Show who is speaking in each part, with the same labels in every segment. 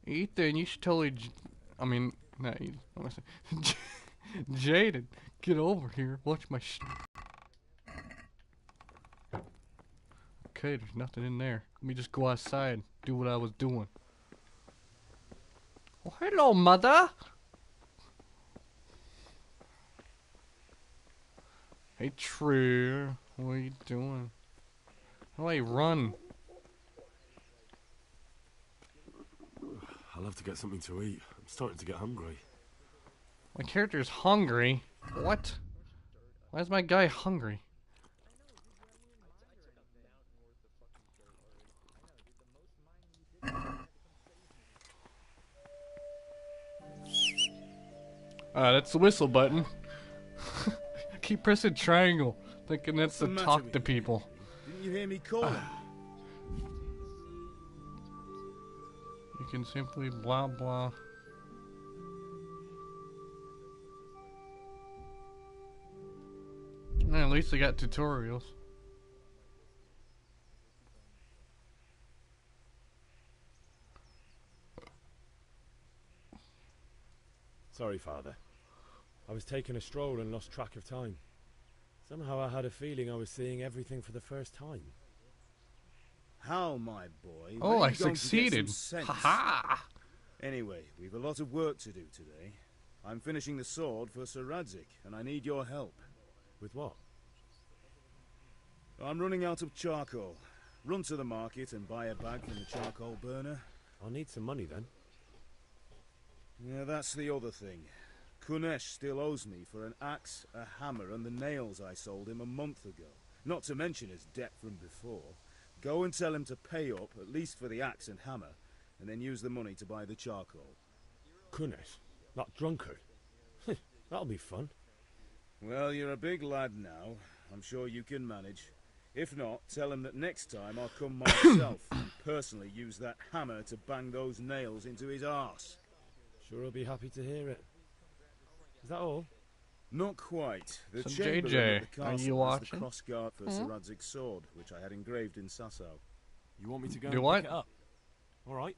Speaker 1: Ethan, you should totally. I mean, not Ethan. I'm gonna say, Jaden, get over here. Watch my. Okay, there's nothing in there. Let me just go outside, do what I was doing. Oh, hello, mother. Hey, True. What are you doing? How do I run?
Speaker 2: I'll have to get something to eat. I'm starting to get hungry.
Speaker 1: My character's hungry. What? Why is my guy hungry? That's the whistle button. I keep pressing triangle, thinking that's to talk to people.
Speaker 3: Didn't you hear me calling?
Speaker 1: You can simply blah blah. At least I got tutorials.
Speaker 2: Sorry, Father. I was taking a stroll and lost track of time. Somehow I had a feeling I was seeing everything for the first time.
Speaker 3: How, my boy?
Speaker 1: Oh, I succeeded. Haha!
Speaker 3: Anyway, we've a lot of work to do today. I'm finishing the sword for Sir Radzig, and I need your help.
Speaker 2: With what?
Speaker 3: I'm running out of charcoal. Run to the market and buy a bag from the charcoal burner.
Speaker 2: I'll need some money then.
Speaker 3: Yeah, that's the other thing. Kunesh still owes me for an axe, a hammer, and the nails I sold him a month ago. Not to mention his debt from before. Go and tell him to pay up, at least for the axe and hammer, and then use the money to buy the charcoal.
Speaker 2: Kunesh? That drunkard? That'll be fun.
Speaker 3: Well, you're a big lad now. I'm sure you can manage. If not, tell him that next time I'll come myself and personally use that hammer to bang those nails into his arse.
Speaker 2: Sure he'll be happy to hear it. Is that all?
Speaker 3: Not quite. The
Speaker 1: So
Speaker 3: chamberlain
Speaker 1: JJ,
Speaker 3: at the
Speaker 1: are you
Speaker 3: castle has the
Speaker 1: watching?
Speaker 3: cross guard for Sir Radzig's sword, which I had engraved in Sasau.
Speaker 2: You want me to go
Speaker 1: Do
Speaker 2: and
Speaker 1: what?
Speaker 2: pick it up? Alright.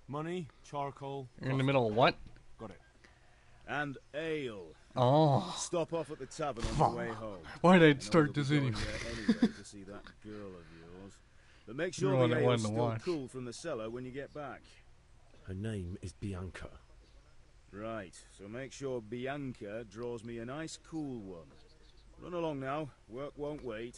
Speaker 2: Money, charcoal...
Speaker 1: You're in the middle of what?
Speaker 2: Got it.
Speaker 3: And ale.
Speaker 1: Oh.
Speaker 3: Stop off at the tavern on the way home.
Speaker 1: Why did I
Speaker 3: I know
Speaker 1: start
Speaker 3: you'll be
Speaker 1: this
Speaker 3: going
Speaker 1: anyway?
Speaker 3: there anyway to see that girl of yours. But make
Speaker 1: You're
Speaker 3: sure
Speaker 1: the
Speaker 3: the
Speaker 1: one
Speaker 3: ale's
Speaker 1: to
Speaker 3: still
Speaker 1: watch.
Speaker 3: cool from the cellar when you get back.
Speaker 2: Her name is Bianca.
Speaker 3: Right, so make sure Bianca draws me a nice cool one. Run along now, work won't wait.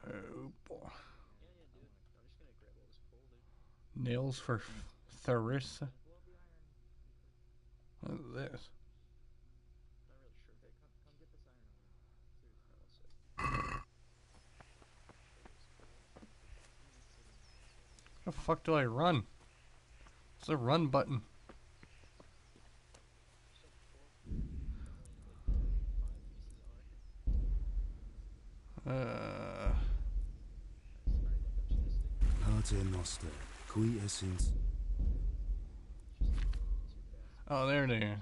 Speaker 1: Oh boy. Nails for Tharissa. What is this? How the fuck do I run? What's the run button?
Speaker 3: Pater noster, qui essent.
Speaker 1: Oh, there they are.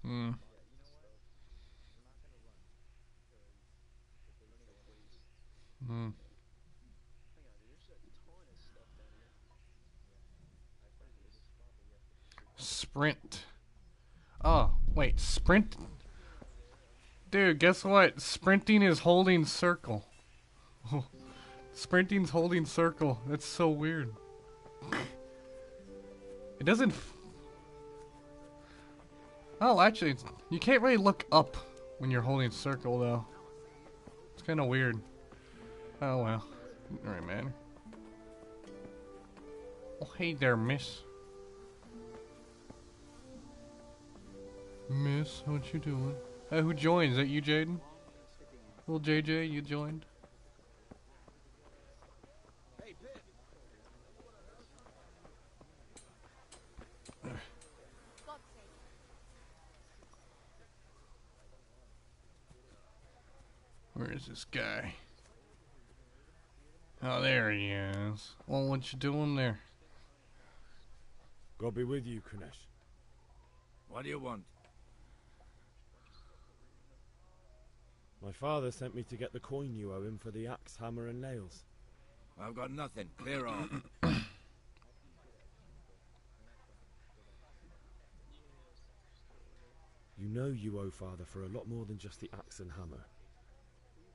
Speaker 1: Hmm. Hmm. Sprint. Oh, wait, sprint? Dude, guess what? Sprinting is holding circle. Sprinting's holding circle. That's so weird. It doesn't... Oh, actually, you can't really look up when you're holding circle, though. It's kind of weird. Oh, well. Alright, man. Oh, hey there, miss. Miss, what you doing? Hey, who joined? Is that you, Jaden? Little JJ, you joined? is this guy? Oh, there he is. Well, what you doing there?
Speaker 2: God be with you, Kunesh.
Speaker 4: What do you want?
Speaker 2: My father sent me to get the coin you owe him for the axe, hammer, and nails.
Speaker 4: I've got nothing. Clear off.
Speaker 2: You know you owe father for a lot more than just the axe and hammer.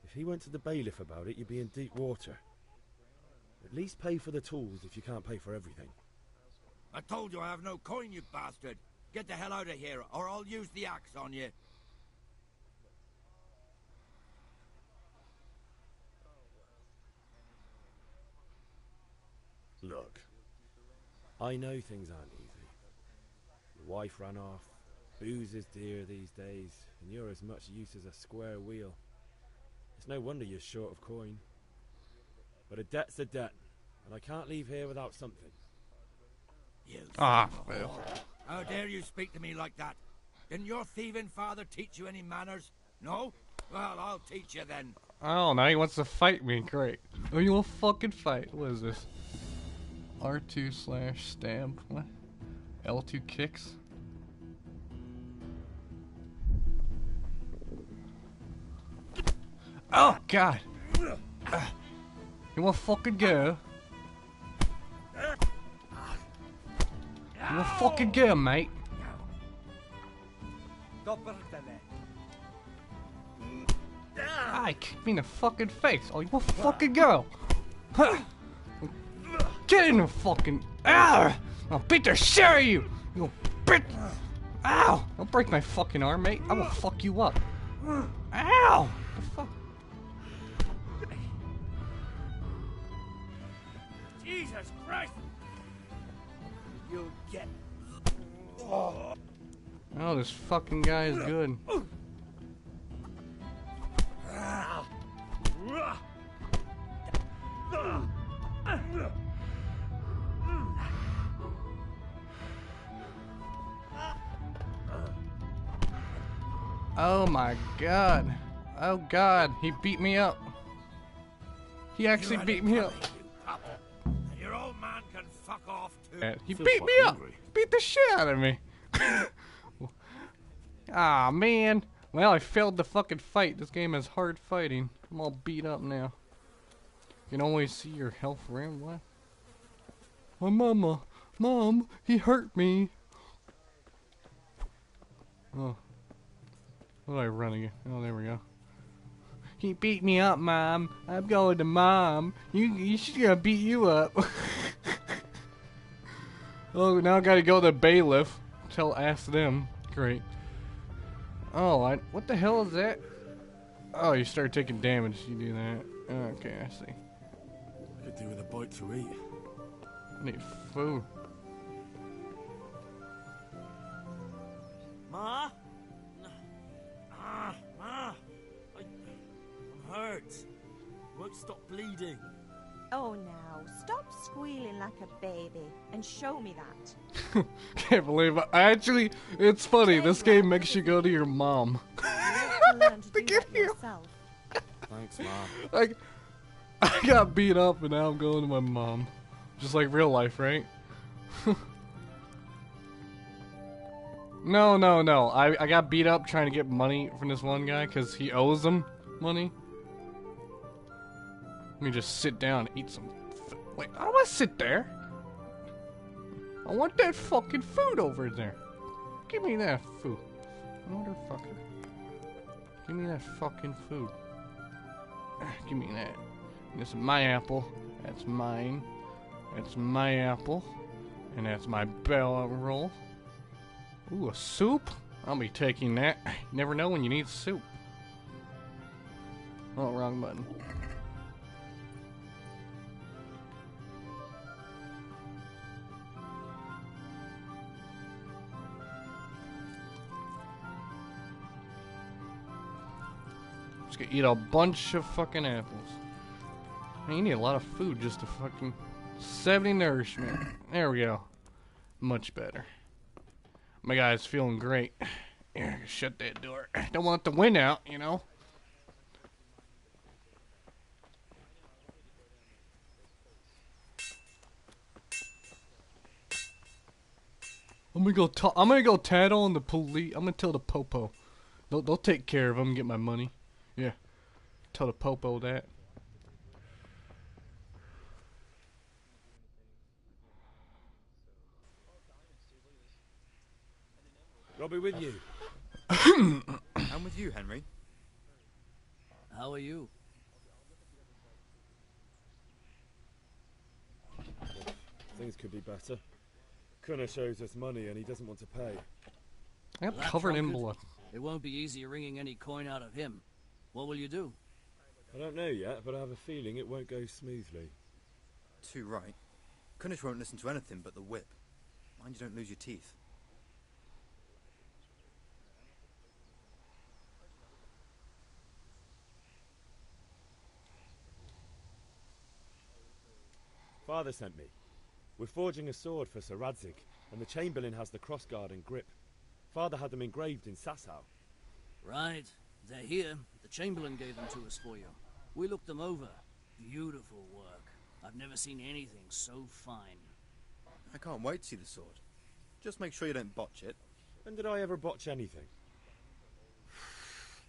Speaker 2: If he went to the bailiff about it, you'd be in deep water. At least pay for the tools if you can't pay for everything.
Speaker 4: I told you I have no coin, you bastard. Get the hell out of here, or I'll use the axe on you.
Speaker 2: Look, I know things aren't easy. Your wife ran off, booze is dear these days, and you're as much use as a square wheel. It's no wonder you're short of coin. But a debt's a debt, and I can't leave here without something.
Speaker 4: You
Speaker 1: Ah,
Speaker 4: son of a
Speaker 1: well.
Speaker 4: whore. How dare you speak to me like that? Didn't your thieving father teach you any manners? No? Well, I'll teach you then.
Speaker 1: Oh, now he wants to fight me. Great. Oh, you want to fucking fight? What is this? R2/stamp. What? L2 kicks. Oh God! You want to fucking go? You want to fucking go, mate? I kicked me in the fucking face. Oh, you want to fucking go? Huh. Get in the fucking. Ow! I'll beat the shit out of you! You bitch! Ow! Don't break my fucking arm, mate. I will fuck you up. Ow! The fuck?
Speaker 4: Jesus Christ! You'll get...
Speaker 1: Oh, this fucking guy is good. Oh my God. Oh God, he beat me up. He actually beat me up.
Speaker 4: Your old man can fuck off too.
Speaker 1: He
Speaker 2: Feels
Speaker 1: beat
Speaker 2: quite
Speaker 1: me up.
Speaker 2: hungry.
Speaker 1: Beat the shit out of me. Ah, man. Well, I failed the fucking fight. This game is hard fighting. I'm all beat up now. You can always see your health ram. What? My mama. Mom, he hurt me. Oh. What did I run again? Oh, there we go. He beat me up, Mom. I'm going to Mom. She's gonna beat you up. Oh, now I gotta go to the bailiff. Ask them. Great. Oh, what the hell is that? Oh, you start taking damage. You do that. Okay, I see.
Speaker 2: I could do with a bite to eat.
Speaker 1: I need food.
Speaker 4: Ma? Ma! I'm hurt. Won't stop bleeding.
Speaker 5: Oh, now, stop squealing like a baby and show me that.
Speaker 1: Can't believe it. Actually, it's funny. This game makes you go to your mom.
Speaker 5: You have to learn to do
Speaker 1: Look at
Speaker 5: that
Speaker 1: you.
Speaker 5: yourself.
Speaker 2: Thanks, Mom.
Speaker 1: Like, I got beat up and now I'm going to my mom. Just like real life, right? No. I got beat up trying to get money from this one guy because he owes them money. Let me just sit down and eat some. Wait, I don't want to sit there. I want that fucking food over there. Give me that food. Motherfucker. Give me that fucking food. Give me that. This is my apple. That's mine. That's my apple. And that's my bell roll. Ooh, a soup? I'll be taking that. You never know when you need soup. Oh, wrong button. Just gonna eat a bunch of fucking apples. Man, you need a lot of food just to fucking 70 nourishment. There we go. Much better. My guy's feeling great. Here, shut that door. Don't want the wind out, you know. I'm gonna go. I'm gonna go tattle on the police. I'm gonna tell the popo. They'll take care of him and get my money. Yeah. Tell the popo that.
Speaker 2: I'll be with you.
Speaker 6: I'm with you, Henry.
Speaker 7: How are you?
Speaker 2: Things could be better. Kunna shows us money and he doesn't want to pay.
Speaker 1: I got
Speaker 7: Well, that
Speaker 1: covered in
Speaker 7: drunkard,
Speaker 1: blood.
Speaker 7: It won't be easy wringing any coin out of him. What will you do?
Speaker 2: I don't know yet, but I have a feeling it won't go smoothly.
Speaker 6: Too right. Kunnish won't listen to anything but the whip. Mind you don't lose your teeth.
Speaker 2: Father sent me. We're forging a sword for Sir Radzig, and the Chamberlain has the crossguard and grip. Father had them engraved in Sasau.
Speaker 7: Right. They're here. The Chamberlain gave them to us for you. We looked them over. Beautiful work. I've never seen anything so fine.
Speaker 6: I can't wait to see the sword. Just make sure you don't botch it.
Speaker 2: When did I ever botch anything?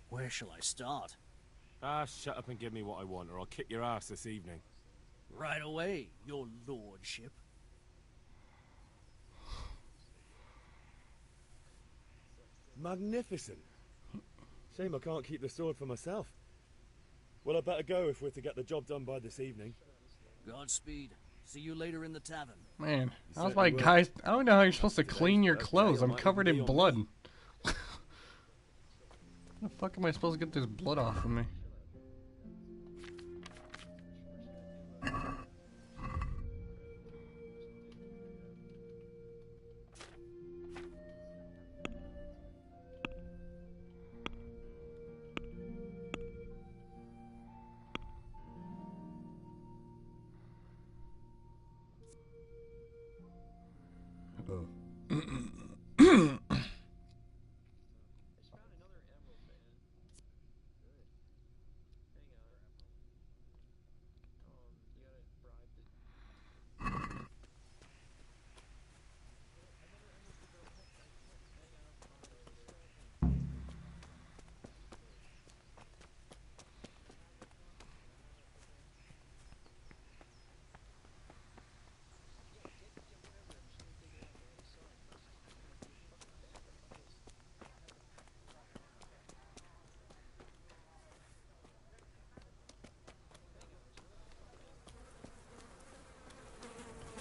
Speaker 7: Where shall I start?
Speaker 2: Ah, shut up and give me what I want, or I'll kick your ass this evening.
Speaker 7: Right away, your lordship.
Speaker 2: Magnificent. Shame I can't keep the sword for myself. Well, I better go if we're to get the job done by this evening.
Speaker 7: Godspeed. See you later in the tavern.
Speaker 1: Man, how's
Speaker 2: certainly
Speaker 1: my
Speaker 2: will.
Speaker 1: guys? I don't know how you're supposed to clean your
Speaker 2: Today's
Speaker 1: clothes.
Speaker 2: birthday, I
Speaker 1: I'm
Speaker 2: might
Speaker 1: covered
Speaker 2: even
Speaker 1: in
Speaker 2: be on
Speaker 1: blood.
Speaker 2: me.
Speaker 1: How the fuck am I supposed to get this blood off of me?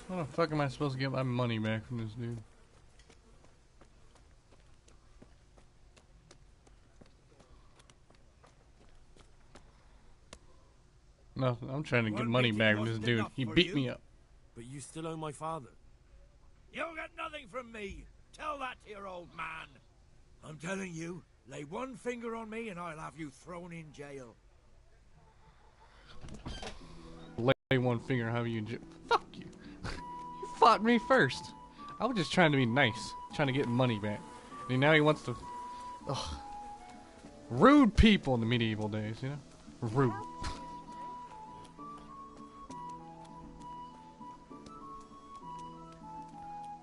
Speaker 1: How the fuck am I supposed to get my money back from this dude? Nothing. I'm trying to get
Speaker 4: One
Speaker 1: money
Speaker 4: meeting
Speaker 1: back from this
Speaker 4: wasn't
Speaker 1: dude.
Speaker 4: enough
Speaker 1: He
Speaker 4: for
Speaker 1: beat
Speaker 4: you?
Speaker 1: me up.
Speaker 2: But you still owe my father.
Speaker 4: You'll get nothing from me. Tell that to your old man. I'm telling you, lay one finger on me and I'll have you thrown in jail.
Speaker 1: Lay one finger, how you fuck you. You fought me first. I was just trying to be nice, trying to get money back. And now he wants to. Ugh. Rude people in the medieval days, you know? Rude.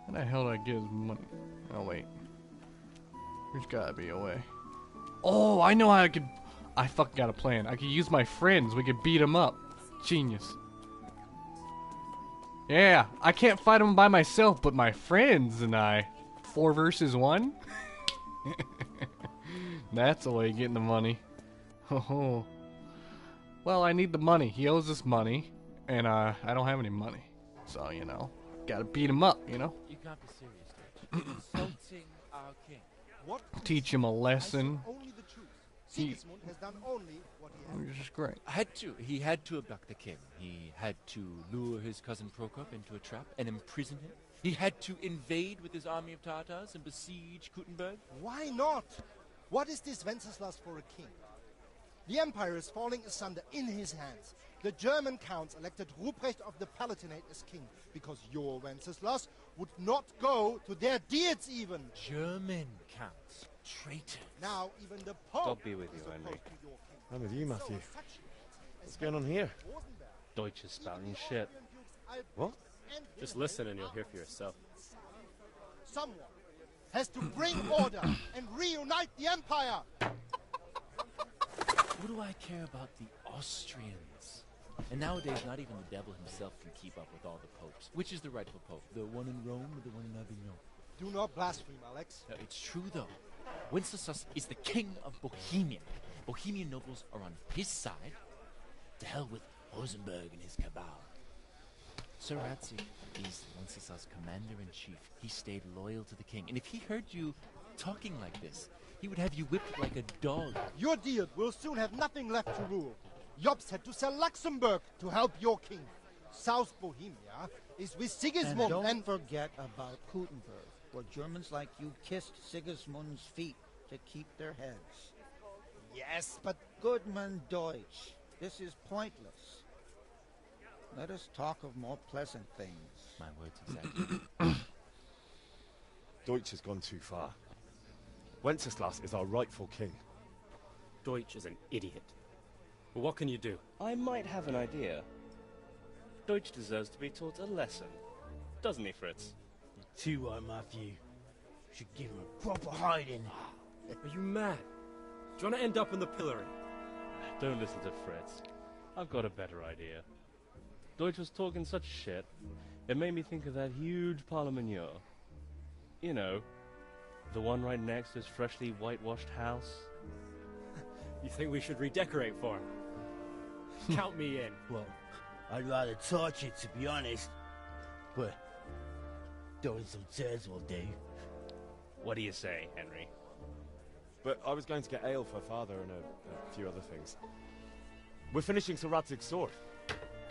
Speaker 1: How the hell do I get his money? Oh, wait. There's gotta be a way. Oh, I know how I could. I fucking got a plan. I could use my friends. We could beat him up. Genius. Yeah, I can't fight him by myself, but my friends and I. 4 versus 1? That's the way of getting the money. Oh. Well, I need the money. He owes us money, and I don't have any money. So, you know, gotta beat him up, you know?
Speaker 8: You can't be serious, Dutch. Insulting our king.
Speaker 9: What?
Speaker 1: Teach him a lesson.
Speaker 9: Only the truth.
Speaker 1: He-
Speaker 9: Sigismund has done only what he has.
Speaker 1: Which is great.
Speaker 8: He had to abduct the king. He had to lure his cousin Prokop into a trap and imprison him. He had to invade with his army of Tartars and besiege Kuttenberg.
Speaker 9: Why not? What is this Wenceslas for a king? The empire is falling asunder in his hands. The German counts elected Ruprecht of the Palatinate as king because your Wenceslas would not go to their deeds even.
Speaker 8: German counts. Traitor.
Speaker 9: Now even the Pope
Speaker 10: God be with you,
Speaker 9: is
Speaker 10: Henry.
Speaker 9: opposed to your king.
Speaker 2: I'm with you, Matthew.
Speaker 9: So such
Speaker 2: What's going on here?
Speaker 10: Deutsch is spouting shit. What? Just listen and you'll hear for yourself.
Speaker 9: someone has to bring order and reunite the Empire.
Speaker 8: What do I care about the Austrians? And nowadays, not even the devil himself can keep up with all the popes. Which is the rightful pope? The one in Rome or the one in Avignon?
Speaker 9: Do not blaspheme, Alex.
Speaker 8: No, it's true, though. Wenceslas is the king of Bohemia. Bohemian nobles are on his side. To hell with Rosenberg and his cabal. Sir Radzig is Wenceslas' commander-in-chief. He stayed loyal to the king. And if he heard you talking like this, he would have you whipped like a dog.
Speaker 9: Your deal will soon have nothing left to rule. Jobst had to sell Luxembourg to help your king. South Bohemia is with Sigismund
Speaker 10: and don't forget about Kuttenberg, where Germans like you kissed Sigismund's feet to keep their heads.
Speaker 9: Yes, but...
Speaker 10: Goodman Deutsch, this is pointless. Let us talk of more pleasant things.
Speaker 8: My words exactly.
Speaker 11: Deutsch has gone too far. Wenceslas is our rightful king.
Speaker 12: Deutsch is an idiot. Well, what can you do?
Speaker 13: I might have an idea. Deutsch deserves to be taught a lesson. Doesn't he, Fritz?
Speaker 14: You're too right, Matthew. Should give him a proper hiding.
Speaker 12: Are you mad? Do you want to end up in the pillory?
Speaker 13: Don't listen to Fritz. I've got a better idea. Deutsch was talking such shit, it made me think of that huge Parlement. You know, the one right next to his freshly whitewashed house.
Speaker 12: You think we should redecorate for him? Count me in.
Speaker 14: Well, I'd rather torch it, to be honest. But throwing some tears will do.
Speaker 13: What do you say, Henry?
Speaker 11: But I was going to get ale for father and a few other things. We're finishing Sir Radzig's sword.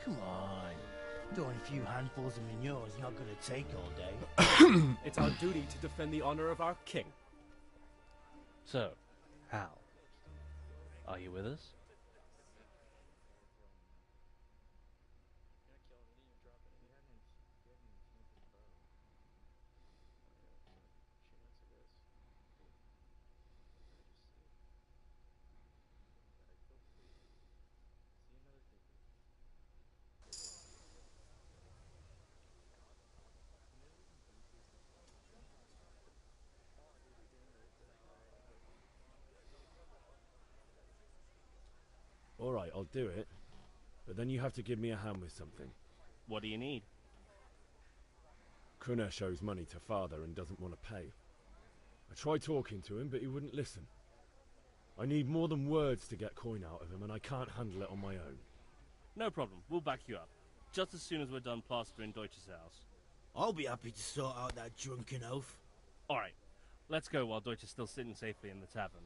Speaker 14: Come on. Throwing a few handfuls of manure is not going to take all day.
Speaker 12: It's our duty to defend the honor of our king.
Speaker 13: So, Hal, are you with us?
Speaker 2: Alright, I'll do it. But then you have to give me a hand with something.
Speaker 13: What do you need?
Speaker 2: Kunesh owes money to father and doesn't want to pay. I tried talking to him, but he wouldn't listen. I need more than words to get coin out of him, and I can't handle it on my own.
Speaker 13: No problem, we'll back you up. Just as soon as we're done plastering Deutsch's house.
Speaker 14: I'll be happy to sort out that drunken oaf.
Speaker 13: Alright, let's go while Deutsch is still sitting safely in the tavern.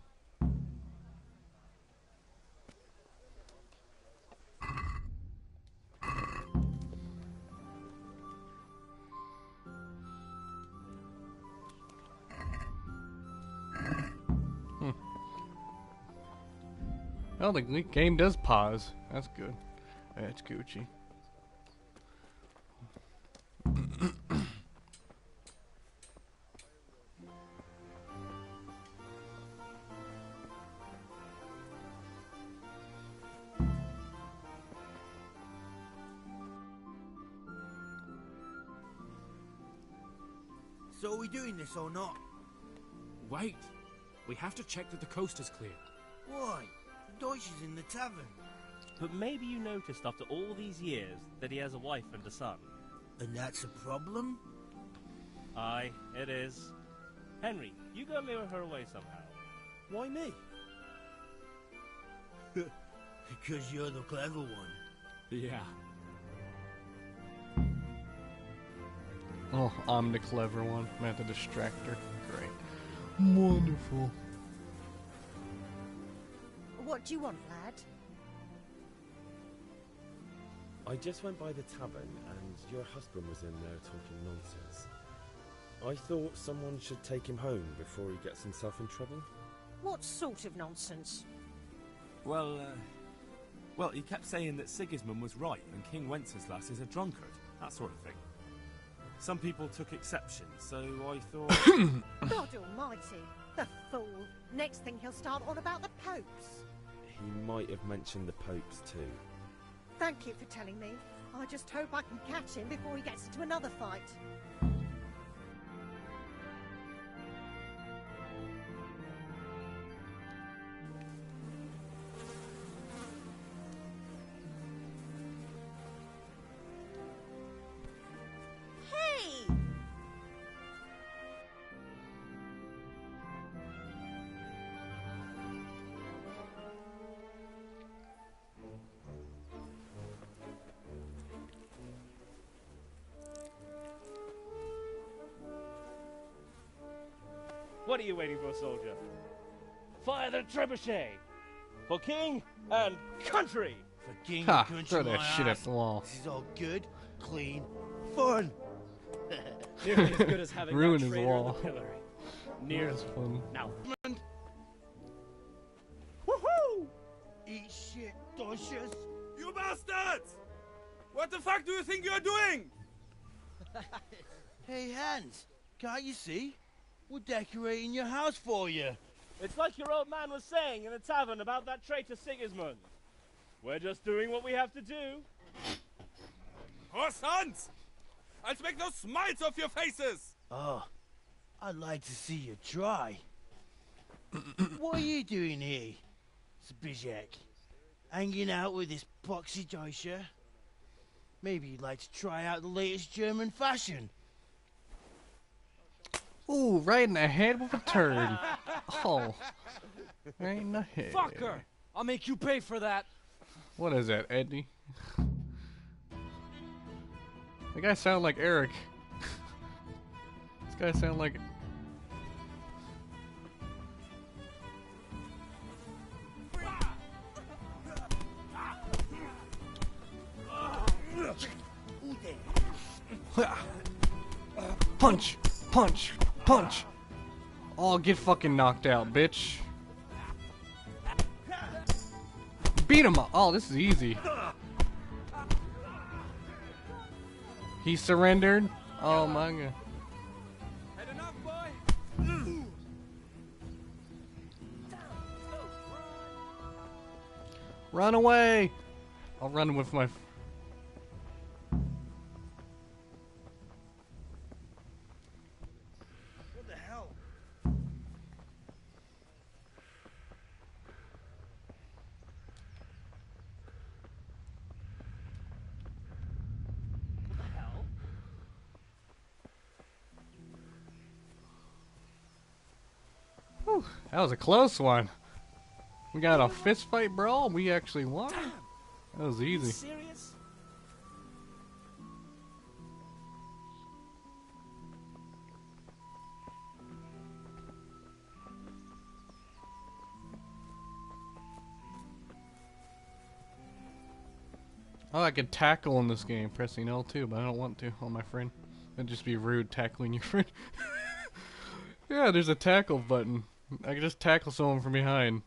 Speaker 1: Well, the game does pause. That's good. That's Gucci.
Speaker 14: So are we doing this or not?
Speaker 12: Wait. We have to check that the coast is clear.
Speaker 14: Why? Deutsch is in the tavern.
Speaker 13: But maybe you noticed after all these years that he has a wife and a son.
Speaker 14: And that's a problem?
Speaker 13: Aye, it is. Henry, you go lure her away somehow.
Speaker 12: Why me?
Speaker 14: Because you're the clever one.
Speaker 12: Yeah.
Speaker 1: Oh, I'm the clever one. I'm at the distractor. Great. Wonderful.
Speaker 5: What do you want, lad?
Speaker 2: I just went by the tavern and your husband was in there talking nonsense. I thought someone should take him home before he gets himself in trouble.
Speaker 5: What sort of nonsense?
Speaker 15: Well, he kept saying that Sigismund was right and King Wenceslas is a drunkard, that sort of thing. Some people took exception, so I thought...
Speaker 5: God almighty, the fool. Next thing he'll start on about the popes.
Speaker 2: He might have mentioned the popes too.
Speaker 5: Thank you for telling me. I just hope I can catch him before he gets into another fight.
Speaker 13: What are you waiting for, soldier? Fire the trebuchet! For king and country!
Speaker 14: For king
Speaker 1: Ha!
Speaker 14: and country,
Speaker 1: Throw that
Speaker 14: my
Speaker 1: shit at
Speaker 14: ass.
Speaker 1: the wall.
Speaker 14: This is all good, clean, fun.
Speaker 12: Nearly as good as having
Speaker 1: Ruin
Speaker 12: that
Speaker 1: his
Speaker 12: traitor
Speaker 1: wall.
Speaker 12: in the pillory. Nearly.
Speaker 1: That's fun.
Speaker 12: Now.
Speaker 14: Woohoo! Eat shit, doshes.
Speaker 15: You bastards! What the fuck do you think you're doing?
Speaker 14: Hey, Hans, can't you see? We're decorating your house for you.
Speaker 13: It's like your old man was saying in the tavern about that traitor Sigismund. We're just doing what we have to do.
Speaker 15: Oh, sons! I'll make those smiles off your faces!
Speaker 14: Oh, I'd like to see you try. What are you doing here, Zbyszek? Hanging out with this poxy Deutscher? Maybe you'd like to try out the latest German fashion.
Speaker 1: Ooh, right in the head with a turd. Oh. Right in the head.
Speaker 12: Fucker! I'll make you pay for that.
Speaker 1: What is that, Eddie? The guy sound like Eric. This guy sound like... Punch! Punch! Punch! Oh, get fucking knocked out, bitch. Beat him up! Oh, this is easy. He surrendered? Oh my god.
Speaker 15: Had enough, boy?
Speaker 1: Run away! I'll run with my...
Speaker 14: What the hell?
Speaker 1: Whew, that was a close one. We got a fist fight brawl. We actually won. That was easy.
Speaker 12: Serious?
Speaker 1: Oh, I could tackle in this game, pressing L2, but I don't want to on my friend. That'd just be rude, tackling your friend. Yeah, there's a tackle button. I can just tackle someone from behind.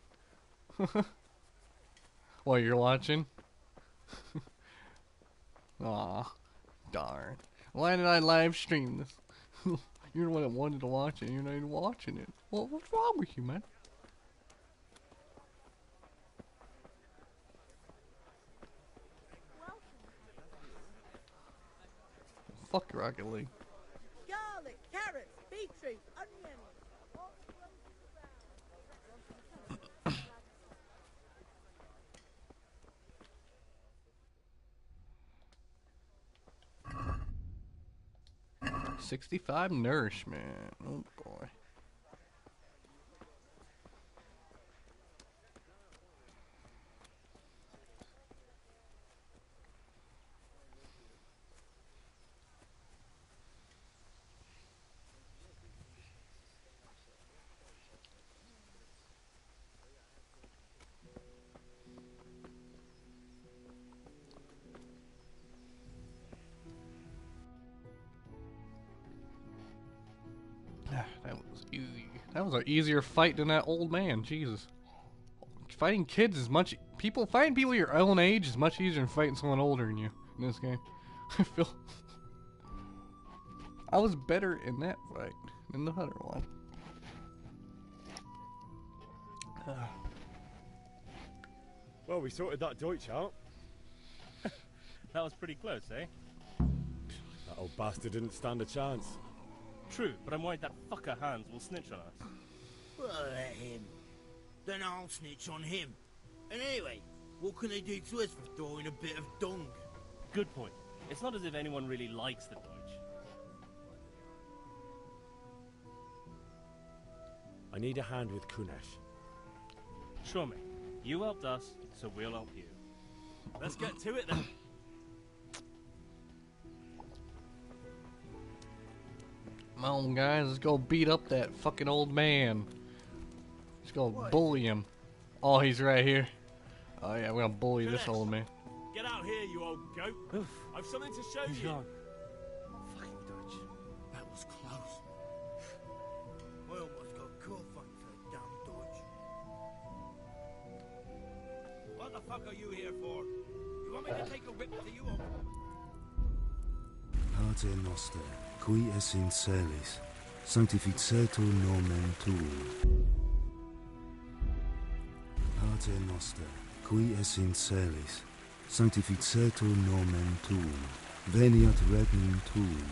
Speaker 1: While you're watching? Aw, darn. Why did I live stream this? You're the one that wanted to watch it, you're not even watching it. Well, what's wrong with you, man? Fuck Rocket League.
Speaker 16: Garlic, carrots, beetroot, onion.
Speaker 1: 65 nourishment. Oh boy. That was an easier fight than that old man. Jesus. Fighting kids is much... Fighting people your own age is much easier than fighting someone older than you in this game. I feel... I was better in that fight than the other one.
Speaker 11: Well, we sorted that Deutsch out.
Speaker 13: That was pretty close, eh?
Speaker 11: That old bastard didn't stand a chance.
Speaker 13: True, but I'm worried that fucker Hans will snitch on us.
Speaker 14: Well, let him. Then I'll snitch on him. And anyway, what can they do to us for throwing a bit of dung?
Speaker 13: Good point. It's not as if anyone really likes the Deutsch.
Speaker 11: I need a hand with Kunesh.
Speaker 13: Sure, mate. You helped us, so we'll help you.
Speaker 15: Let's get to it then.
Speaker 1: Come on, guys, let's go beat up that fucking old man. Let's go bully him. Oh, he's right here. Oh yeah, we're gonna bully this old man.
Speaker 15: Get out here, you old goat. I've something to show you.
Speaker 4: Fucking Dutch. That was close. I almost got caught fighting for that damn Dodge. What the fuck are you here for? You want me to take a whip to you or...
Speaker 3: Pater Noster, qui es in celis, sanctificetur nomen tuum. Pater Noster, qui es in celis, sanctificetur nomen tuum. Veniat regnum tuum.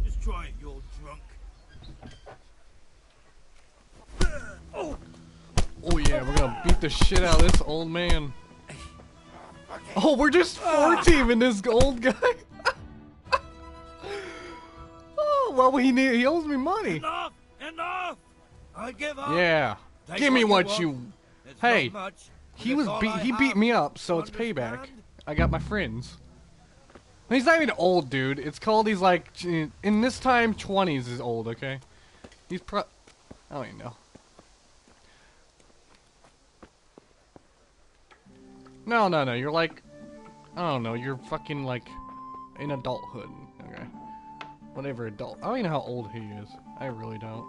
Speaker 4: Just try it, you old drunk.
Speaker 1: Oh yeah, we're gonna beat the shit out of this old man. Oh, we're just 4-teaming this old guy. Oh, well, he owes me money.
Speaker 4: Enough! Enough! I give up.
Speaker 1: Yeah,
Speaker 4: Take
Speaker 1: give me what
Speaker 4: want.
Speaker 1: you.
Speaker 4: It's
Speaker 1: Hey,
Speaker 4: not much, but
Speaker 1: he
Speaker 4: it's
Speaker 1: was
Speaker 4: all
Speaker 1: beat.
Speaker 4: I
Speaker 1: He
Speaker 4: have.
Speaker 1: beat me up, so it's payback. I got my friends. He's not even old, dude. It's called. He's like in this time, 20s is old. Okay, he's I don't even know. No. You're like, I don't know. You're fucking like in adulthood. Okay, whatever adult. I don't even know how old he is. I really don't.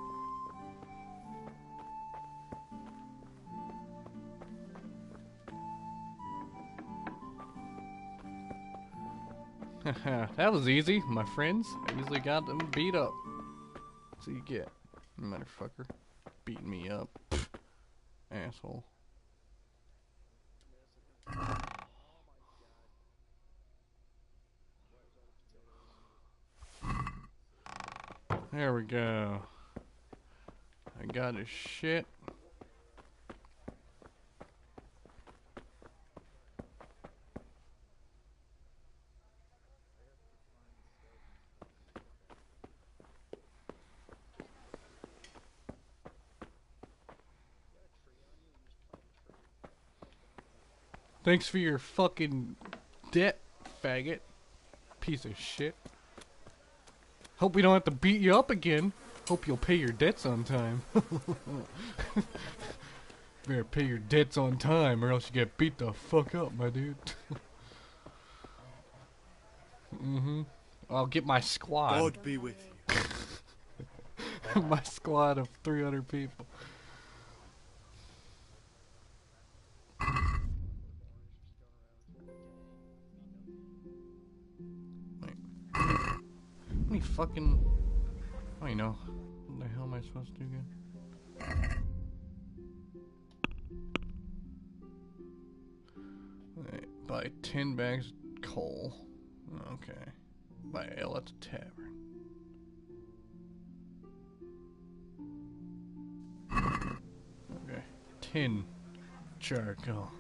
Speaker 1: That was easy, my friends. I easily got them beat up. So you get, motherfucker, beating me up, asshole. There we go. I got his shit. Thanks for your fucking debt, faggot. Piece of shit. Hope we don't have to beat you up again. Hope you'll pay your debts on time. Better pay your debts on time or else you get beat the fuck up, my dude. I'll get my squad.
Speaker 6: God be with
Speaker 1: you. My squad of 300 people. How many fucking... Oh, you know. What the hell am I supposed to do again? Right, buy 10 bags of coal. Okay. Buy ale at the tavern. Okay. 10 charcoal.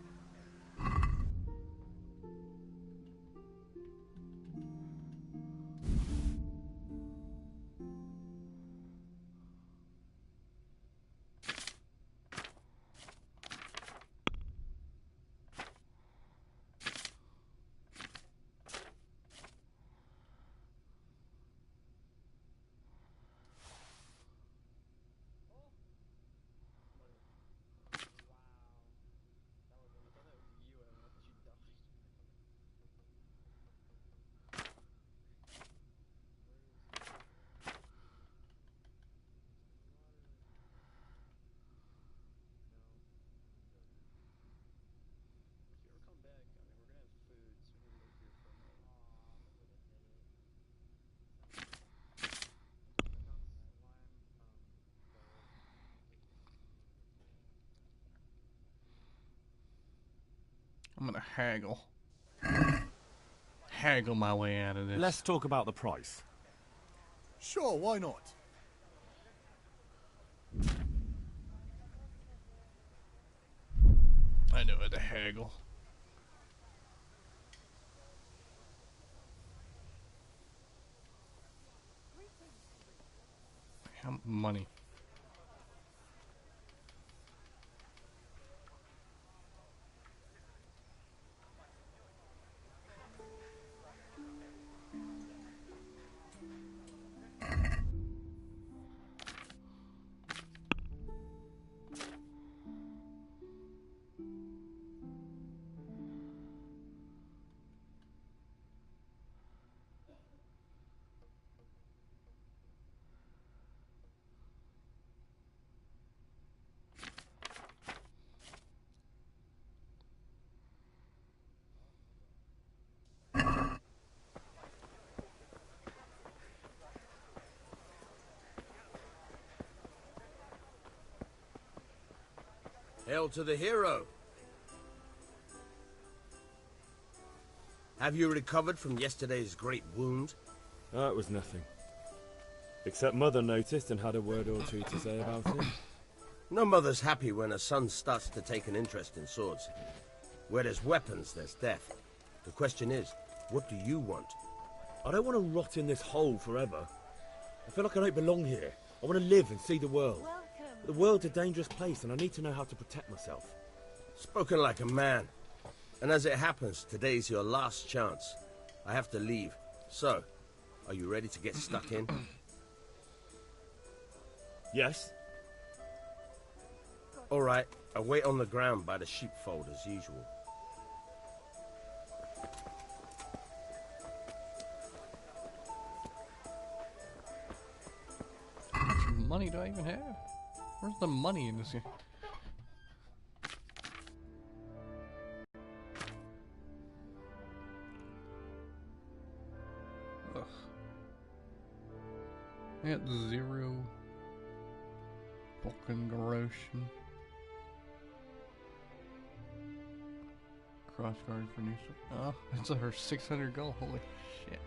Speaker 1: I'm gonna haggle. Haggle my way out of this.
Speaker 15: Let's talk about the price.
Speaker 6: Sure, why not?
Speaker 1: I know how to haggle. How money?
Speaker 17: Hail to the hero. Have you recovered from yesterday's great wound?
Speaker 11: Oh, it was nothing. Except Mother noticed and had a word or two to say about it.
Speaker 17: No mother's happy when a son starts to take an interest in swords. Where there's weapons, there's death. The question is, what do you want?
Speaker 11: I don't want to rot in this hole forever. I feel like I don't belong here. I want to live and see the world. The world's a dangerous place and I need to know how to protect myself.
Speaker 17: Spoken like a man. And as it happens, today's your last chance. I have to leave. So, are you ready to get stuck in?
Speaker 11: Yes.
Speaker 17: All right, I'll wait on the ground by the sheepfold as usual.
Speaker 1: How much money do I even have? Where's the money in this game? Ugh. I got 0 fucking groschen. Crossguard for new. Oh, it's her 600 gold. Holy shit.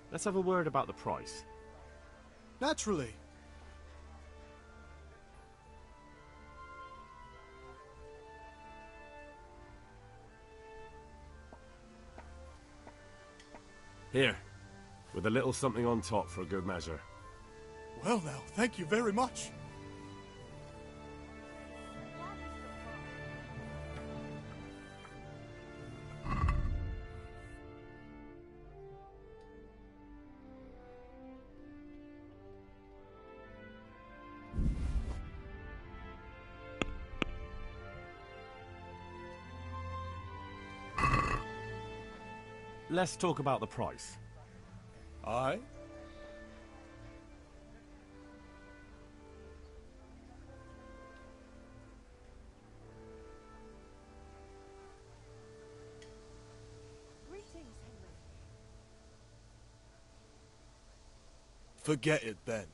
Speaker 11: Let's have a word about the price.
Speaker 18: Naturally.
Speaker 11: Here, with a little something on top for a good measure.
Speaker 18: Well now, thank you very much.
Speaker 11: Let's talk about the price.
Speaker 18: Aye?
Speaker 16: Greetings, Henry.
Speaker 18: Forget it then.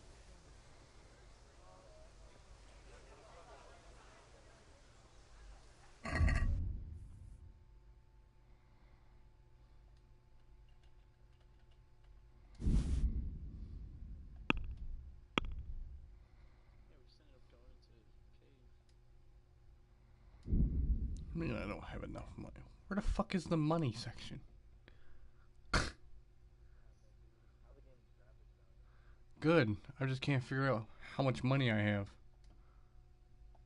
Speaker 1: I mean, I don't have enough money. Where the fuck is the money section? Good. I just can't figure out how much money I have.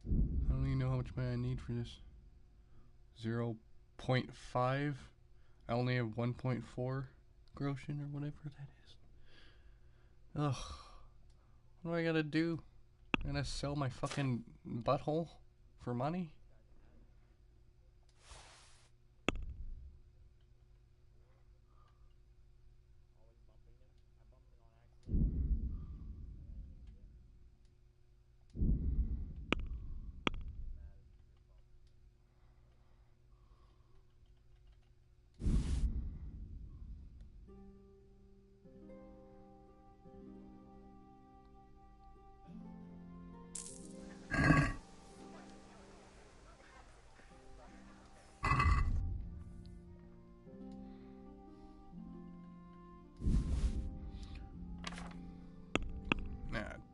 Speaker 1: I don't even know how much money I need for this. 0.5. I only have 1.4 groschen or whatever that is. Ugh. What do I gotta do? I gotta sell my fucking butthole for money?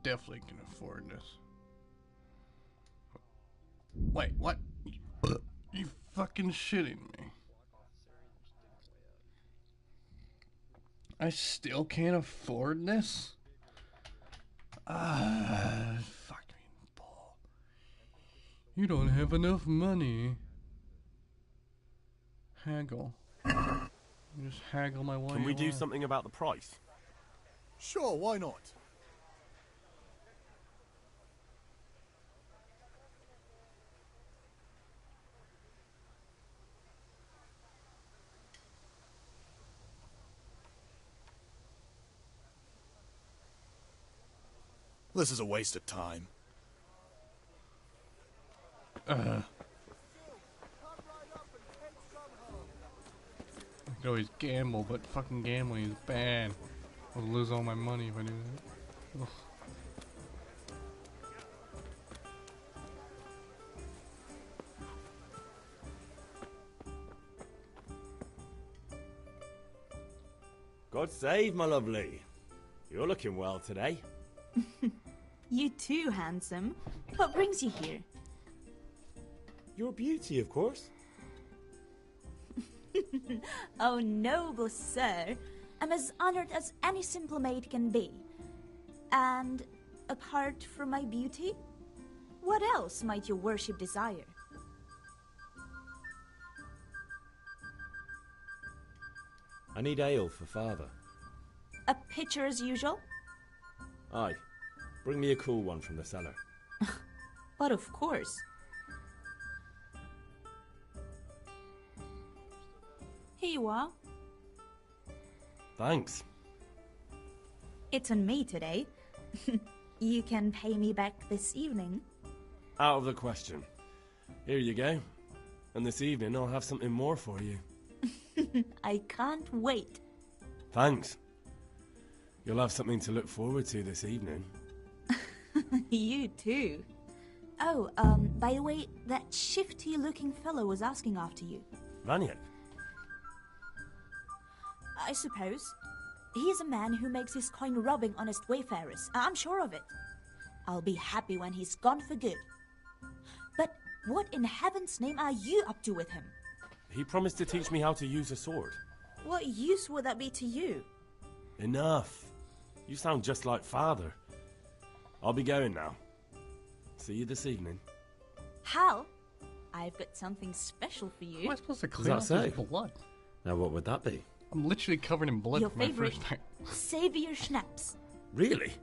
Speaker 1: Definitely can afford this. Wait, what? You fucking shitting me? I still can't afford this? Fucking bull. You don't have enough money. Haggle. You just haggle my way.
Speaker 11: Can we do something about the price?
Speaker 18: Sure, why not? This is a waste of time.
Speaker 1: I could always gamble, but fucking gambling is bad. I'll lose all my money if I do that. Ugh.
Speaker 2: God save, my lovely. You're looking well today.
Speaker 19: You too, handsome. What brings you here?
Speaker 2: Your beauty, of course.
Speaker 19: Oh, noble sir. I'm as honored as any simple maid can be. And apart from my beauty, what else might your worship desire?
Speaker 2: I need ale for father.
Speaker 19: A pitcher as usual?
Speaker 2: Aye. Bring me a cool one from the cellar.
Speaker 19: But of course. Here you are.
Speaker 2: Thanks.
Speaker 19: It's on me today. You can pay me back this evening.
Speaker 2: Out of the question. Here you go. And this evening I'll have something more for you.
Speaker 19: I can't wait.
Speaker 2: Thanks. You'll have something to look forward to this evening.
Speaker 19: You too. Oh, by the way, that shifty-looking fellow was asking after you.
Speaker 2: Vaniak?
Speaker 19: I suppose. He's a man who makes his coin robbing honest wayfarers. I'm sure of it. I'll be happy when he's gone for good. But what in heaven's name are you up to with him?
Speaker 2: He promised to teach me how to use a sword.
Speaker 19: What use would that be to you?
Speaker 2: Enough. You sound just like father. I'll be going now. See you this evening.
Speaker 19: Hal, I've got something special for you.
Speaker 1: Am I supposed to clean off his blood?
Speaker 2: Now what would that be?
Speaker 1: I'm literally covered in blood
Speaker 19: Your
Speaker 1: from my
Speaker 19: favorite
Speaker 1: first night.
Speaker 19: Savior Schnapps.
Speaker 2: Really?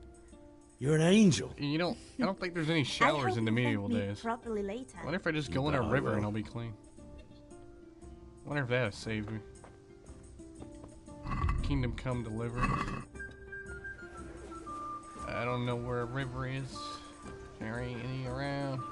Speaker 2: You're an angel.
Speaker 1: You know, I don't think there's any
Speaker 19: I
Speaker 1: showers
Speaker 19: hope
Speaker 1: in the
Speaker 19: you thank
Speaker 1: medieval
Speaker 19: me
Speaker 1: days.
Speaker 19: properly later.
Speaker 1: What if I just go
Speaker 2: You
Speaker 1: in a
Speaker 2: bet I
Speaker 1: river and
Speaker 2: will.
Speaker 1: I'll be clean? Wonder if that'll save me. Kingdom Come Deliverance. I don't know where a river is. There ain't any around.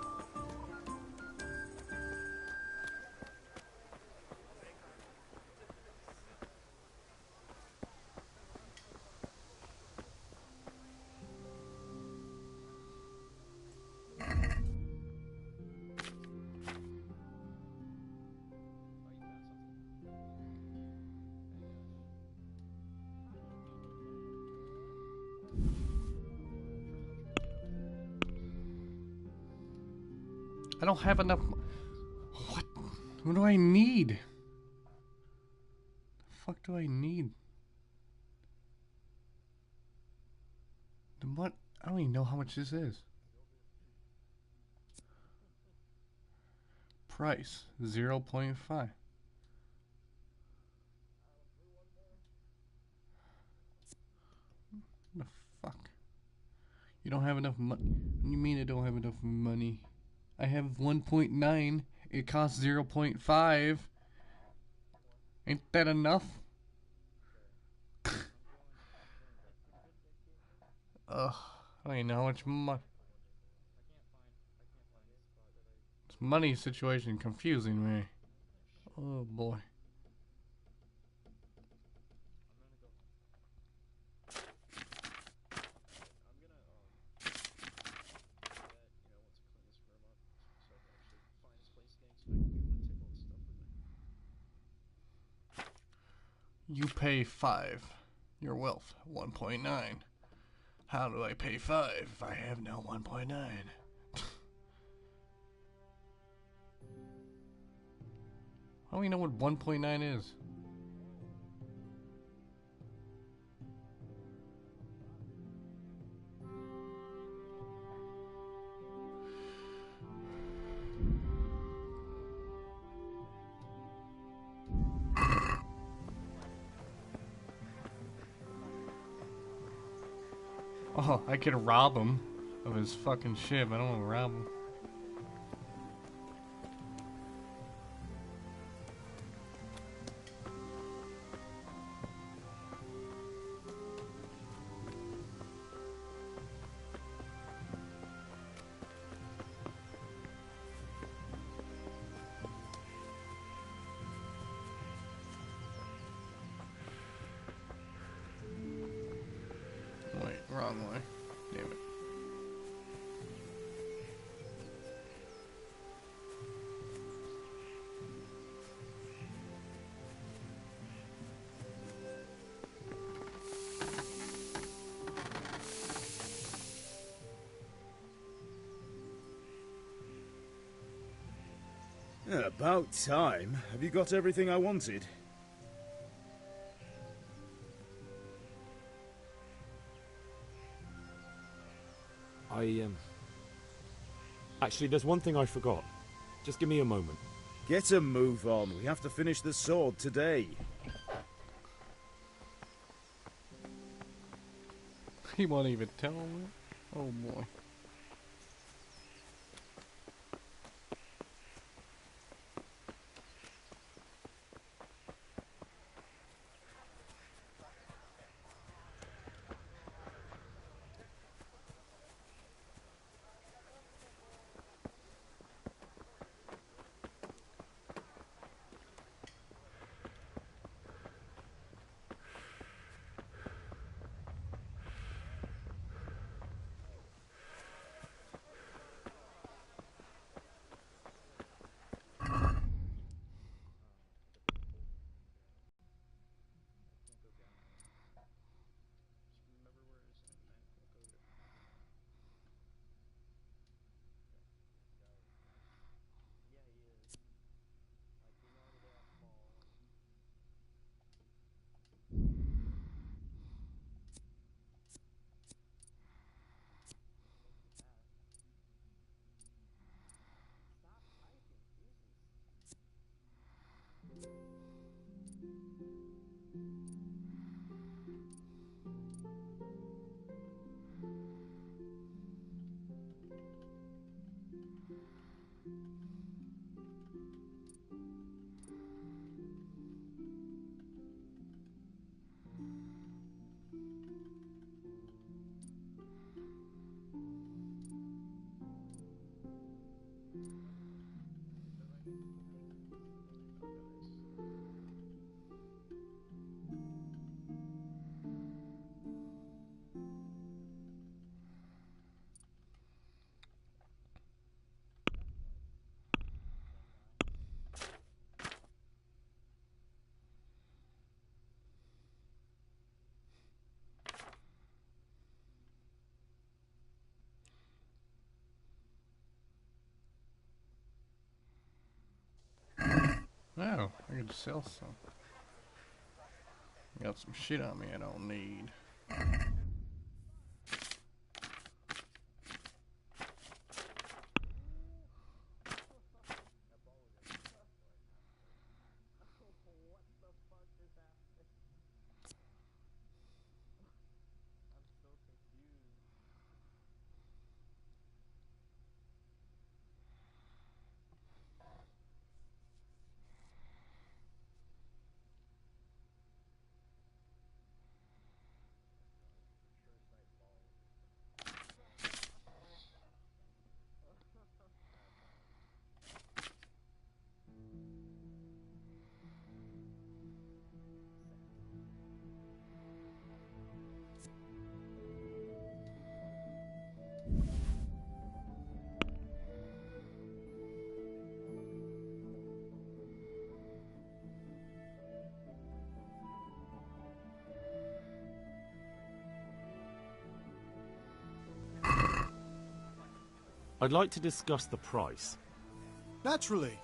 Speaker 1: I don't have enough. What? What do I need? The fuck do I need? The what? I don't even know how much this is. Price 0.5. The fuck? You don't have enough money? What do you mean I don't have enough money? I have 1.9. It costs 0.5. Ain't that enough? Ugh, I don't even know how much money. This money situation confusing me. Oh boy. You pay 5. Your wealth 1.9. How do I pay 5 if I have no 1.9? How do we know what 1.9 is? Oh, I could rob him of his fucking ship. I don't want to rob him. Wrong way. Damn it.
Speaker 3: About time. Have you got everything I wanted?
Speaker 15: Actually, there's one thing I forgot. Just give me a moment.
Speaker 3: Get a move on. We have to finish the sword today.
Speaker 1: He won't even tell me. Oh boy. Oh, I could sell some. Got some shit on me I don't need.
Speaker 15: I'd like to discuss the price.
Speaker 18: Naturally.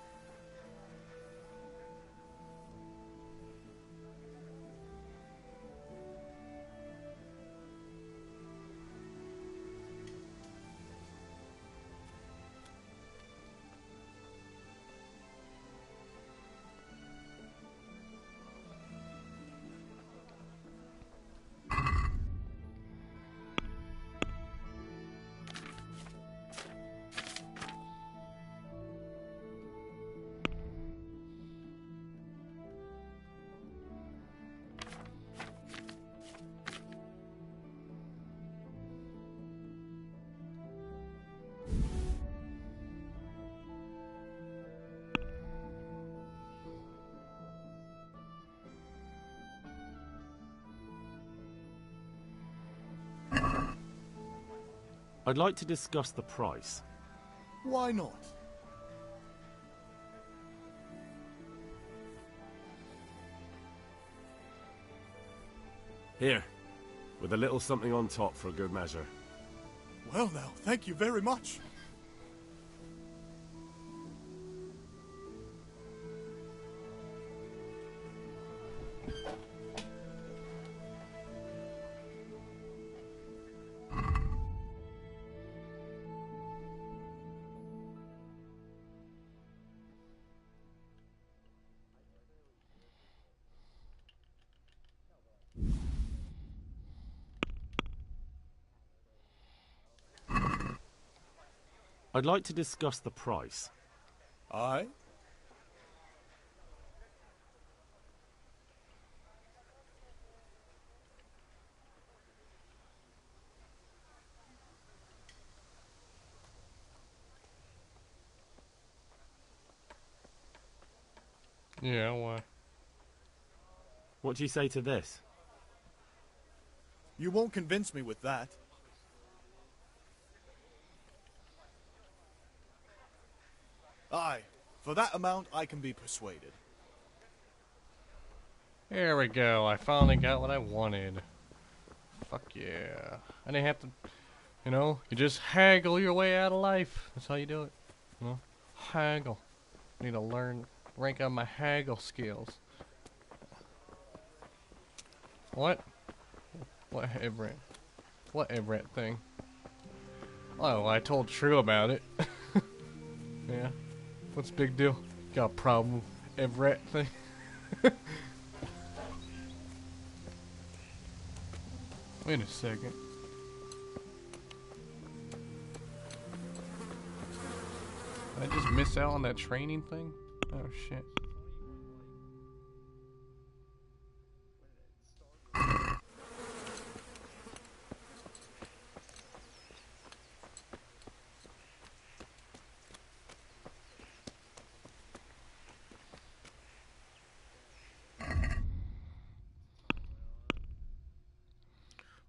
Speaker 15: I'd like to discuss the price.
Speaker 18: Why not?
Speaker 15: Here, with a little something on top for a good measure.
Speaker 18: Well now, thank you very much.
Speaker 15: I'd like to discuss the price.
Speaker 18: Aye?
Speaker 1: Yeah, why?
Speaker 15: What do you say to this?
Speaker 18: You won't convince me with that. Aye, for that amount I can be persuaded.
Speaker 1: There we go. I finally got what I wanted. Fuck yeah. I didn't have to, you know, you just haggle your way out of life. That's how you do it. You know? Haggle. I need to learn, rank on my haggle skills. What? What Everett? What Everett thing? Oh, I told True about it. Yeah. What's the big deal? Got a problem with Everett thing? Wait a second. Did I just miss out on that training thing? Oh shit.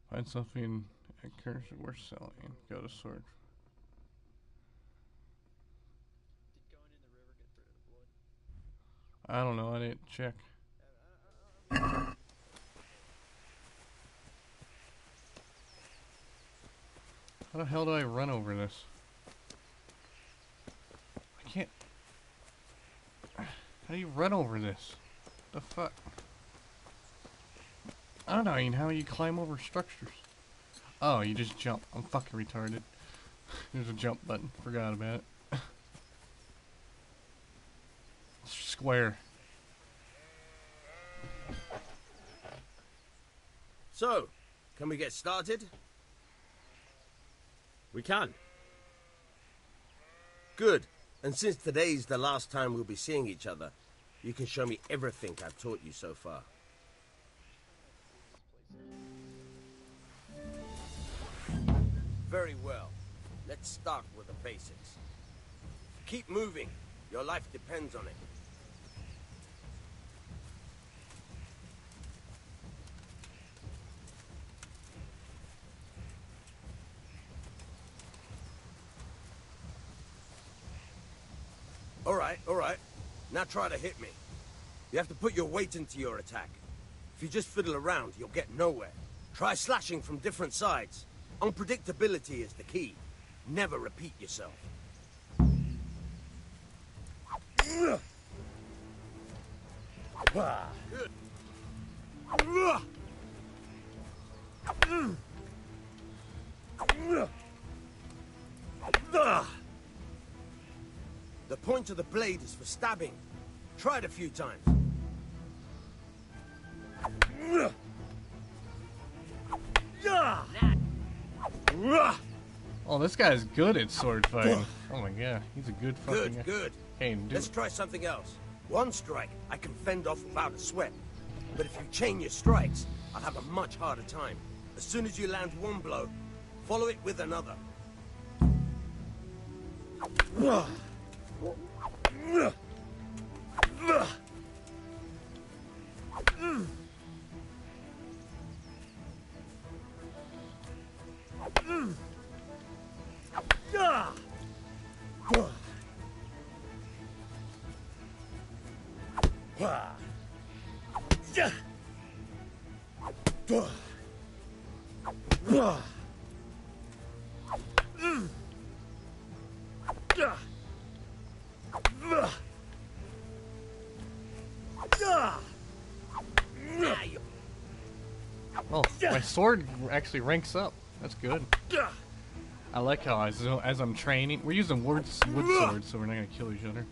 Speaker 1: Find something at currency worth selling. Go to sword. I don't know, I didn't check. How the hell do I run over this? I can't. How do you run over this? The fuck? I don't know, I mean, how you climb over structures? Oh, you just jump. I'm fucking retarded. There's a jump button. Forgot about it. Square.
Speaker 17: So, can we get started?
Speaker 15: We can.
Speaker 17: Good. And since today's the last time we'll be seeing each other, you can show me everything I've taught you so far. Very well. Let's start with the basics. Keep moving. Your life depends on it. All right. Now try to hit me. You have to put your weight into your attack. If you just fiddle around, you'll get nowhere. Try slashing from different sides. Unpredictability is the key. Never repeat yourself. Good. The point of the blade is for stabbing. Try it a few times.
Speaker 1: Oh, this guy's good at sword fighting. Oh my god, he's a good fucking guy.
Speaker 17: Good.
Speaker 1: Hey, dude.
Speaker 17: Let's try something else. One strike, I can fend off without a sweat. But if you chain your strikes, I'll have a much harder time. As soon as you land one blow, follow it with another.
Speaker 1: Oh, my sword actually ranks up. That's good. I like how as I'm training, we're using wood swords, so we're not gonna kill each other.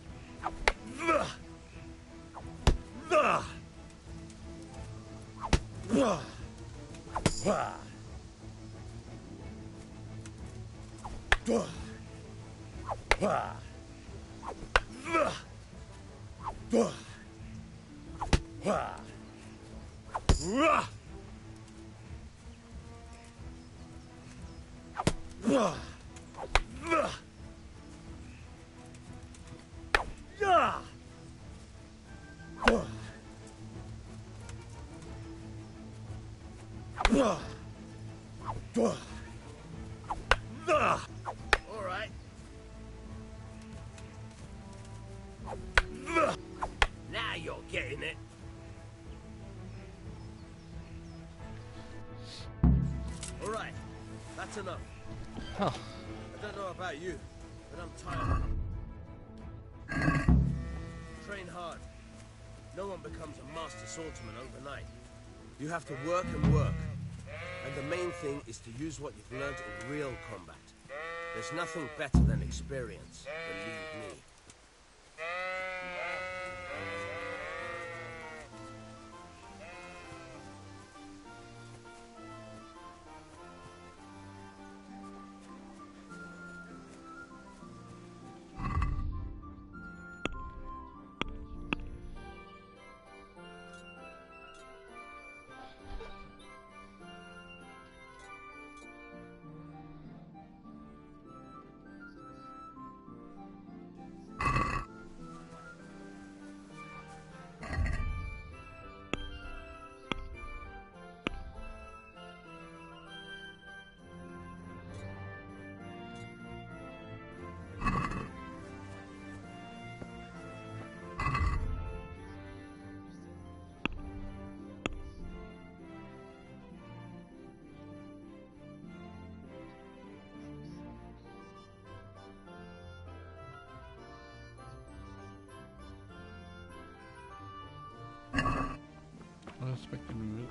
Speaker 17: Alright. Now you're getting it. Alright, that's enough.
Speaker 1: Huh.
Speaker 17: I don't know about you, but I'm tired. Train hard. No one becomes a master swordsman overnight. You have to work and work. And the main thing is to use what you've learned in real combat. There's nothing better than experience, believe me.
Speaker 1: Unexpected move.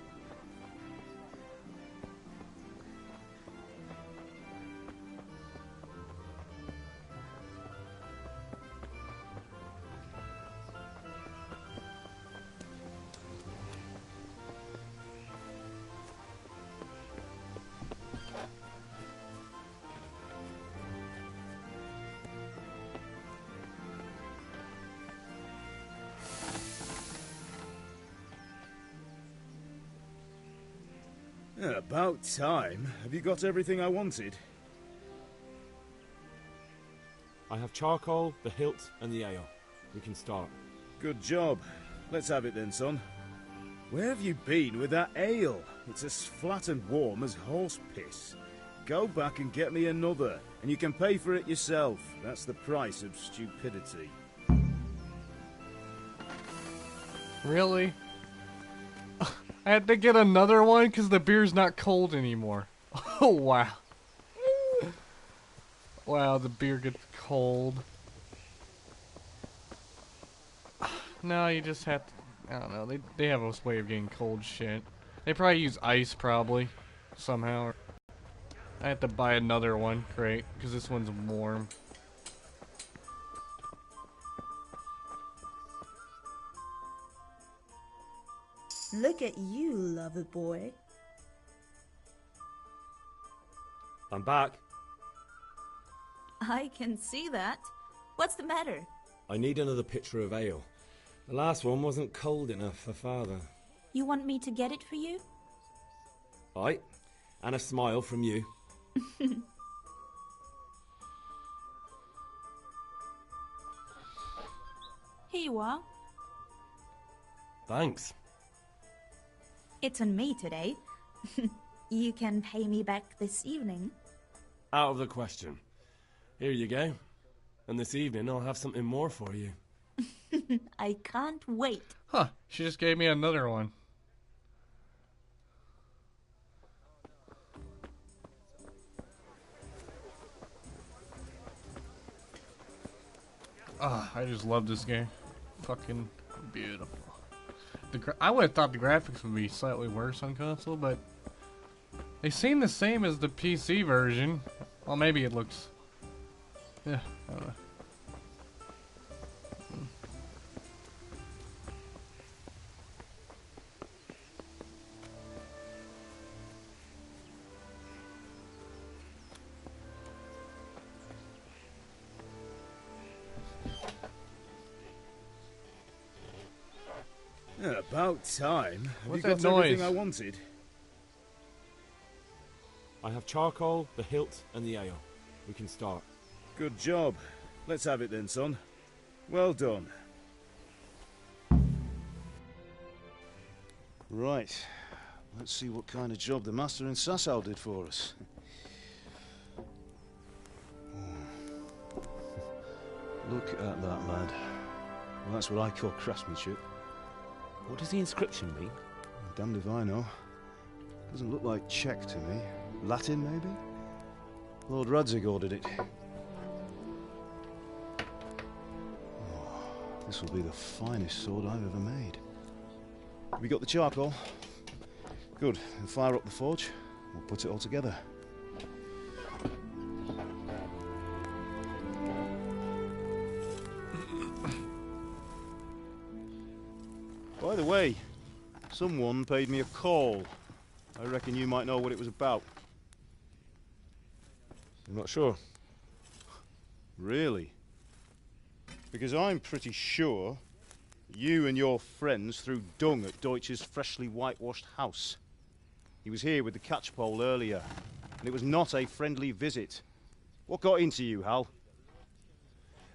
Speaker 3: About time. Have you got everything I wanted?
Speaker 15: I have charcoal, the hilt, and the ale. We can start.
Speaker 3: Good job. Let's have it then, son. Where have you been with that ale? It's as flat and warm as horse piss. Go back and get me another, and you can pay for it yourself. That's the price of stupidity.
Speaker 1: Really? I had to get another one because the beer's not cold anymore. Oh, wow. Wow, the beer gets cold. No, you just have to... I don't know. They have a way of getting cold shit. They probably use ice, probably. Somehow. I have to buy another one. Great. Because this one's warm.
Speaker 19: Look at you, lover boy.
Speaker 15: I'm back.
Speaker 19: I can see that. What's the matter?
Speaker 11: I need another pitcher of ale. The last one wasn't cold enough for Father.
Speaker 19: You want me to get it for you?
Speaker 11: Aye, and a smile from you.
Speaker 19: Here you are.
Speaker 15: Thanks.
Speaker 19: It's on me today. You can pay me back this evening.
Speaker 15: Out of the question. Here you go. And this evening I'll have something more for you.
Speaker 19: I can't wait.
Speaker 1: Huh, she just gave me another one. Ah, I just love this game. Fucking beautiful. I would have thought the graphics would be slightly worse on console, but they seem the same as the PC version. Well, maybe it looks... Yeah, I don't know.
Speaker 3: Yeah, about time. Have
Speaker 1: What's
Speaker 3: you got
Speaker 1: that noise?
Speaker 3: everything I wanted?
Speaker 15: I have charcoal, the hilt, and the ale. We can start.
Speaker 3: Good job. Let's have it then, son. Well done. Right. Let's see what kind of job the master in Sasau did for us. Look at that, lad. Well, that's what I call craftsmanship.
Speaker 11: What does the inscription mean?
Speaker 3: Damned if I know. Doesn't look like Czech to me. Latin, maybe? Lord Radzig ordered it. Oh, this will be the finest sword I've ever made. Have you got the charcoal? Good. We'll fire up the forge. We'll put it all together. By the way, someone paid me a call. I reckon you might know what it was about.
Speaker 11: I'm not sure.
Speaker 3: Really? Because I'm pretty sure you and your friends threw dung at Deutsch's freshly whitewashed house. He was here with the catchpole earlier, and it was not a friendly visit. What got into you, Hal?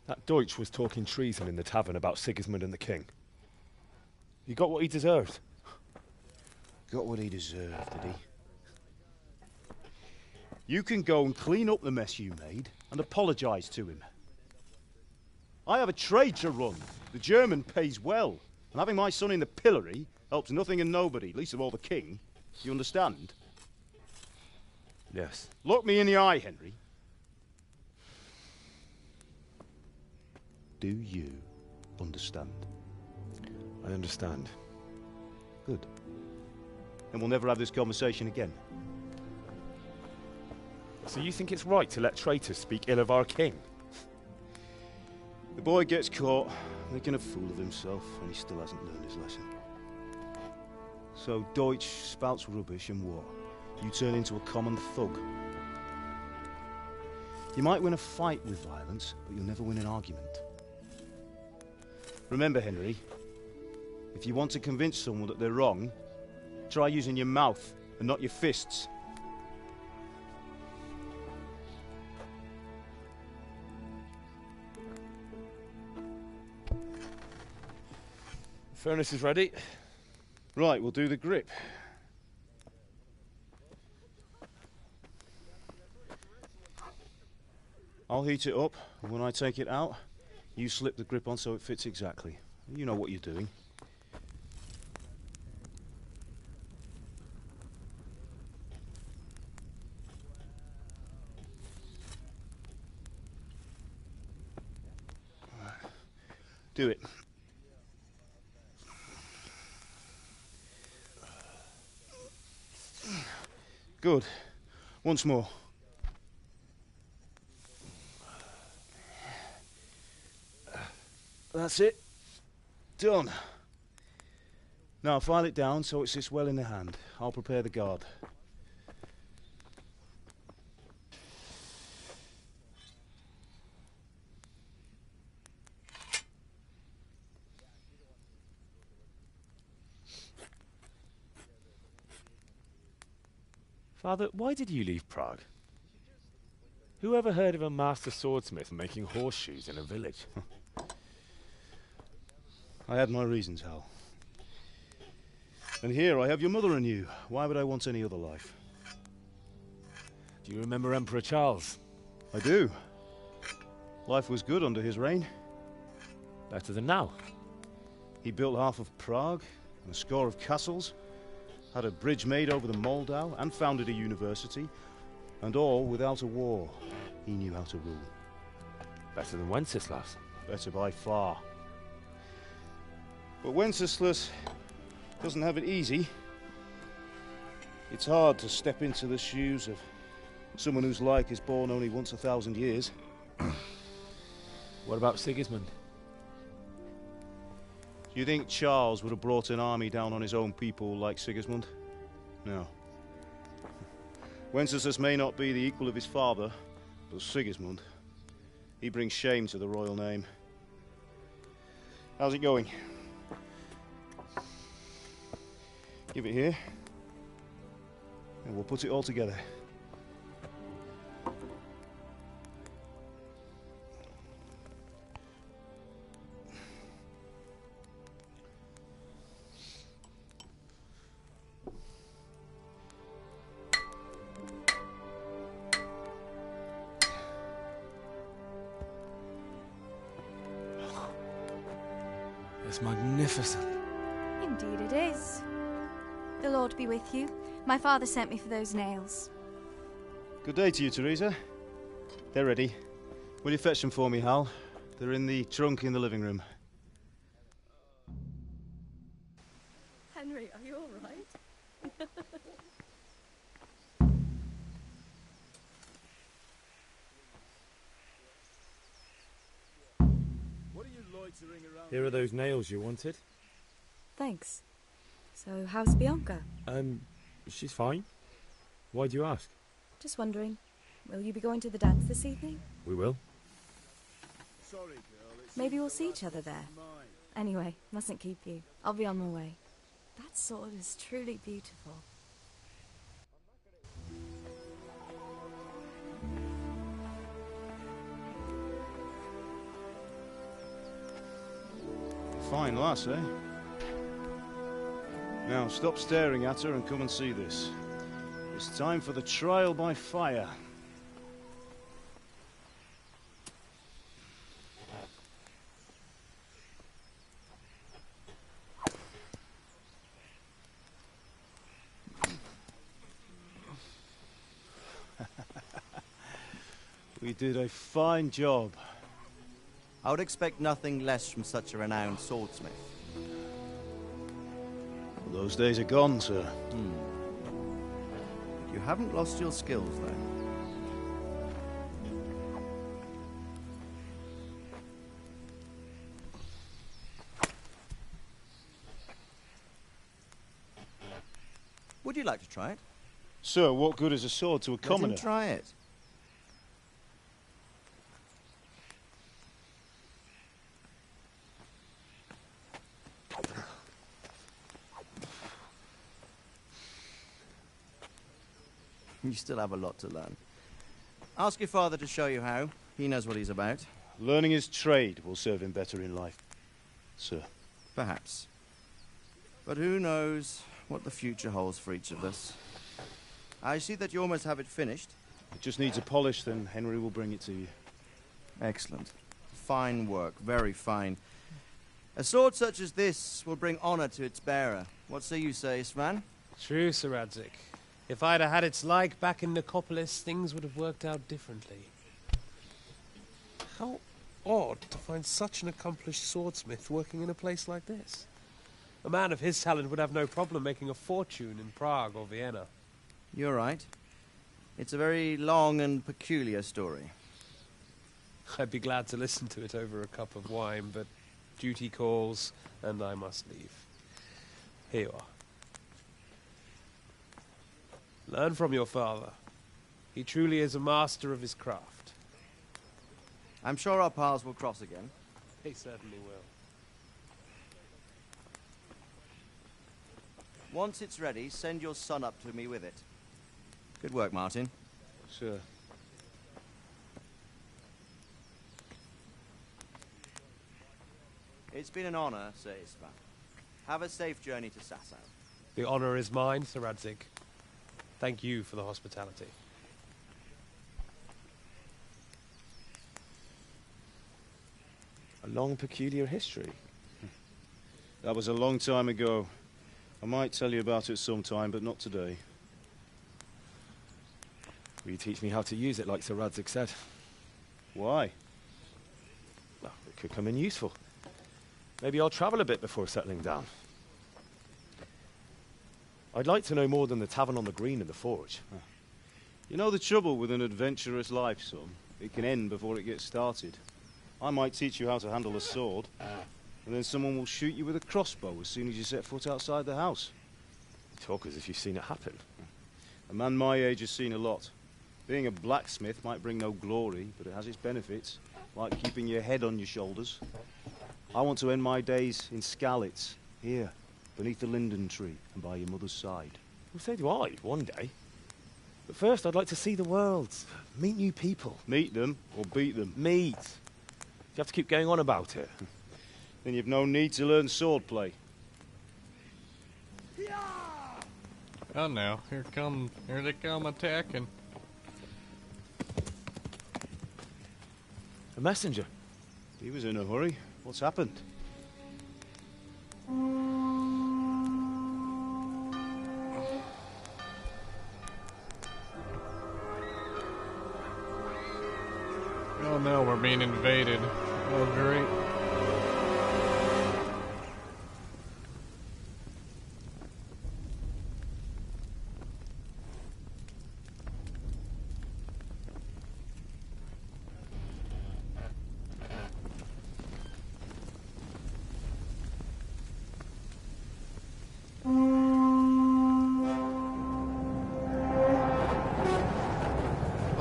Speaker 11: That Deutsch was talking treason in the tavern about Sigismund and the king. He got what he deserved.
Speaker 3: Got what he deserved, did he? You can go and clean up the mess you made and apologise to him. I have a trade to run. The German pays well, and having my son in the pillory helps nothing and nobody, least of all the king. You understand?
Speaker 11: Yes.
Speaker 3: Look me in the eye, Henry. Do you understand?
Speaker 11: I understand.
Speaker 3: Good. And we'll never have this conversation again.
Speaker 11: So you think it's right to let traitors speak ill of our king?
Speaker 3: The boy gets caught making a fool of himself, and he still hasn't learned his lesson. So Deutsch spouts rubbish and war. You turn into a common thug. You might win a fight with violence, but you'll never win an argument. Remember, Henry, if you want to convince someone that they're wrong, try using your mouth and not your fists.
Speaker 11: Furnace is ready.
Speaker 3: Right, we'll do the grip. I'll heat it up, and when I take it out, you slip the grip on so it fits exactly. You know what you're doing. Do it. Good. Once more. That's it. Done. Now file it down so it sits well in the hand. I'll prepare the guard.
Speaker 11: Father, why did you leave Prague? Who ever heard of a master swordsmith making horseshoes in a village?
Speaker 3: I had my reasons, Hal. And here I have your mother and you. Why would I want any other life?
Speaker 11: Do you remember Emperor Charles?
Speaker 3: I do. Life was good under his reign.
Speaker 11: Better than now.
Speaker 3: He built half of Prague and a score of castles, had a bridge made over the Moldau, and founded a university, and all without a war. He knew how to rule.
Speaker 11: Better than Wenceslas.
Speaker 3: Better by far. But Wenceslas doesn't have it easy. It's hard to step into the shoes of someone whose like is born only once 1,000 years.
Speaker 11: What about Sigismund?
Speaker 3: Do you think Charles would have brought an army down on his own people like Sigismund? No. Wenceslas may not be the equal of his father, but Sigismund, he brings shame to the royal name. How's it going? Give it here, and we'll put it all together.
Speaker 15: It's magnificent.
Speaker 20: Indeed it is. The Lord be with you. My father sent me for those nails.
Speaker 3: Good day to you, Teresa. They're ready. Will you fetch them for me, Hal? They're in the trunk in the living room.
Speaker 16: Henry, are you all right?
Speaker 3: What are you loitering around?
Speaker 11: Here are those nails you wanted.
Speaker 20: Thanks. So, how's Bianca?
Speaker 11: She's fine. Why do you ask?
Speaker 20: Just wondering, will you be going to the dance this evening?
Speaker 11: We will.
Speaker 3: Sorry, girl.
Speaker 20: Maybe we'll see each other there. Anyway, mustn't keep you. I'll be on my way. That sword is truly beautiful.
Speaker 3: Fine lass, eh? Now, stop staring at her and come and see this. It's time for the trial by fire. We did a fine job.
Speaker 6: I would expect nothing less from such a renowned swordsmith.
Speaker 3: Those days are gone, sir.
Speaker 6: You haven't lost your skills, then? Would you like to try it?
Speaker 3: Sir, what good is a sword to a commoner?
Speaker 6: Let him try it. You still have a lot to learn. Ask your father to show you how. He knows what he's about.
Speaker 3: Learning his trade will serve him better in life, sir.
Speaker 6: Perhaps. But who knows what the future holds for each of us. I see that you almost have it finished.
Speaker 3: It just needs a polish, then Henry will bring it to you.
Speaker 6: Excellent. Fine work, very fine. A sword such as this will bring honor to its bearer. What say you, Svan?
Speaker 21: True, Sir Radzig. If I'd have had its like back in Nicopolis, things would have worked out differently. How odd to find such an accomplished swordsmith working in a place like this. A man of his talent would have no problem making a fortune in Prague or Vienna.
Speaker 6: You're right. It's a very long and peculiar story.
Speaker 21: I'd be glad to listen to it over a cup of wine, but duty calls, and I must leave. Here you are. Learn from your father. He truly is a master of his craft.
Speaker 6: I'm sure our paths will cross again.
Speaker 21: They certainly will.
Speaker 6: Once it's ready, send your son up to me with it. Good work, Martin.
Speaker 3: Sir.
Speaker 6: It's been an honor, Sir Isvan. Have a safe journey to Sasau.
Speaker 21: The honor is mine, Sir Radzig. Thank you for the hospitality.
Speaker 11: A long, peculiar history.
Speaker 3: That was a long time ago. I might tell you about it sometime, but not today.
Speaker 11: Will you teach me how to use it like Sir Radzig said?
Speaker 3: Why?
Speaker 11: Well, it could come in useful. Maybe I'll travel a bit before settling down. I'd like to know more than the tavern on the green and the forge.
Speaker 3: You know the trouble with an adventurous life, son? It can end before it gets started. I might teach you how to handle a sword, and then someone will shoot you with a crossbow as soon as you set foot outside the house.
Speaker 11: You talk as if you've seen it happen.
Speaker 3: A man my age has seen a lot. Being a blacksmith might bring no glory, but it has its benefits, like keeping your head on your shoulders. I want to end my days in Skalitz, here, beneath the linden tree and by your mother's side.
Speaker 11: Well, so do I, one day. But first, I'd like to see the world, meet new people.
Speaker 3: Meet them or beat them?
Speaker 11: Meet. You have to keep going on about it.
Speaker 3: Then you've no need to learn swordplay.
Speaker 1: Oh no, here they come attacking.
Speaker 11: A messenger.
Speaker 3: He was in a hurry. What's happened?
Speaker 1: Oh no, we're being invaded. Oh great.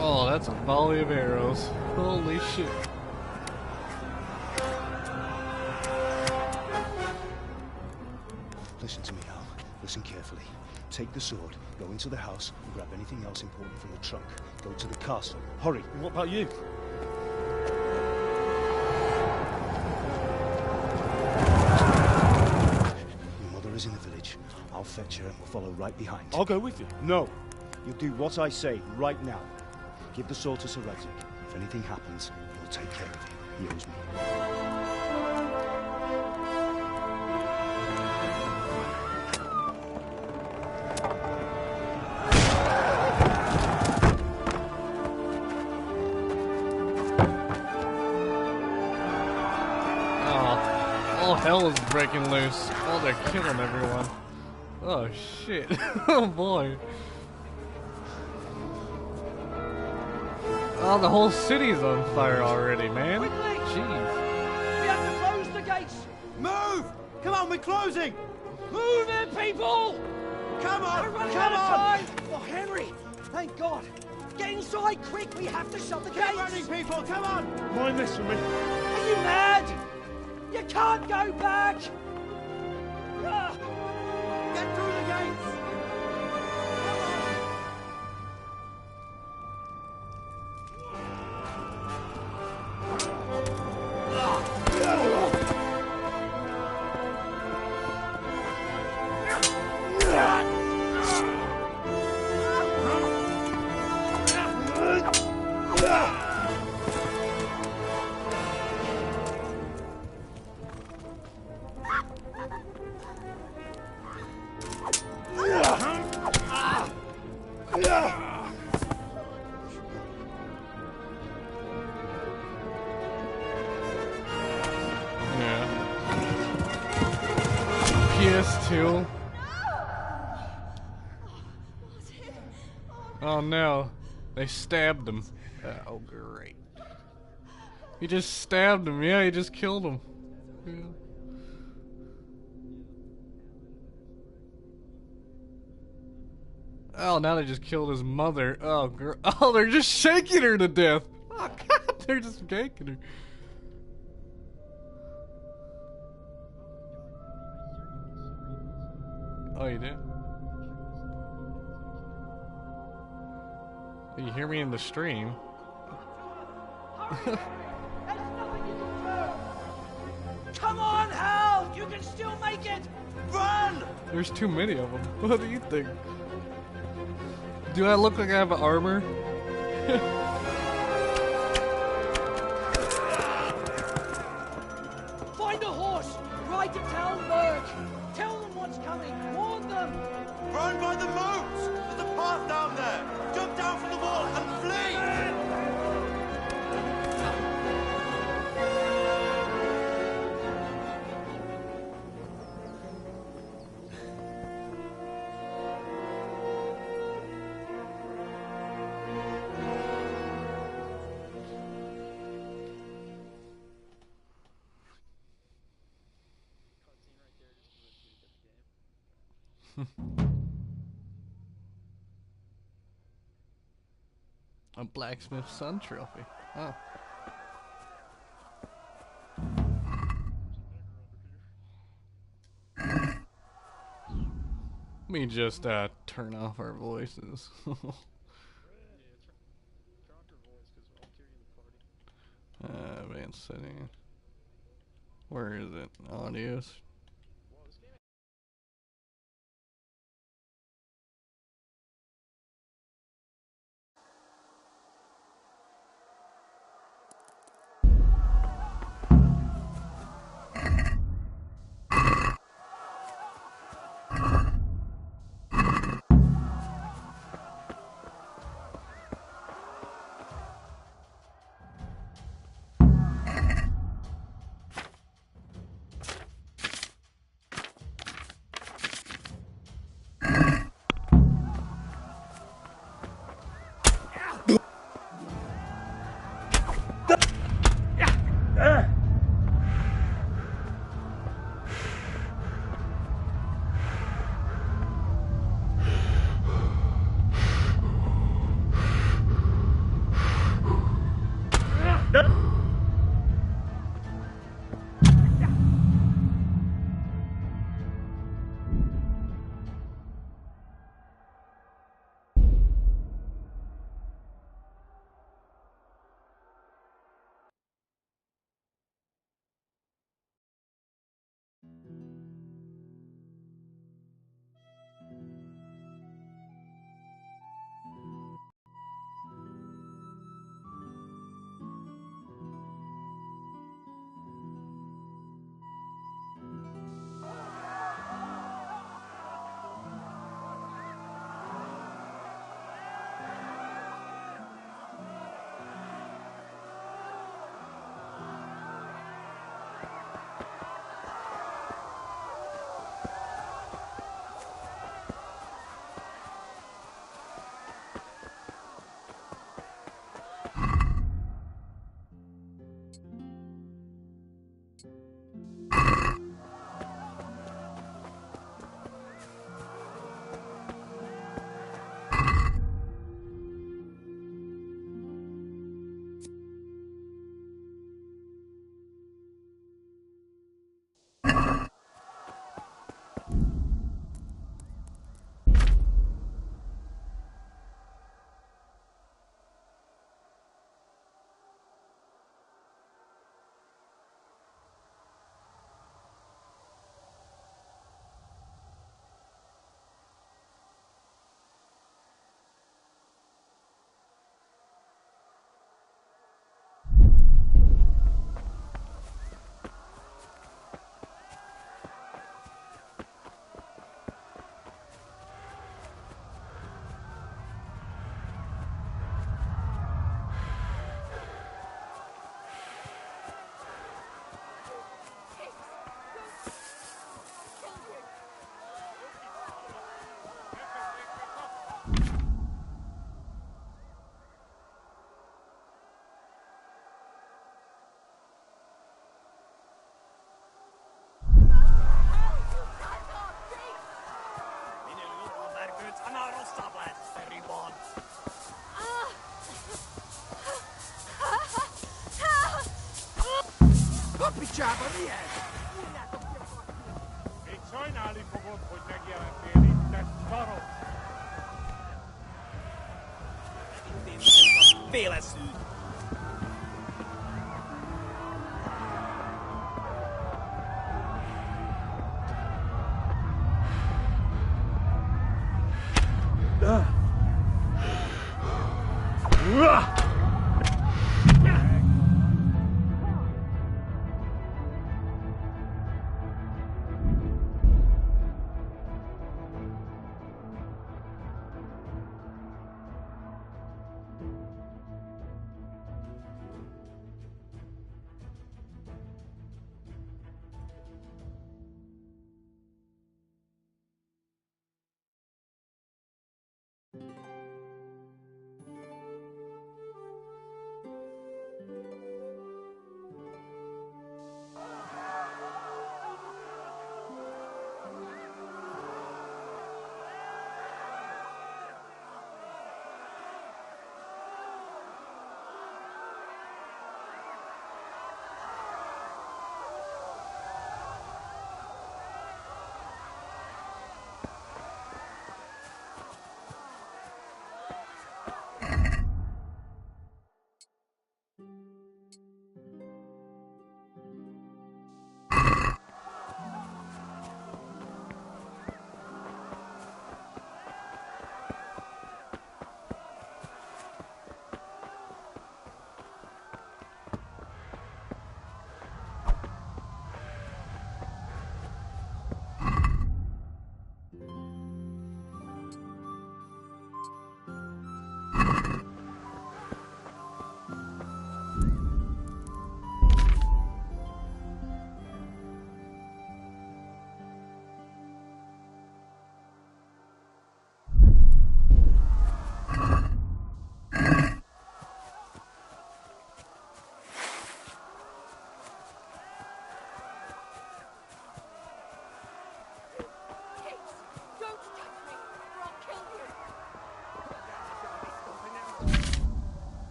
Speaker 1: Oh, that's a volley of arrows. Holy shit.
Speaker 3: Listen to me, Hal. Listen carefully. Take the sword, go into the house, and grab anything else important from the trunk. Go to the castle. Hurry.
Speaker 11: And what about you?
Speaker 3: Your mother is in the village. I'll fetch her and we'll follow right behind.
Speaker 11: I'll go with you.
Speaker 3: No. You'll do what I say right now. Give the sword to Sir Radzig. If anything happens, he'll take care of you. He owes me.
Speaker 1: Oh, hell is breaking loose. Oh, they're killing everyone. Oh shit. Oh boy. Oh, the whole city's on fire already, man. Jeez.
Speaker 7: We have to close the gates!
Speaker 6: Move! Come on, we're closing!
Speaker 7: Move it, people!
Speaker 6: Come on!
Speaker 7: We're running
Speaker 6: Come
Speaker 7: out of
Speaker 6: on!
Speaker 7: time! Oh, Henry! Thank God! Get inside, quick! We have to shut the gates!
Speaker 6: Keep running, people! Come on!
Speaker 11: Mind this for me.
Speaker 7: Are you mad? You can't go back!
Speaker 6: Get through the gates!
Speaker 1: PS2. Oh no, they stabbed him. Oh great. He just stabbed him, yeah, he just killed him. Yeah. Oh, now they just killed his mother. Oh, oh, they're just shaking her to death. Oh god, they're just ganking her. Oh, you did? You hear me in the stream?
Speaker 7: Come on, Hal! You can still make it! Run!
Speaker 1: There's too many of them. What do you think? Do I look like I have armor?
Speaker 7: I to tell Lurk? Tell them what's coming. Warn them.
Speaker 18: Run by the moat! There's a path down there! Jump down from the wall and flee!
Speaker 1: A blacksmith's son trophy. Oh. Let me just turn off our voices. Advanced setting. Where is it? Audios.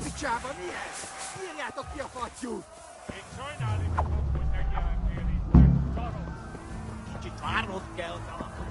Speaker 4: Picsába mihez? Írjátok ki a fattyút!
Speaker 9: Én sajnálom, hogy megjelentél itt, szarok!
Speaker 4: Kicsit várnod kell, Galakon.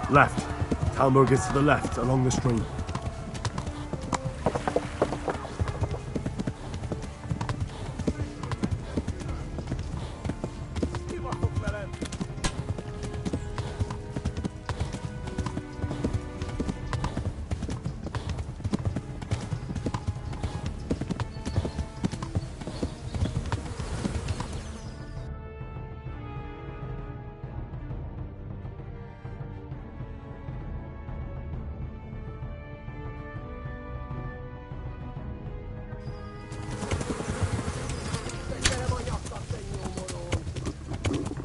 Speaker 11: Left. Talmberg is to the left, along the stream.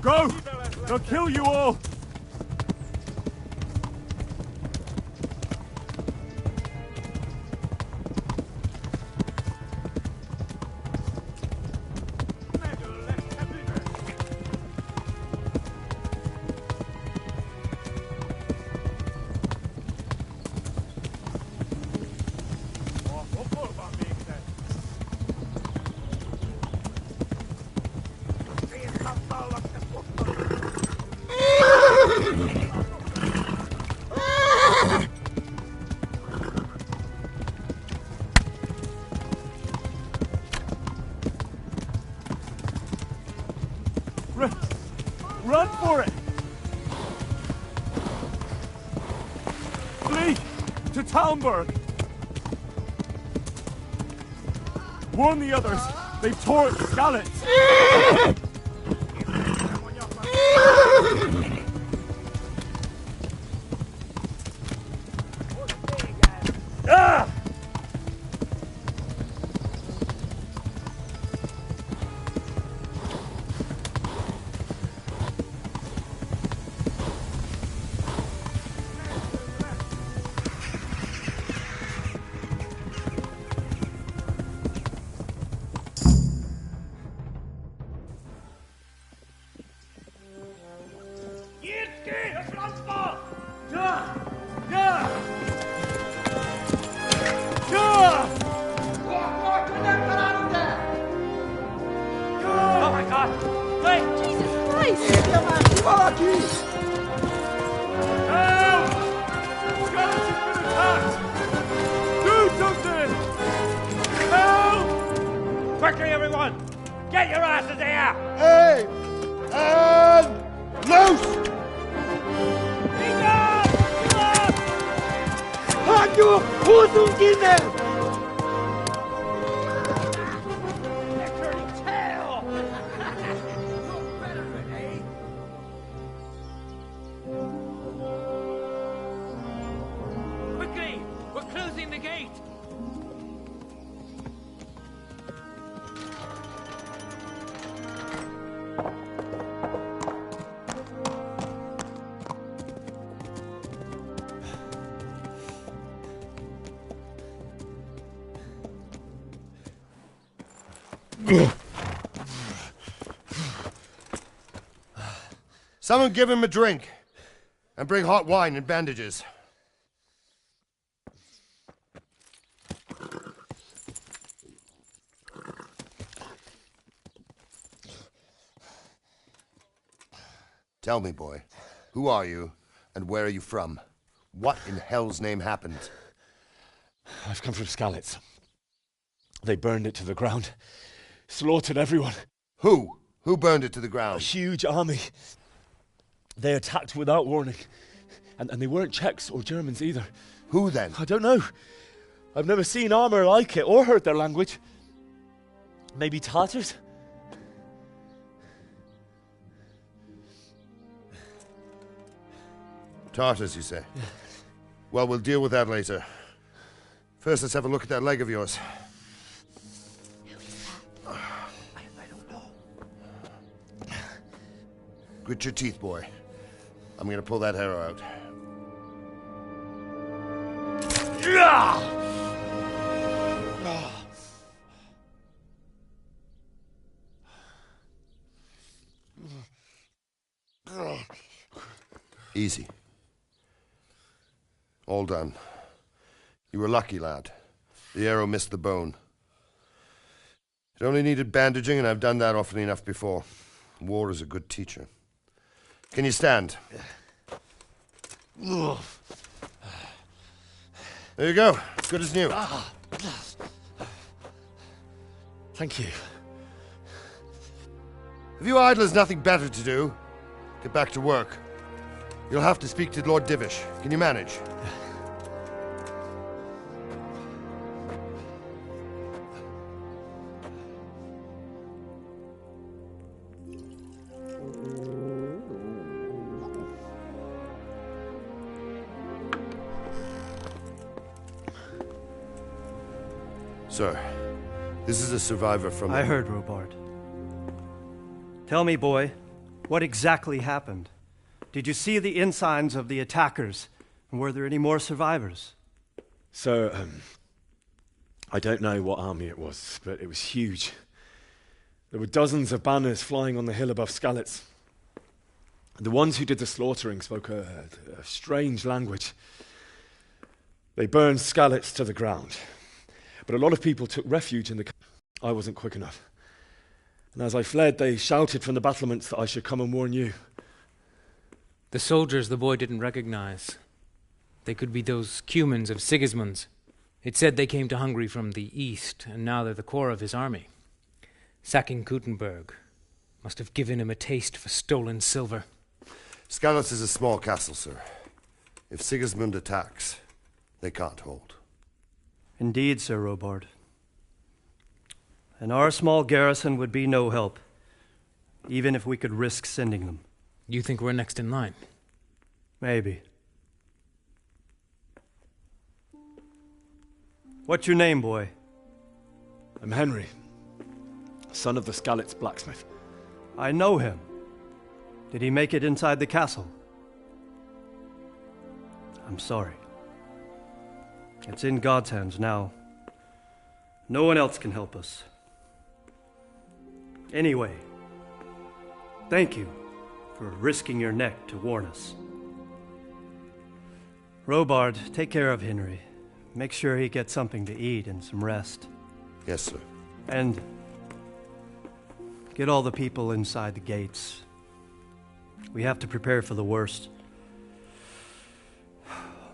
Speaker 15: Go! They'll kill you all! Run for it! Flee! To Talmberg! Warn the others! They've tore at Skalitz! Ah!
Speaker 7: Oh my God! Wait!
Speaker 20: Jesus Christ!
Speaker 15: Help! Skeleton's been attacked! Do something! Help!
Speaker 4: Quickly, everyone! Get your asses here!
Speaker 18: Hey! And loose!
Speaker 7: Hanyu! Huzungine!
Speaker 4: Quickly! We're closing the gate!
Speaker 10: Someone give him a drink. And bring hot wine and bandages. Tell me, boy, who are you and where are you from? What in hell's name happened?
Speaker 11: I've come from Skalitz. They burned it to the ground. Slaughtered everyone.
Speaker 10: Who? Who burned it to the ground?
Speaker 11: A huge army. They attacked without warning. And they weren't Czechs or Germans either.
Speaker 10: Who then?
Speaker 11: I don't know. I've never seen armor like it or heard their language. Maybe Tatars?
Speaker 10: Tartars, you say? Yeah. Well, we'll deal with that later. First, let's have a look at that leg of yours.
Speaker 7: I don't know.
Speaker 10: Grit your teeth, boy. I'm gonna pull that arrow out. Easy. All done. You were lucky, lad. The arrow missed the bone. It only needed bandaging, and I've done that often enough before. War is a good teacher. Can you stand? There you go. Good as new.
Speaker 11: Thank you.
Speaker 10: If you idlers nothing better to do, get back to work. You'll have to speak to Lord Divish. Can you manage? Sir, this is a survivor from...
Speaker 22: I heard, Robard. Tell me, boy, what exactly happened? Did you see the ensigns of the attackers? And were there any more survivors?
Speaker 11: So, I don't know what army it was, but it was huge. There were dozens of banners flying on the hill above Skalitz. The ones who did the slaughtering spoke a strange language. They burned Skalitz to the ground. But a lot of people took refuge in the... I wasn't quick enough. And as I fled, they shouted from the battlements that I should come and warn you.
Speaker 23: The soldiers the boy didn't recognize. They could be those Cumans of Sigismund's. It said they came to Hungary from the east, and now they're the core of his army. Sacking Kuttenberg must have given him a taste for stolen silver.
Speaker 10: Skalitz is a small castle, sir. If Sigismund attacks, they can't hold.
Speaker 22: Indeed, Sir Robard. And our small garrison would be no help, even if we could risk sending them.
Speaker 23: You think we're next in line?
Speaker 22: Maybe. What's your name, boy?
Speaker 11: I'm Henry, son of the Skalitz blacksmith.
Speaker 22: I know him. Did he make it inside the castle? I'm sorry. It's in God's hands now. No one else can help us. Anyway, thank you for risking your neck to warn us. Robard, take care of Henry. Make sure he gets something to eat and some rest.
Speaker 10: Yes, sir.
Speaker 22: And get all the people inside the gates. We have to prepare for the worst.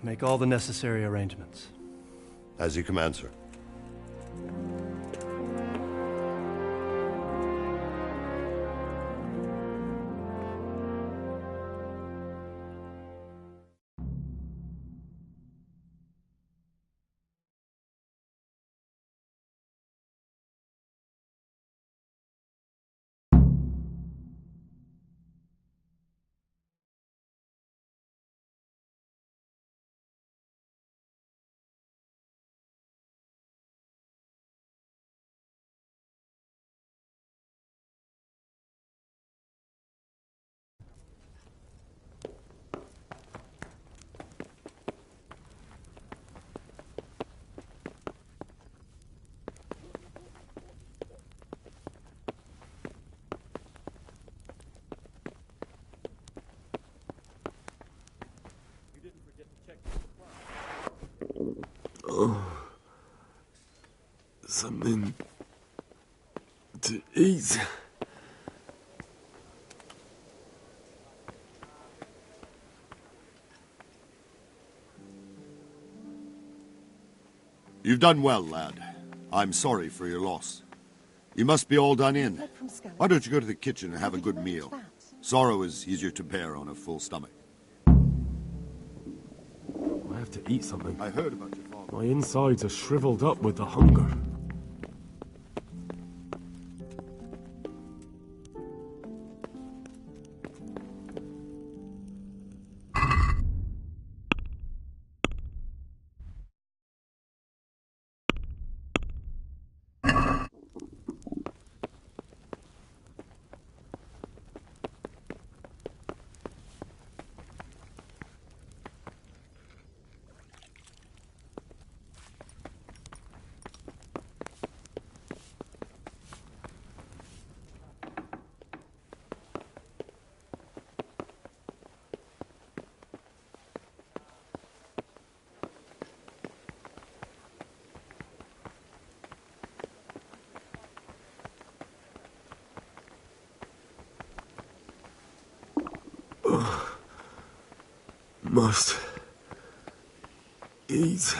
Speaker 22: Make all the necessary arrangements.
Speaker 10: As you command, sir.
Speaker 5: Oh, something to eat.
Speaker 8: You've done well, lad. I'm sorry for your loss. You must be all done in. Why don't you go to the kitchen and have a good meal? Sorrow is easier to bear on a full stomach.
Speaker 5: I have to eat something.
Speaker 8: I heard about your father.
Speaker 5: My insides are shriveled up with the hunger. Must eat.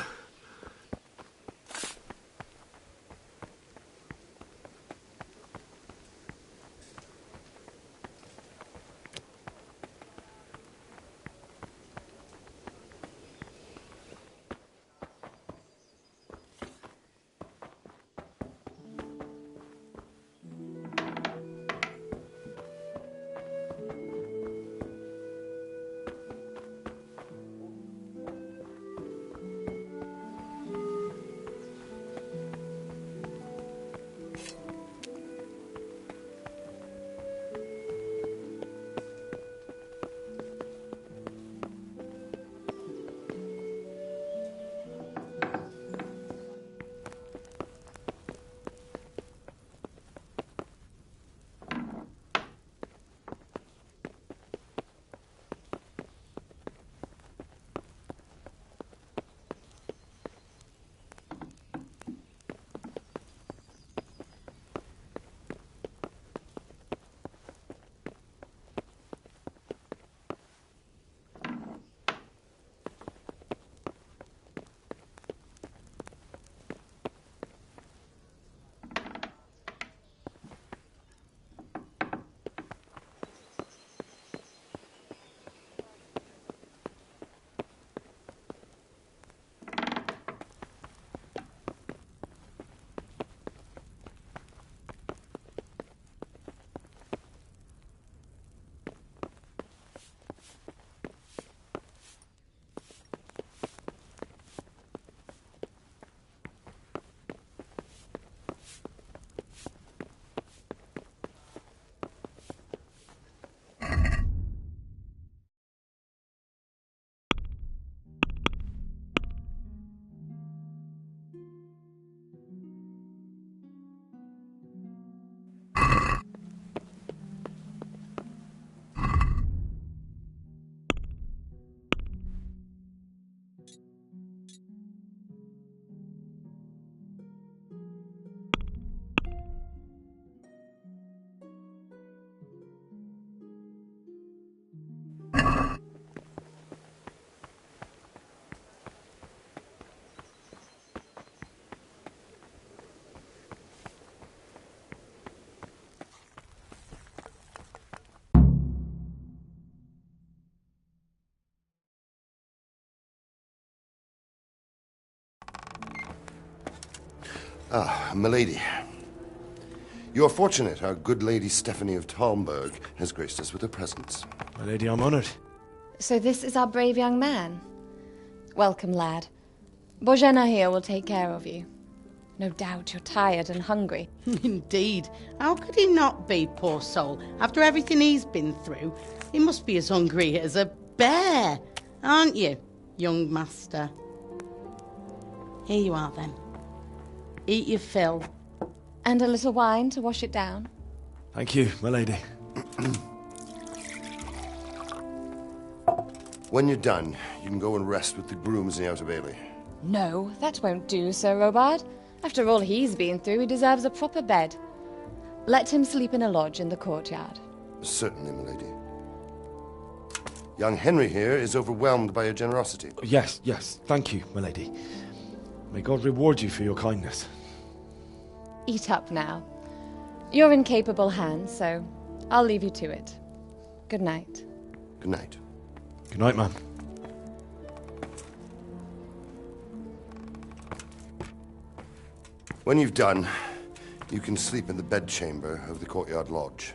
Speaker 10: Ah, milady. You are fortunate our good lady Stephanie of Talmberg has graced us with her presence.
Speaker 11: My lady, I'm honored.
Speaker 20: So this is our brave young man. Welcome, lad. Bojena here will take care of you. No doubt you're tired and hungry.
Speaker 12: Indeed. How could he not be, poor soul? After everything he's been through, he must be as hungry as a bear, aren't you, young master? Here you are, then. Eat your fill.
Speaker 20: And a little wine to wash it down.
Speaker 11: Thank you, my lady.
Speaker 10: When you're done, you can go and rest with the grooms in the Outer Bailey.
Speaker 20: No, that won't do, Sir Robard. After all he's been through, he deserves a proper bed. Let him sleep in a lodge in the courtyard.
Speaker 10: Certainly, milady. Young Henry here is overwhelmed by your generosity.
Speaker 11: Yes, yes. Thank you, my lady. May God reward you for your kindness.
Speaker 20: Eat up now. You're in capable hands, so I'll leave you to it. Good night.
Speaker 10: Good night.
Speaker 11: Good night, ma'am.
Speaker 10: When you've done, you can sleep in the bedchamber of the courtyard lodge.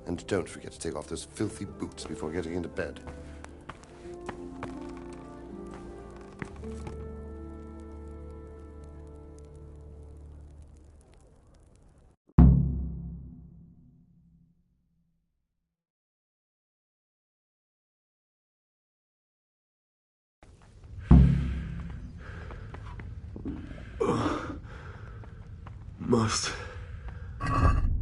Speaker 10: And don't forget to take off those filthy boots before getting into bed.
Speaker 5: Must.
Speaker 4: I'm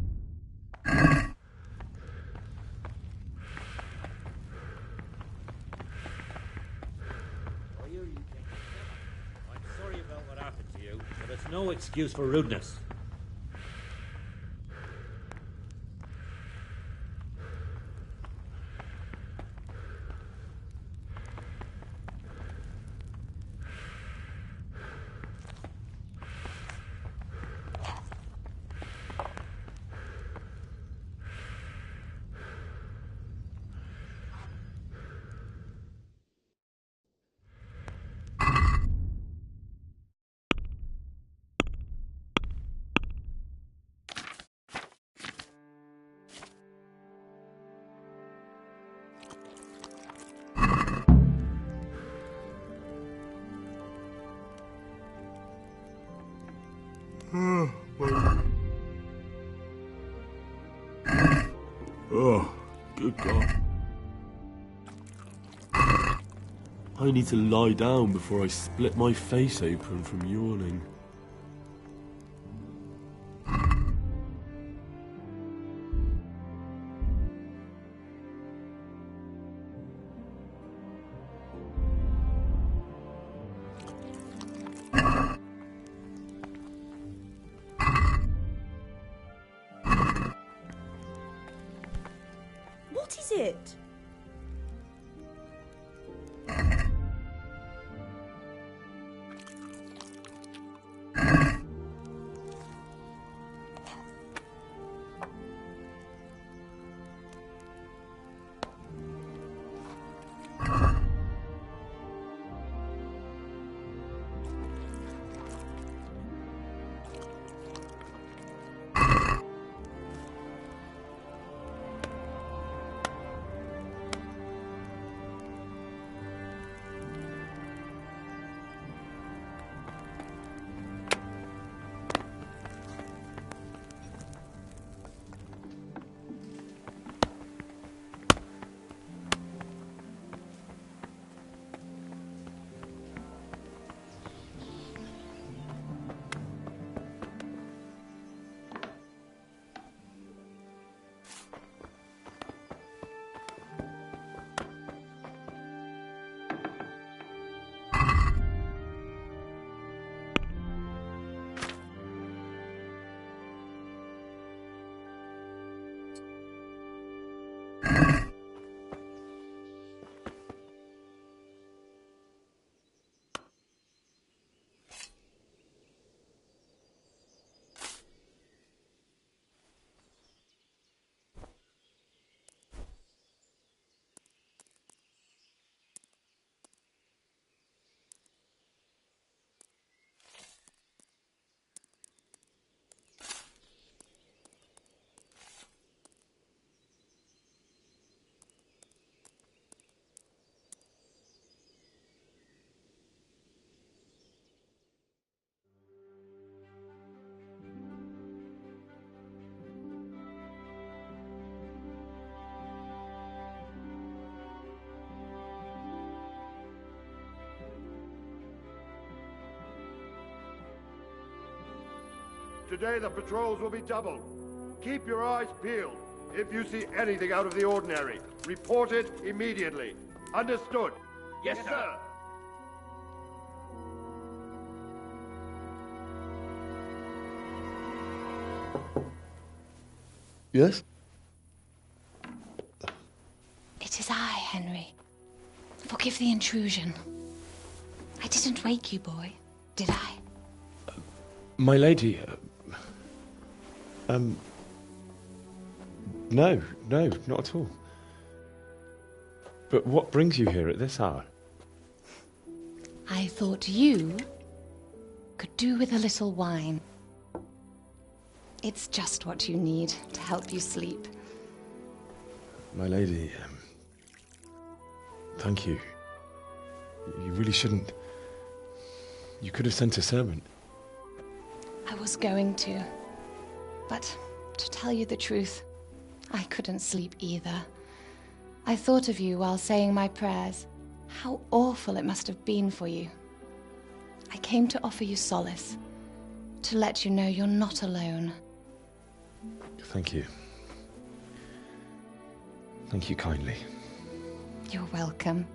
Speaker 4: sorry about what happened to you, but it's no excuse for rudeness.
Speaker 5: Oh, good God. I need to lie down before I split my face open from yawning.
Speaker 19: What is it?
Speaker 10: Today the patrols will be doubled. Keep your eyes peeled. If you see anything out of the ordinary, report it immediately. Understood?
Speaker 18: Yes, sir.
Speaker 5: Yes?
Speaker 20: It is I, Henry. Forgive the intrusion. I didn't wake you, boy, did I?
Speaker 11: My lady, no, not at all. But what brings you here at this hour?
Speaker 20: I thought you could do with a little wine. It's just what you need to help you sleep.
Speaker 11: My lady, thank you. You really shouldn't. You could have sent a servant.
Speaker 20: I was going to. But to tell you the truth, I couldn't sleep either. I thought of you while saying my prayers. How awful it must have been for you. I came to offer you solace, to let you know you're not alone.
Speaker 11: Thank you. Thank you kindly.
Speaker 20: You're welcome.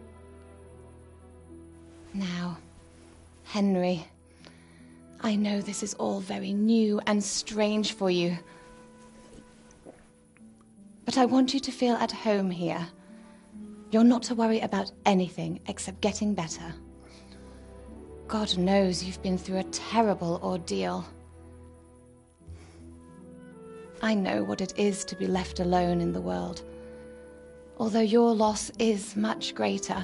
Speaker 20: Now, Henry, I know this is all very new and strange for you, but I want you to feel at home here. You're not to worry about anything except getting better. God knows you've been through a terrible ordeal. I know what it is to be left alone in the world, although your loss is much greater.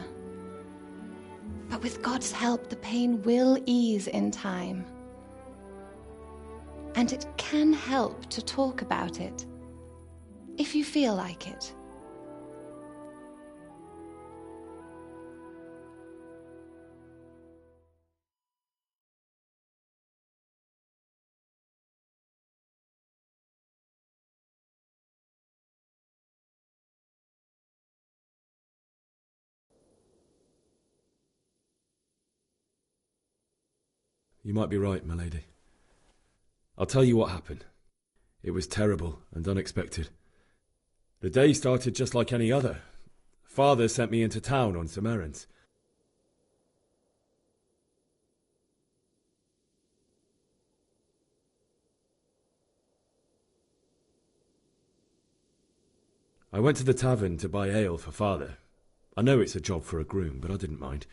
Speaker 20: But with God's help, the pain will ease in time. And it can help to talk about it, if you feel like it.
Speaker 11: You might be right, my lady. I'll tell you what happened. It was terrible and unexpected. The day started just like any other. Father sent me into town on some errands. I went to the tavern to buy ale for Father. I know it's a job for a groom, but I didn't mind,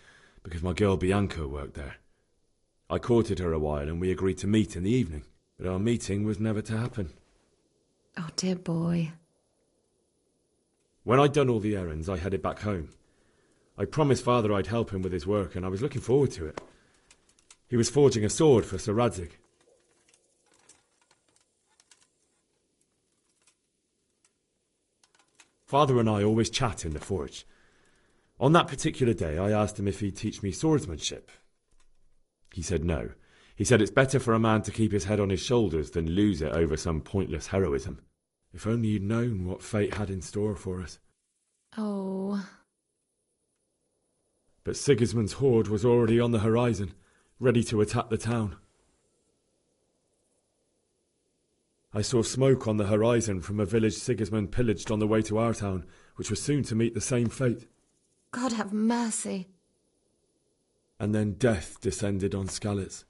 Speaker 11: because my girl Bianca worked there. I courted her a while and we agreed to meet in the evening, but our meeting was never to happen.
Speaker 20: Oh, dear boy.
Speaker 11: When I'd done all the errands, I headed back home. I promised Father I'd help him with his work, and I was looking forward to it. He was forging a sword for Sir Radzig. Father and I always chat in the forge. On that particular day, I asked him if he'd teach me swordsmanship. He said no. He said it's better for a man to keep his head on his shoulders than lose it over some pointless heroism. If only you'd known what fate had in store for us.
Speaker 20: Oh.
Speaker 11: But Sigismund's horde was already on the horizon, ready to attack the town. I saw smoke on the horizon from a village Sigismund pillaged on the way to our town, which was soon to meet the same fate.
Speaker 20: God have mercy.
Speaker 11: And then death descended on Skalitz.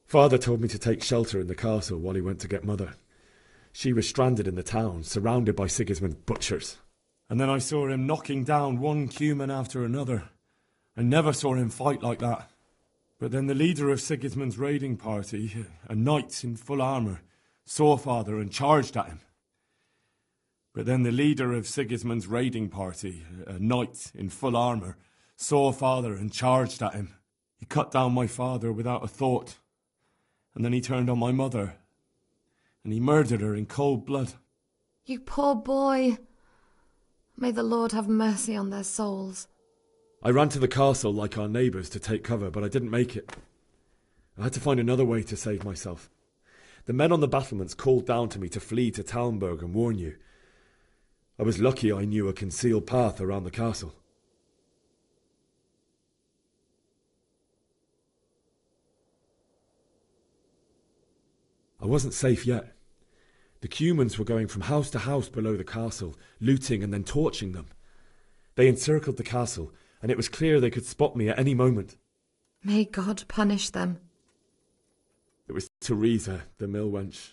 Speaker 11: Father told me to take shelter in the castle while he went to get Mother. She was stranded in the town, surrounded by Sigismund's butchers. And then I saw him knocking down one human after another. I never saw him fight like that. But then the leader of Sigismund's raiding party, a knight in full armour, saw Father and charged at him. But then the leader of Sigismund's raiding party, a knight in full armour, saw Father and charged at him. He cut down my father without a thought. And then he turned on my mother. And he murdered her in cold blood.
Speaker 20: You poor boy. May the Lord have mercy on their souls.
Speaker 11: I ran to the castle like our neighbours to take cover, but I didn't make it. I had to find another way to save myself. The men on the battlements called down to me to flee to Talmberg and warn you. I was lucky I knew a concealed path around the castle. I wasn't safe yet. The Cumans were going from house to house below the castle, looting and then torching them. They encircled the castle, and it was clear they could spot me at any moment.
Speaker 20: May God punish them.
Speaker 11: It was Teresa, the mill wench.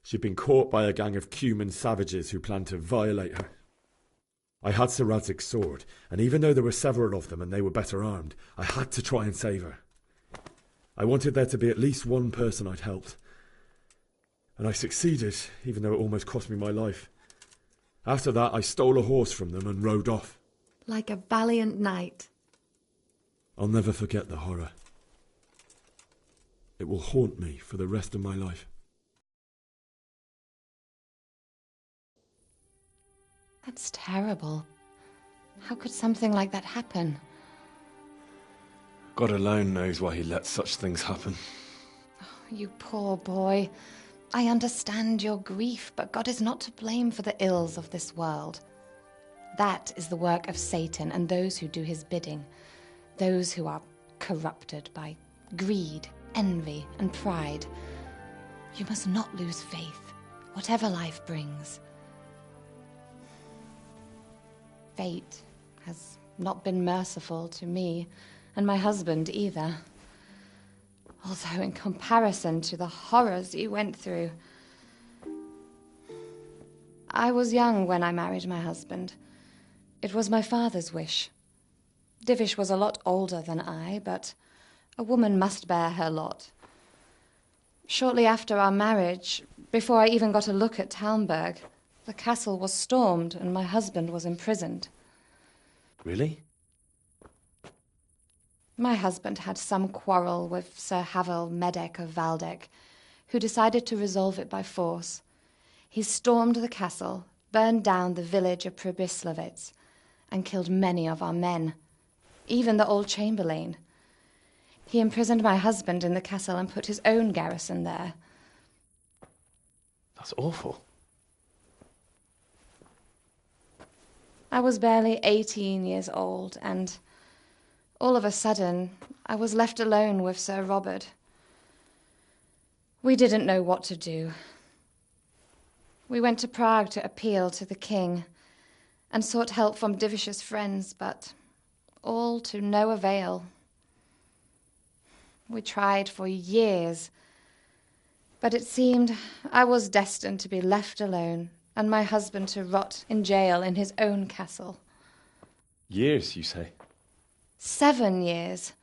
Speaker 11: She'd been caught by a gang of Cuman savages who planned to violate her. I had Sir Radzig's sword, and even though there were several of them and they were better armed, I had to try and save her. I wanted there to be at least one person I'd helped. And I succeeded, even though it almost cost me my life. After that, I stole a horse from them and rode off.
Speaker 20: Like a valiant knight.
Speaker 11: I'll never forget the horror. It will haunt me for the rest of my life.
Speaker 20: That's terrible. How could something like that happen?
Speaker 11: God alone knows why he lets such things happen.
Speaker 20: Oh, you poor boy. I understand your grief, but God is not to blame for the ills of this world. That is the work of Satan and those who do his bidding. Those who are corrupted by greed, envy, and pride. You must not lose faith, whatever life brings. Fate has not been merciful to me, and my husband either. Although in comparison to the horrors you went through. I was young when I married my husband. It was my father's wish. Divish was a lot older than I, but a woman must bear her lot. Shortly after our marriage, before I even got a look at Talmberg, the castle was stormed and my husband was imprisoned.
Speaker 11: Really?
Speaker 20: My husband had some quarrel with Sir Havel Medek of Valdek, who decided to resolve it by force. He stormed the castle, burned down the village of Pribyslavitz, and killed many of our men, even the old chamberlain. He imprisoned my husband in the castle and put his own garrison there.
Speaker 11: That's awful.
Speaker 20: I was barely 18 years old, and all of a sudden, I was left alone with Sir Robert. We didn't know what to do. We went to Prague to appeal to the king and sought help from Divish's friends, but all to no avail. We tried for years, but it seemed I was destined to be left alone and my husband to rot in jail in his own castle.
Speaker 11: Years, you say?
Speaker 20: 7 years.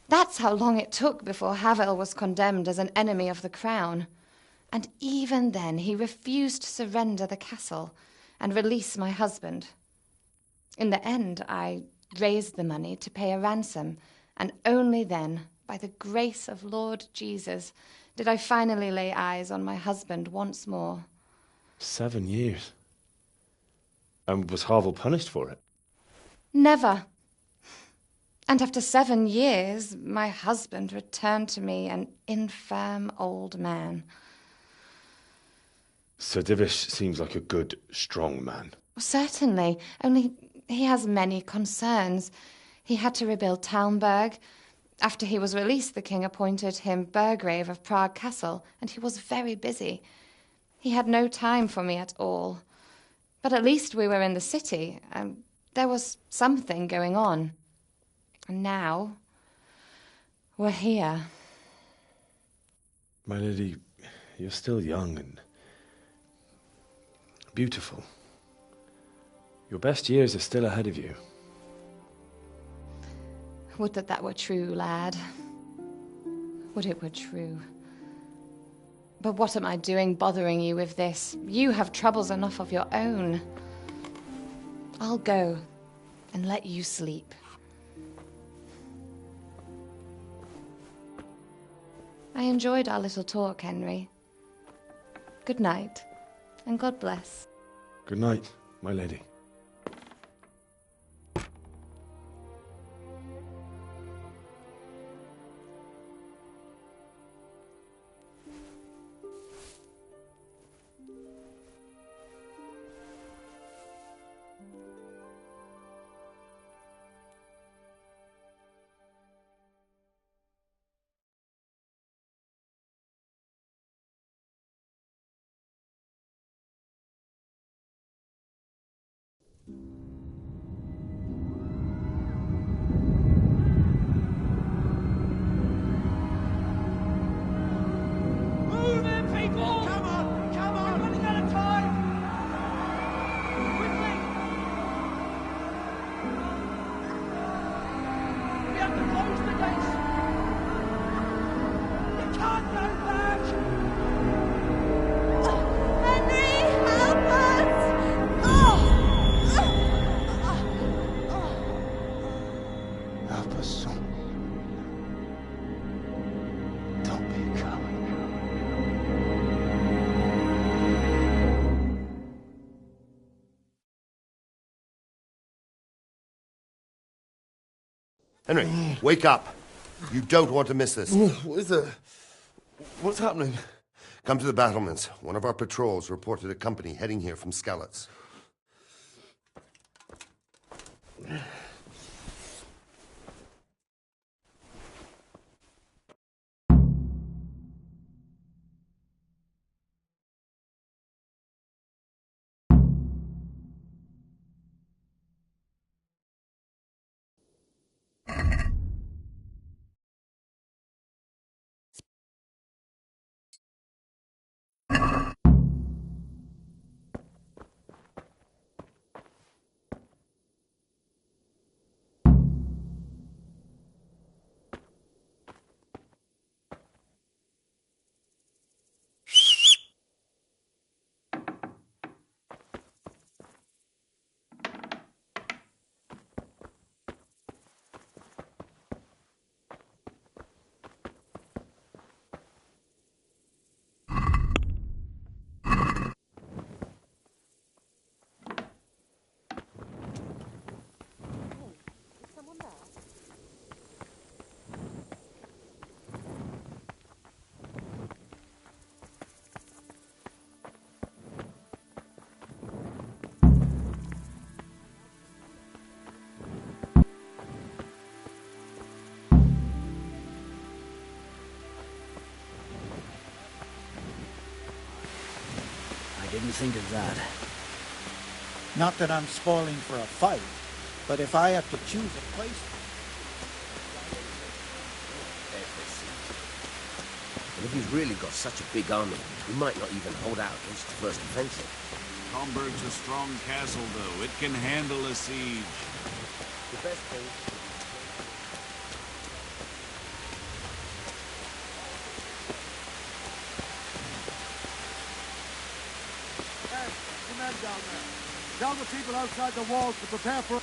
Speaker 20: That's how long it took before Havel was condemned as an enemy of the crown. And even then he refused to surrender the castle and release my husband. In the end, I raised the money to pay a ransom, and only then, by the grace of Lord Jesus, did I finally lay eyes on my husband once more.
Speaker 11: 7 years? And was Havel punished for it?
Speaker 20: Never. And after 7 years, my husband returned to me an infirm old man.
Speaker 11: Sir Divish seems like a good, strong man.
Speaker 20: Certainly, only he has many concerns. He had to rebuild Talmberg. After he was released, the king appointed him Burgrave of Prague Castle, and he was very busy. He had no time for me at all. But at least we were in the city, and there was something going on. And now, we're here.
Speaker 11: My lady, you're still young and beautiful. Your best years are still ahead of you.
Speaker 20: Would that were true, lad. Would it were true. But what am I doing bothering you with this? You have troubles enough of your own. I'll go and let you sleep. I enjoyed our little talk, Henry. Good night, and God bless.
Speaker 11: Good night, my lady.
Speaker 10: Henry, wake up. You don't want to miss this.
Speaker 5: What is it? What's happening?
Speaker 10: Come to the battlements. One of our patrols reported a company heading here from Skalitz.
Speaker 2: Didn't think of that.
Speaker 13: Not that I'm spoiling for a fight, but if I have to choose a place...
Speaker 17: And if he's really got such a big army, he might not even hold out against the first offensive.
Speaker 14: Talmberg's a strong castle, though. It can handle a siege.
Speaker 17: The best thing...
Speaker 24: Down there. Tell the people outside the walls to prepare for...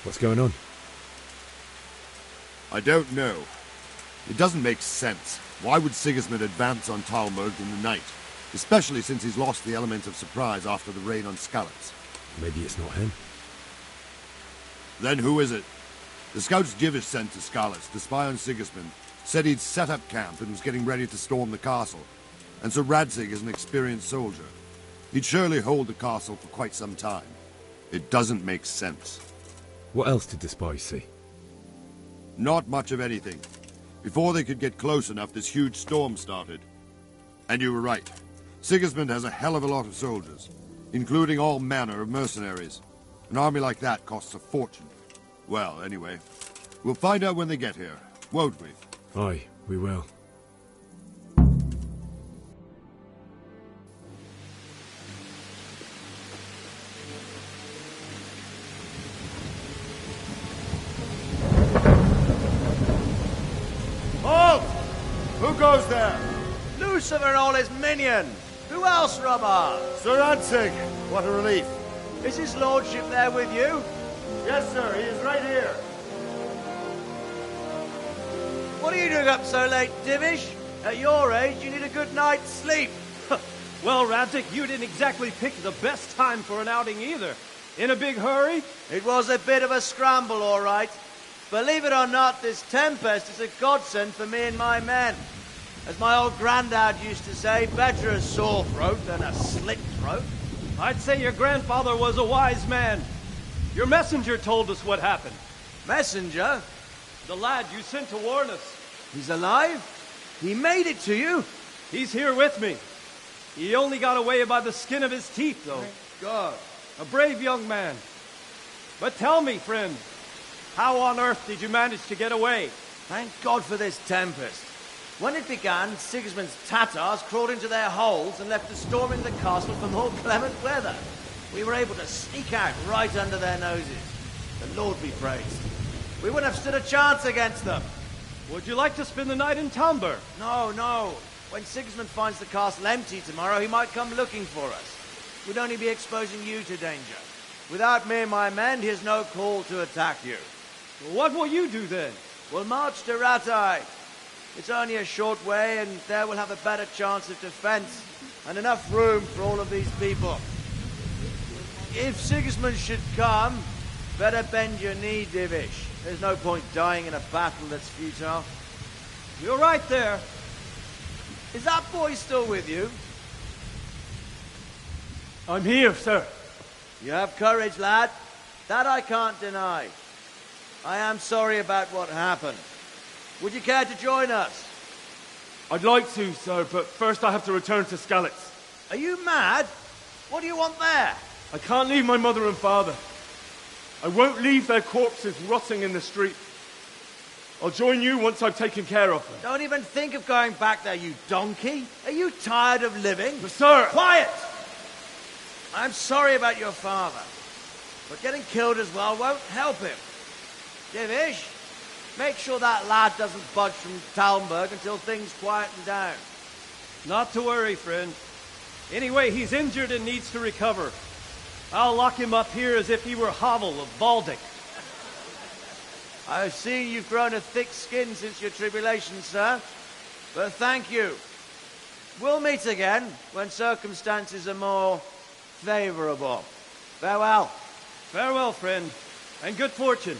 Speaker 11: What's going on?
Speaker 8: I don't know. It doesn't make sense. Why would Sigismund advance on Talmberg in the night? Especially since he's lost the element of surprise after the raid on Skalitz.
Speaker 11: Maybe it's not him.
Speaker 8: Then who is it? The scouts Jivish sent to Skalitz to spy on Sigismund said he'd set up camp and was getting ready to storm the castle. And so Radzig is an experienced soldier. He'd surely hold the castle for quite some time. It doesn't make sense.
Speaker 11: What else did the spies see?
Speaker 8: Not much of anything. Before they could get close enough, this huge storm started. And you were right. Sigismund has a hell of a lot of soldiers, including all manner of mercenaries. An army like that costs a fortune. Well, anyway, we'll find out when they get here, won't we?
Speaker 11: Aye, we will.
Speaker 6: Halt! Who goes there? Lucifer and all his minions. Who else, Robber?
Speaker 10: Sir Radzig, what a relief.
Speaker 6: Is his lordship there with you?
Speaker 10: Yes, sir, he is right here.
Speaker 6: What are you doing up so late, Divish? At your age, you need a good night's sleep.
Speaker 22: Well, Radzig, you didn't exactly pick the best time for an outing either. In a big hurry?
Speaker 6: It was a bit of a scramble, all right. Believe it or not, this tempest is a godsend for me and my men. As my old granddad used to say, better a sore throat than a slit throat.
Speaker 22: I'd say your grandfather was a wise man. Your messenger told us what happened.
Speaker 6: Messenger?
Speaker 22: The lad you sent to warn us.
Speaker 6: He's alive? He made it to you?
Speaker 22: He's here with me. He only got away by the skin of his teeth, though.
Speaker 6: Thank God.
Speaker 22: A brave young man. But tell me, friend, how on earth did you manage to get away?
Speaker 6: Thank God for this tempest. When it began, Sigismund's Tatars crawled into their holes and left us storming the castle for more clement weather. We were able to sneak out right under their noses. The Lord be praised. We wouldn't have stood a chance against them.
Speaker 22: Would you like to spend the night in Talmberg?
Speaker 6: No, no. When Sigismund finds the castle empty tomorrow, he might come looking for us. We'd only be exposing you to danger. Without me and my men, he has no call to attack you.
Speaker 22: Well, what will you do then?
Speaker 6: We'll march to Rattay. It's only a short way, and there we'll have a better chance of defense. and enough room for all of these people. If Sigismund should come, better bend your knee, Divish. There's no point dying in a battle that's futile.
Speaker 22: You're right there.
Speaker 6: Is that boy still with you?
Speaker 22: I'm here, sir.
Speaker 6: You have courage, lad. That I can't deny. I am sorry about what happened. Would you care to join us?
Speaker 11: I'd like to, sir, but first I have to return to Skalitz.
Speaker 6: Are you mad? What do you want there?
Speaker 11: I can't leave my mother and father. I won't leave their corpses rotting in the street. I'll join you once I've taken care of them.
Speaker 6: Don't even think of going back there, you donkey. Are you tired of living?
Speaker 11: But sir!
Speaker 6: Quiet! I'm sorry about your father, but getting killed as well won't help him. Divish, make sure that lad doesn't budge from Talmberg until things quieten down.
Speaker 22: Not to worry, friend. Anyway, he's injured and needs to recover. I'll lock him up here as if he were Havel of Baldic.
Speaker 6: I've seen you've grown a thick skin since your tribulation, sir. But thank you. We'll meet again when circumstances are more favorable. Farewell.
Speaker 22: Farewell, friend, and good fortune.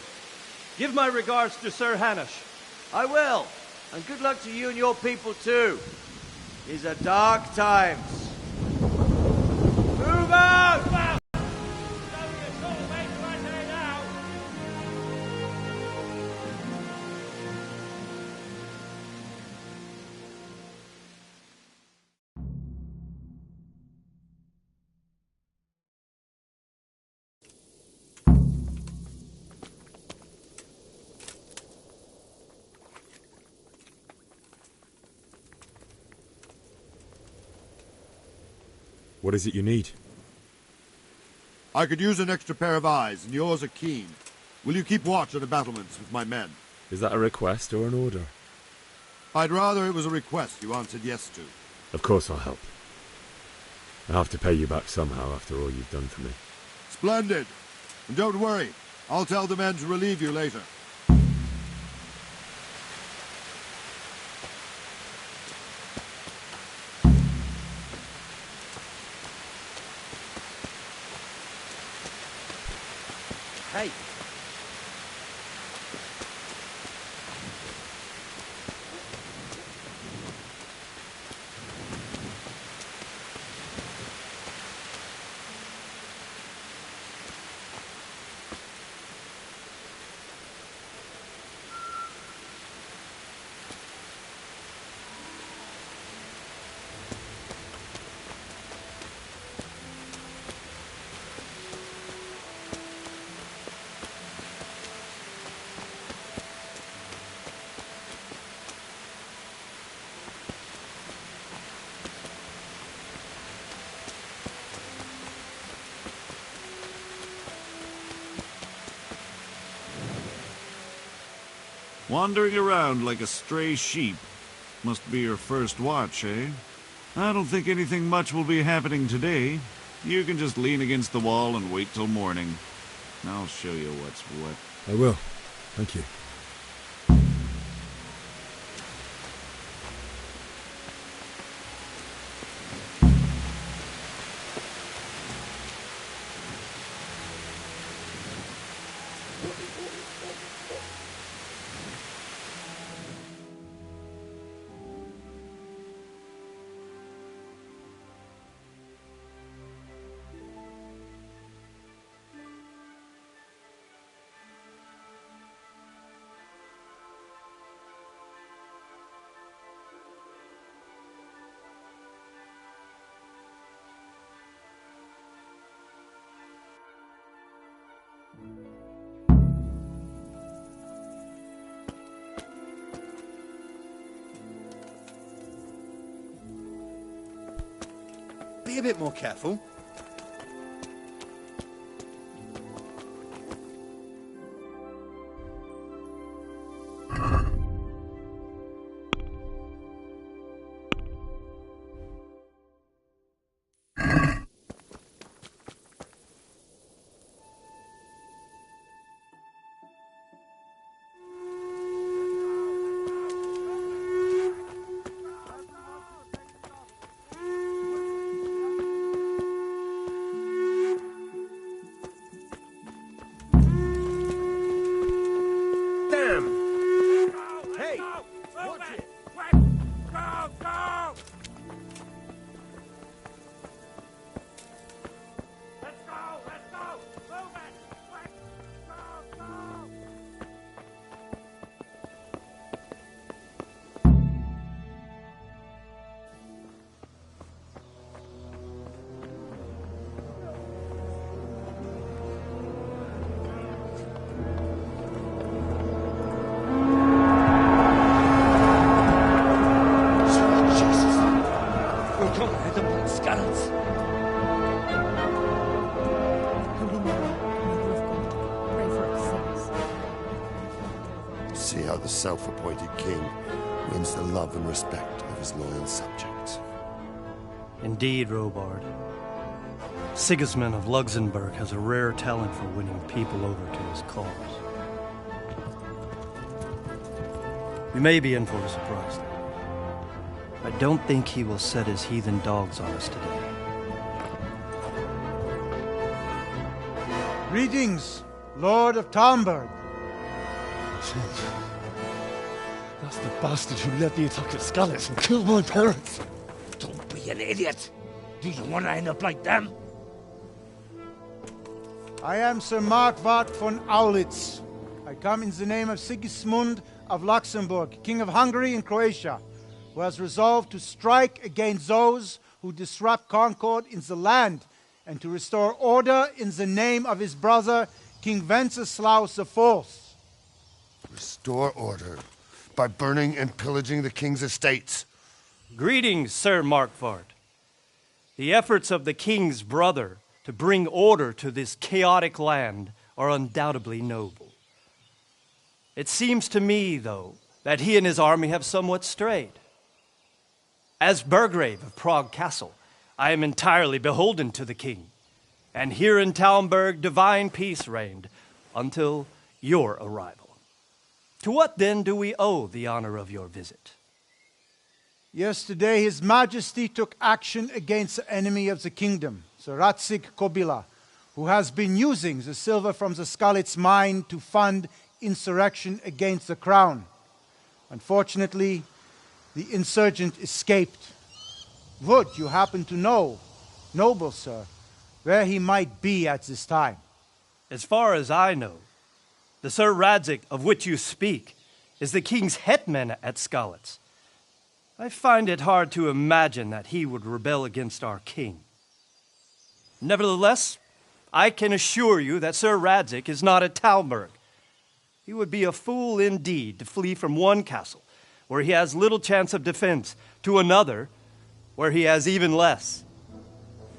Speaker 22: Give my regards to Sir Hanush.
Speaker 6: I will. And good luck to you and your people, too. These are dark times. Move out! Move out!
Speaker 2: What is it you need?
Speaker 8: I could use an extra pair of eyes, and yours are keen. Will you keep watch at the battlements with my men?
Speaker 2: Is that a request or an order?
Speaker 8: I'd rather it was a request you answered yes to.
Speaker 2: Of course I'll help. I have to pay you back somehow after all you've done for me.
Speaker 8: Splendid. And don't worry, I'll tell the men to relieve you later.
Speaker 6: Hey.
Speaker 14: Wandering around like a stray sheep. Must be your first watch, eh? I don't think anything much will be happening today. You can just lean against the wall and wait till morning. I'll show you what's what.
Speaker 2: I will. Thank you.
Speaker 3: Be a bit more careful.
Speaker 10: how the self-appointed king wins the love and respect of his loyal subjects.
Speaker 22: Indeed, Robard. Sigismund of Luxembourg has a rare talent for winning people over to his cause. We may be in for a surprise, though. I don't think he will set his heathen dogs on us today.
Speaker 1: Greetings, Lord of Talmberg.
Speaker 5: That's the bastard who led the attack at Skalitz and killed my parents.
Speaker 4: Don't be an idiot. Do you want to end up like them?
Speaker 1: I am Sir Markvart von Aulitz. I come in the name of Sigismund of Luxembourg, King of Hungary and Croatia, who has resolved to strike against those who disrupt concord in the land and to restore order in the name of his brother, King Wenceslaus IV.
Speaker 10: Restore order by burning and pillaging the king's estates.
Speaker 22: Greetings, Sir Markvart. The efforts of the king's brother to bring order to this chaotic land are undoubtedly noble. It seems to me, though, that he and his army have somewhat strayed. As Burgrave of Prague Castle, I am entirely beholden to the king, and here in Talmberg divine peace reigned until your arrival. To what then do we owe the honor of your visit?
Speaker 1: Yesterday, His Majesty took action against the enemy of the kingdom, Sir Radzig Kobyla, who has been using the silver from the Skalitz mine to fund insurrection against the crown. Unfortunately, the insurgent escaped. Would you happen to know, noble sir, where he might be at this time?
Speaker 22: As far as I know, the Sir Radzig of which you speak is the king's hetman at Skalitz. I find it hard to imagine that he would rebel against our king. Nevertheless, I can assure you that Sir Radzig is not at Talmberg. He would be a fool indeed to flee from one castle, where he has little chance of defense, to another, where he has even less.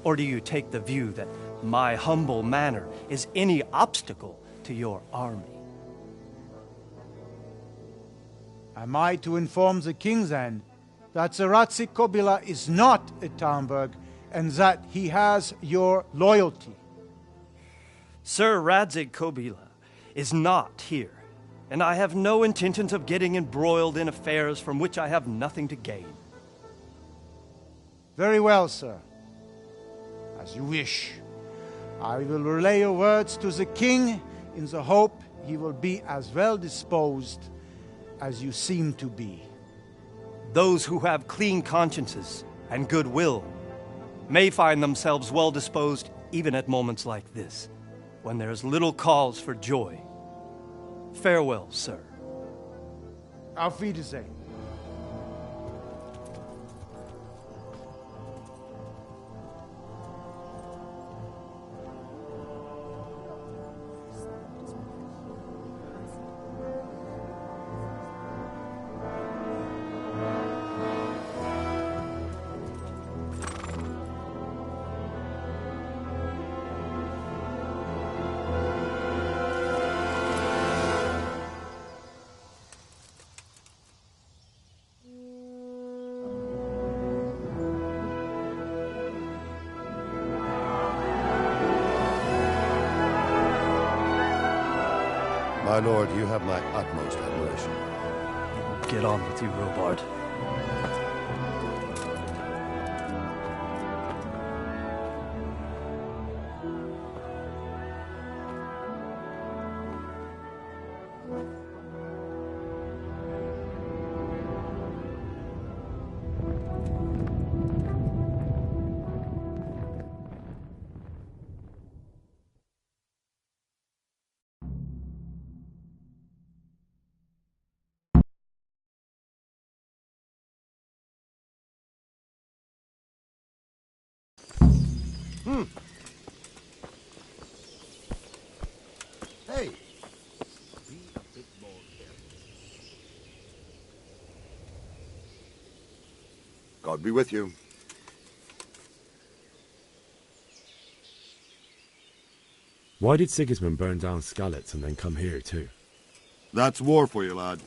Speaker 22: Or do you take the view that my humble manner is any obstacle to your army?
Speaker 1: Am I to inform the king then that Sir Radzig Kobyla is not at Talmberg and that he has your loyalty?
Speaker 22: Sir Radzig Kobyla is not here, and I have no intentions of getting embroiled in affairs from which I have nothing to gain.
Speaker 1: Very well, sir. As you wish. I will relay your words to the king in the hope he will be as well disposed as you seem to be.
Speaker 22: Those who have clean consciences and goodwill may find themselves well disposed even at moments like this, when there is little cause for joy. Farewell, sir.
Speaker 1: Auf Wiedersehen.
Speaker 10: My lord, you have my utmost admiration.
Speaker 22: Get on with you, Robard.
Speaker 8: Hey!
Speaker 4: Be a bit more careful.
Speaker 8: God be with you.
Speaker 2: Why did Sigismund burn down Skalitz and then come here too?
Speaker 8: That's war for you, lad.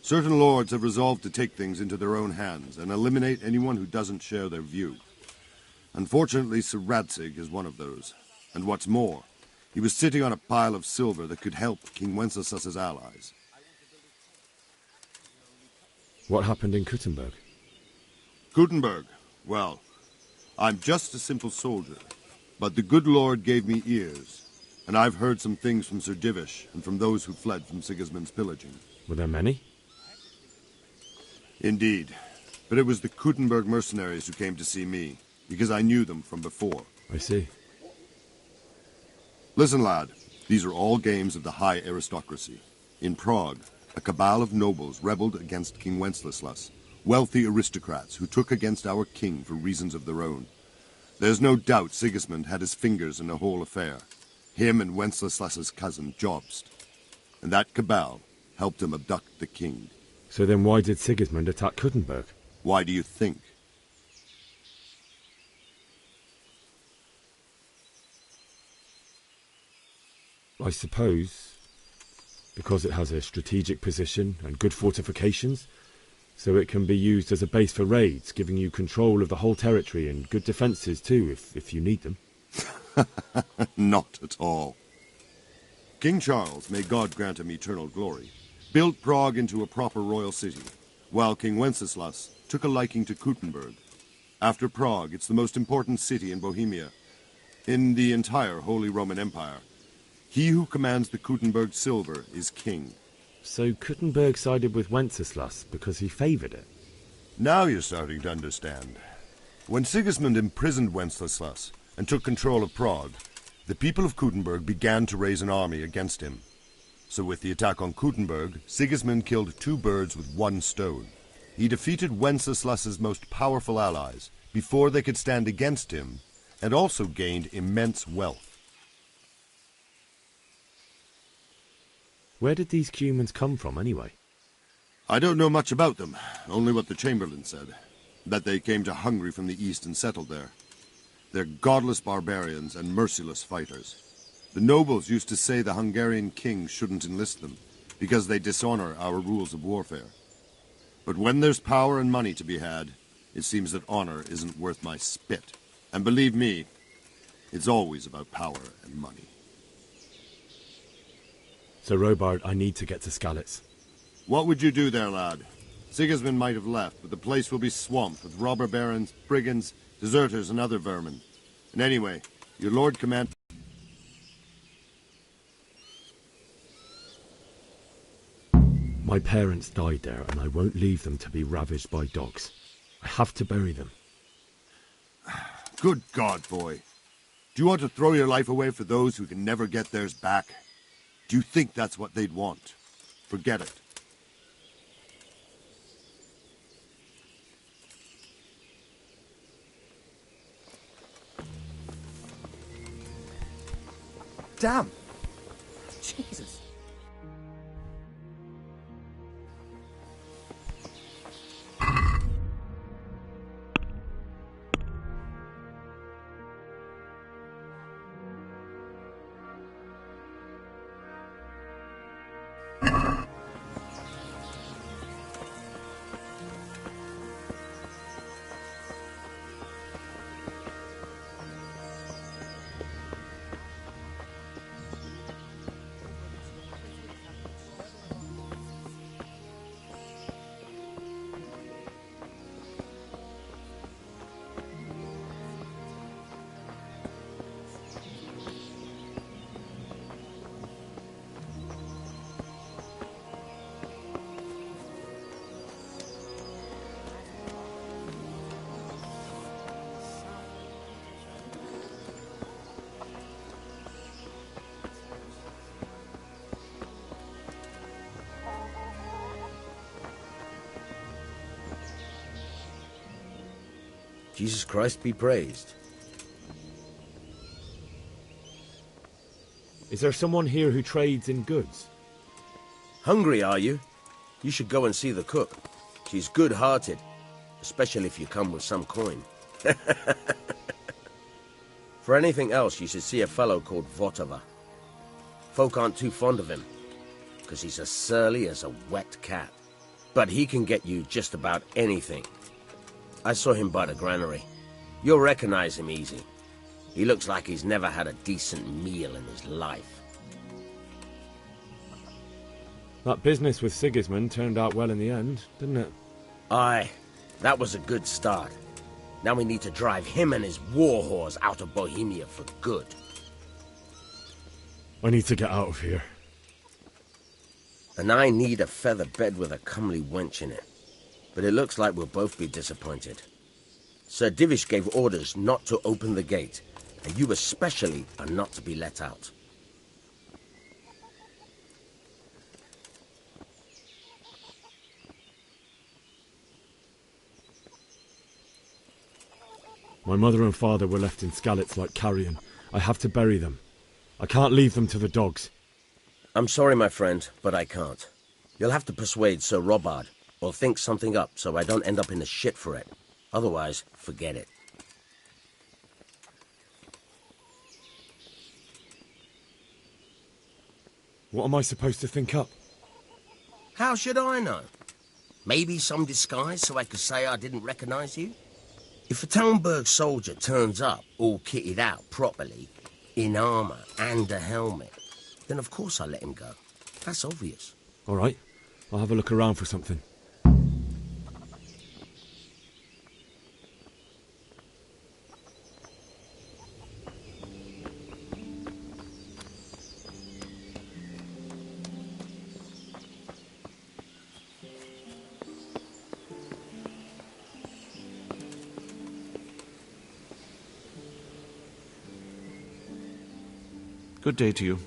Speaker 8: Certain lords have resolved to take things into their own hands and eliminate anyone who doesn't share their view. Unfortunately, Sir Radzig is one of those. And what's more, he was sitting on a pile of silver that could help King Wenceslas's allies.
Speaker 2: What happened in Kuttenberg?
Speaker 8: Kuttenberg? Well, I'm just a simple soldier, but the good Lord gave me ears, and I've heard some things from Sir Divish and from those who fled from Sigismund's pillaging.
Speaker 2: Were there many?
Speaker 8: Indeed, but it was the Kuttenberg mercenaries who came to see me, because I knew them from before.
Speaker 2: I see.
Speaker 8: Listen, lad, these are all games of the high aristocracy. In Prague, a cabal of nobles rebelled against King Wenceslas, wealthy aristocrats who took against our king for reasons of their own. There's no doubt Sigismund had his fingers in the whole affair, him and Wenceslas's cousin Jobst. And that cabal helped him abduct the king.
Speaker 2: So then why did Sigismund attack Kuttenberg?
Speaker 8: Why do you think?
Speaker 2: I suppose because it has a strategic position and good fortifications, so it can be used as a base for raids, giving you control of the whole territory and good defences too, if you need them.
Speaker 8: Not at all. King Charles, may God grant him eternal glory, built Prague into a proper royal city, while King Wenceslas took a liking to Kuttenberg. After Prague, it's the most important city in Bohemia, in the entire Holy Roman Empire. He who commands the Kuttenberg silver is king.
Speaker 2: So Kuttenberg sided with Wenceslas because he favoured it?
Speaker 8: Now you're starting to understand. When Sigismund imprisoned Wenceslas and took control of Prague, the people of Kuttenberg began to raise an army against him. So with the attack on Kuttenberg, Sigismund killed 2 birds with 1 stone. He defeated Wenceslas's most powerful allies before they could stand against him, and also gained immense wealth.
Speaker 2: Where did these Cumans come from, anyway?
Speaker 8: I don't know much about them, only what the Chamberlain said. That they came to Hungary from the east and settled there. They're godless barbarians and merciless fighters. The nobles used to say the Hungarian king shouldn't enlist them, because they dishonor our rules of warfare. But when there's power and money to be had, it seems that honor isn't worth my spit. And believe me, it's always about power and money.
Speaker 2: So, Robard, I need to get to Skalitz.
Speaker 8: What would you do there, lad? Sigismund might have left, but the place will be swamped with robber barons, brigands, deserters, and other vermin. And anyway, your lord command...
Speaker 2: My parents died there, and I won't leave them to be ravaged by dogs. I have to bury them.
Speaker 8: Good God, boy. Do you want to throw your life away for those who can never get theirs back? Do you think that's what they'd want? Forget it.
Speaker 3: Damn! Jesus.
Speaker 17: Jesus Christ be praised.
Speaker 2: Is there someone here who trades in goods?
Speaker 17: Hungry, are you? You should go and see the cook. She's good-hearted, especially if you come with some coin. For anything else, you should see a fellow called Votava. Folk aren't too fond of him, because he's as surly as a wet cat. But he can get you just about anything. I saw him by the granary. You'll recognize him easy. He looks like he's never had a decent meal in his life.
Speaker 2: That business with Sigismund turned out well in the end, didn't it?
Speaker 17: Aye, that was a good start. Now we need to drive him and his war whores out of Bohemia for good.
Speaker 2: I need to get out of here.
Speaker 17: And I need a feather bed with a comely wench in it. But it looks like we'll both be disappointed. Sir Divish gave orders not to open the gate, and you especially are not to be let out.
Speaker 2: My mother and father were left in Skalitz like carrion. I have to bury them. I can't leave them to the dogs.
Speaker 17: I'm sorry, my friend, but I can't. You'll have to persuade Sir Robard, or think something up so I don't end up in the shit for it. Otherwise, forget it.
Speaker 2: What am I supposed to think up?
Speaker 17: How should I know? Maybe some disguise so I could say I didn't recognize you? If a Talmberg soldier turns up, all kitted out properly, in armor and a helmet, then of course I let him go. That's obvious.
Speaker 2: All right, I'll have a look around for something.
Speaker 14: Good day to you.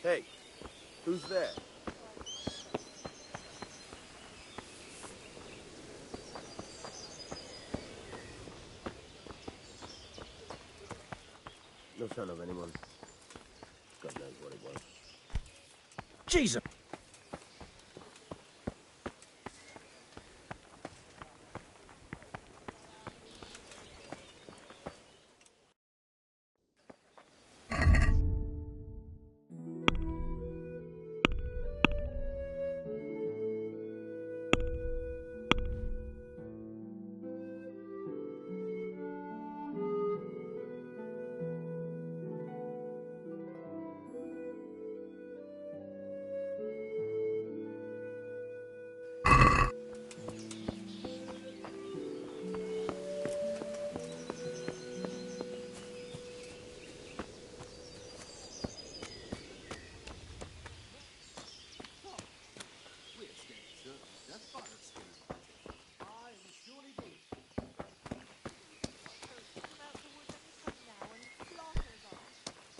Speaker 17: Hey, who's there? No sign of anyone. God knows what it was. Jesus!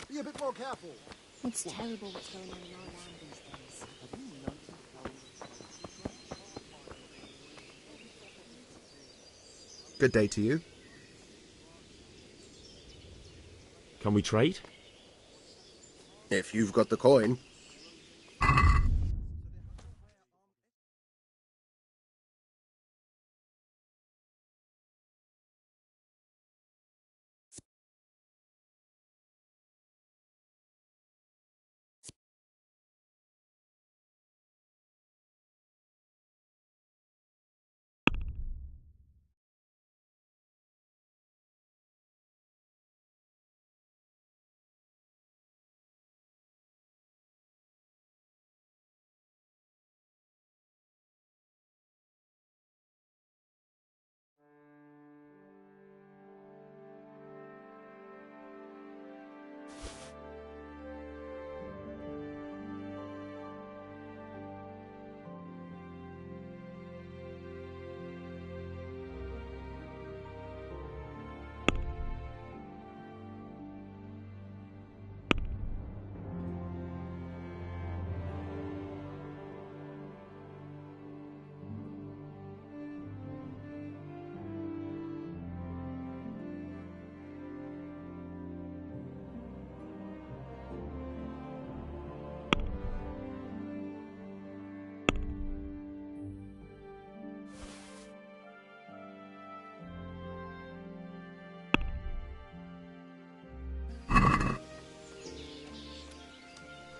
Speaker 3: Be a bit more careful.
Speaker 9: It's terrible what's going on in our land these days.
Speaker 3: Good day to you.
Speaker 2: Can we trade?
Speaker 3: If you've got the coin.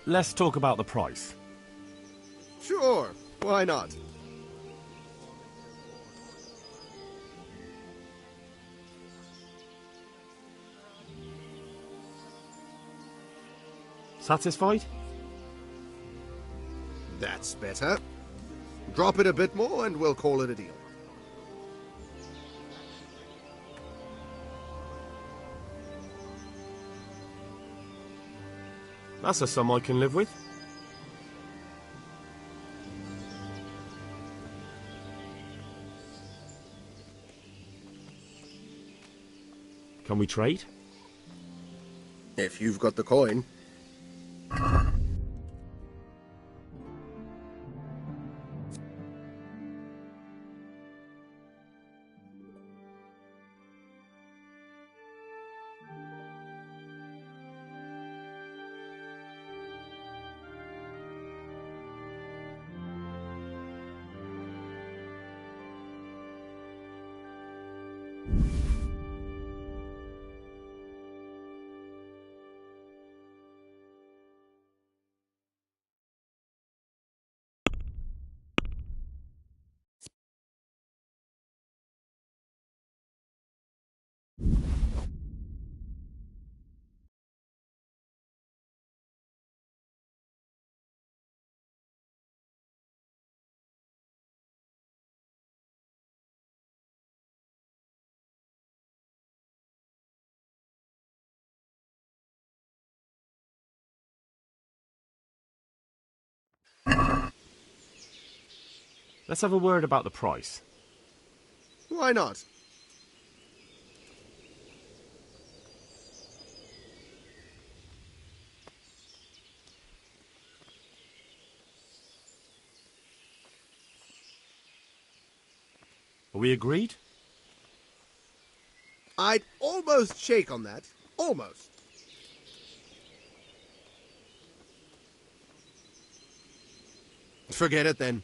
Speaker 2: Let's talk about the price.
Speaker 3: Sure, why not?
Speaker 2: Satisfied?
Speaker 3: That's better. Drop it a bit more and we'll call it a deal.
Speaker 2: That's a sum I can live with. Can we trade?
Speaker 3: If you've got the coin.
Speaker 2: Let's have a word about the price.
Speaker 3: Why not?
Speaker 2: Are we agreed?
Speaker 3: I'd almost shake on that. Almost. Forget it then.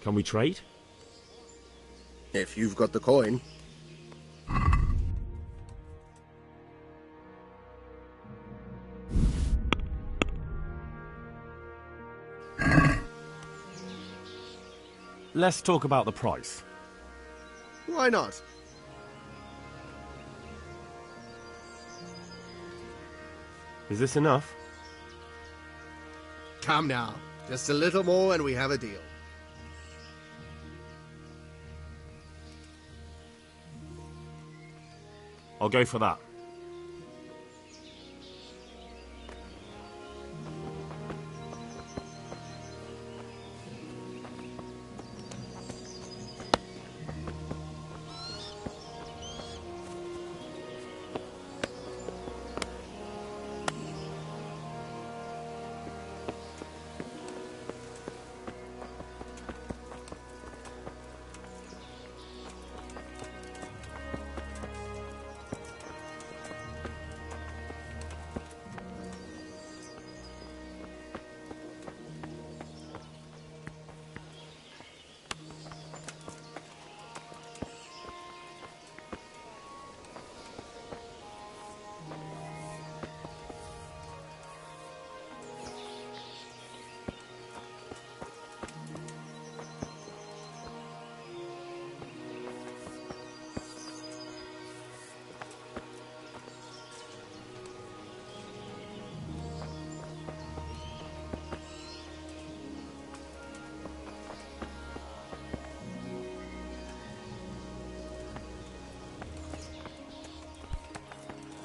Speaker 2: Can we trade?
Speaker 3: If you've got the coin.
Speaker 2: Let's talk about the price.
Speaker 3: Why not?
Speaker 2: Is this enough?
Speaker 3: Come now. Just a little more and we have a deal.
Speaker 2: I'll go for that.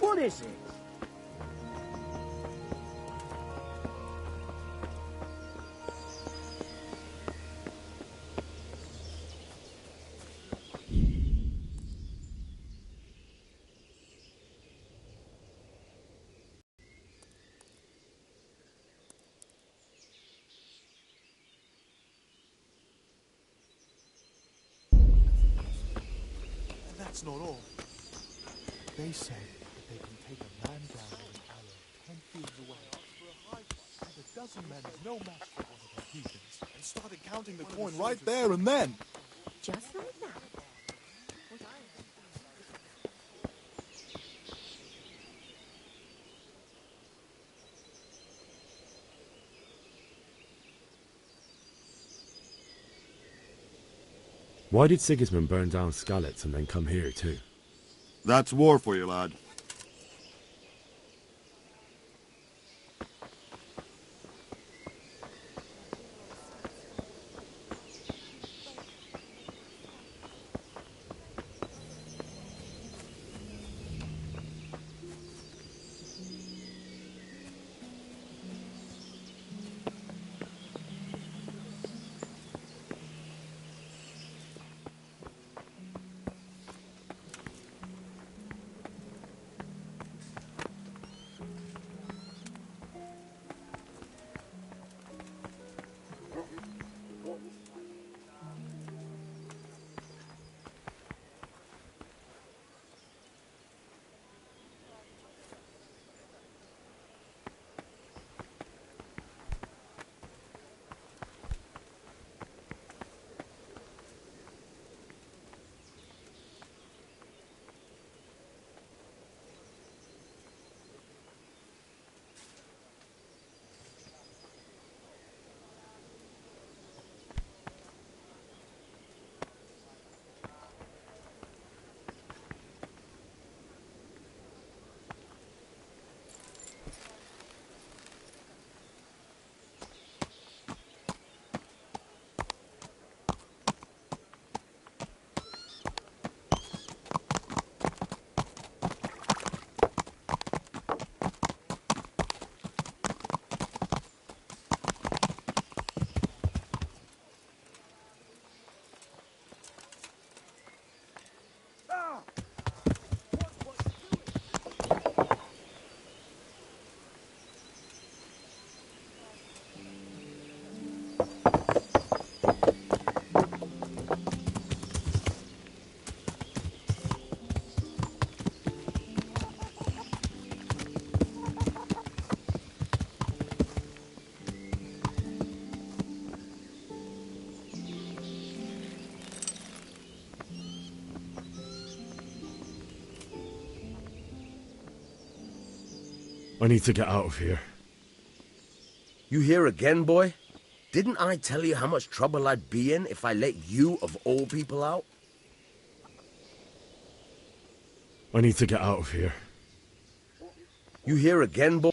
Speaker 17: What is it?
Speaker 18: That's not all. They say that they can take a man down with an arrow 10 fields away. And a dozen men is no match for one of their heathens. And started counting the coin right there and then.
Speaker 9: Just like that.
Speaker 2: Why did Sigismund burn down Skalitz and then come here too?
Speaker 8: That's war for you, lad.
Speaker 2: I need to get out of here.
Speaker 17: You here again, boy? Didn't I tell you how much trouble I'd be in if I let you, of all people, out?
Speaker 2: I need to get out of here.
Speaker 17: You here again, boy?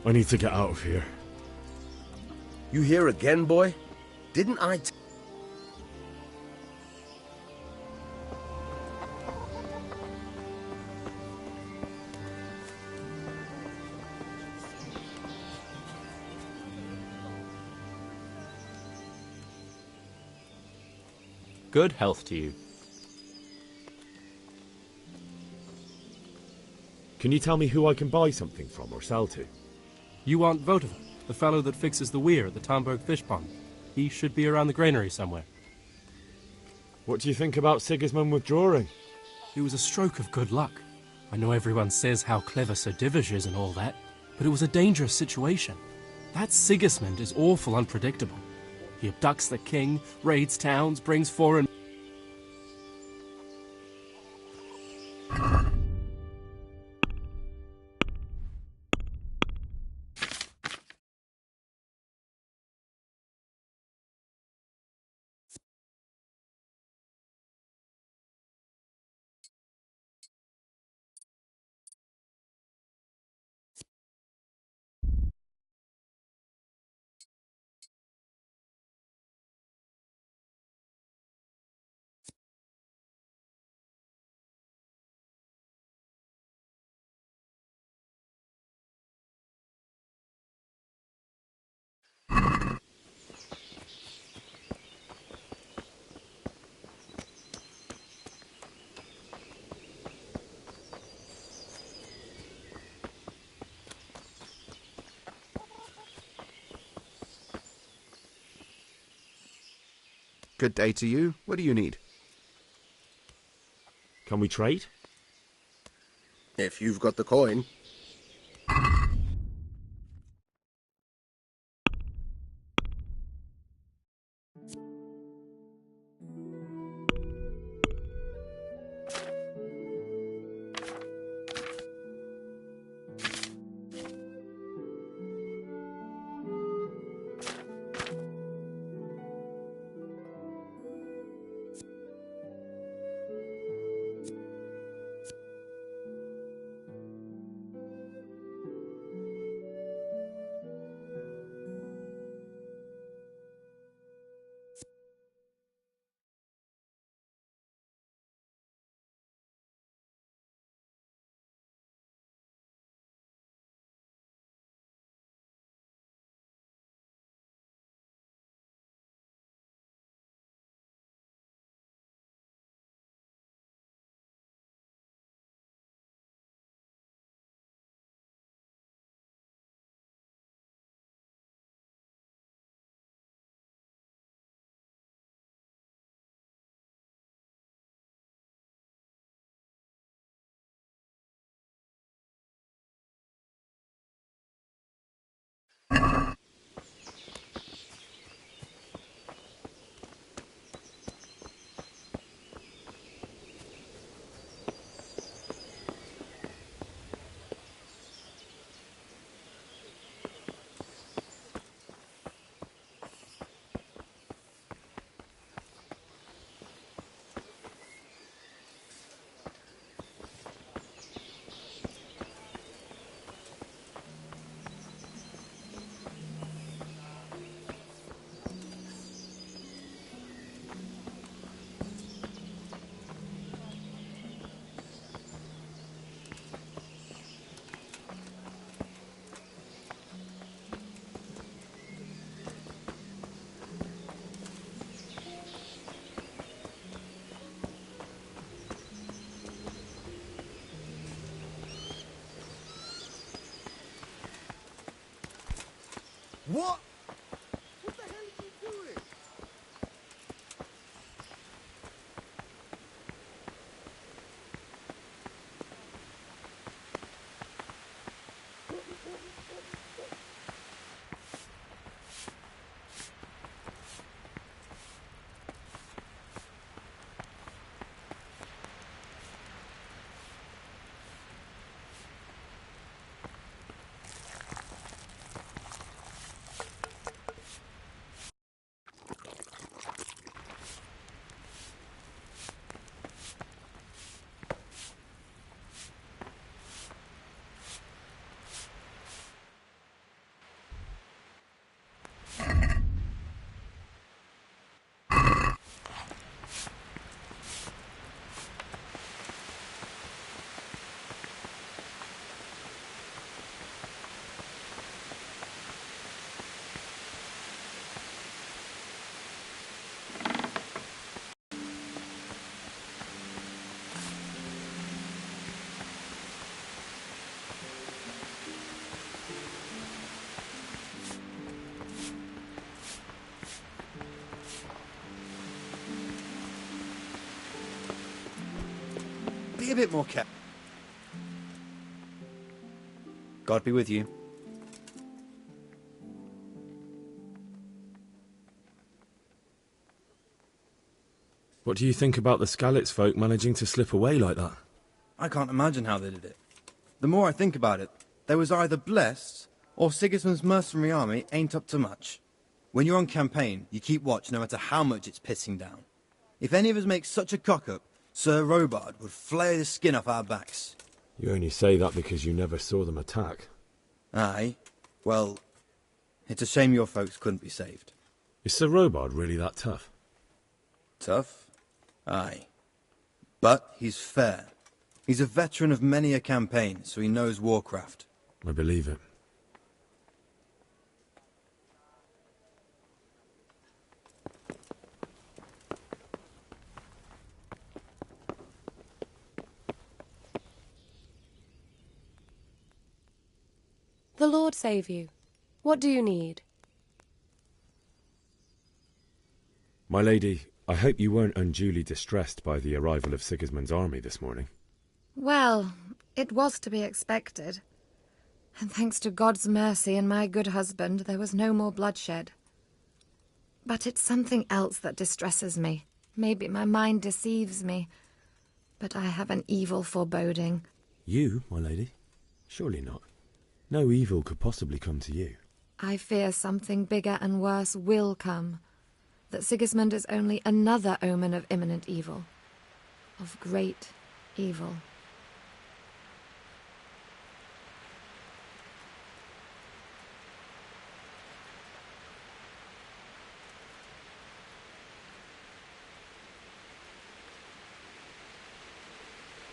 Speaker 2: I need to get out of here.
Speaker 17: You here again, boy? Didn't I
Speaker 7: Good health to you.
Speaker 2: Can you tell me who I can buy something from or sell to?
Speaker 7: You want Votivon, the fellow that fixes the weir at the Tamburg fish pond. He should be around the granary somewhere.
Speaker 2: What do you think about Sigismund withdrawing?
Speaker 7: It was a stroke of good luck. I know everyone says how clever Sir Divish is and all that, but it was a dangerous situation. That Sigismund is awful unpredictable. He abducts the king, raids towns, brings foreign...
Speaker 3: Good day to you. What do you need?
Speaker 2: Can we trade?
Speaker 3: If you've got the coin.
Speaker 17: What? What the hell are you doing?
Speaker 15: Be a bit more careful. God be with you.
Speaker 2: What do you think about the Skalitz folk managing to slip away like that?
Speaker 15: I can't imagine how they did it. The more I think about it, they was either blessed, or Sigismund's mercenary army ain't up to much. When you're on campaign, you keep watch no matter how much it's pissing down. If any of us make such a cock-up, Sir Robard would flay the skin off our backs.
Speaker 2: You only say that because you never saw them attack.
Speaker 15: Aye. Well, it's a shame your folks couldn't be saved.
Speaker 2: Is Sir Robard really that tough?
Speaker 15: Tough? Aye. But he's fair. He's a veteran of many a campaign, so he knows warcraft.
Speaker 2: I believe it.
Speaker 16: The Lord save you. What do you need?
Speaker 2: My lady, I hope you weren't unduly distressed by the arrival of Sigismund's army this morning.
Speaker 20: Well, it was to be expected. And thanks to God's mercy and my good husband, there was no more bloodshed. But it's something else that distresses me. Maybe my mind deceives me. But I have an evil foreboding.
Speaker 2: You, my lady? Surely not. No evil could possibly come to you.
Speaker 20: I fear something bigger and worse will come. That Sigismund is only another omen of imminent evil. Of great evil.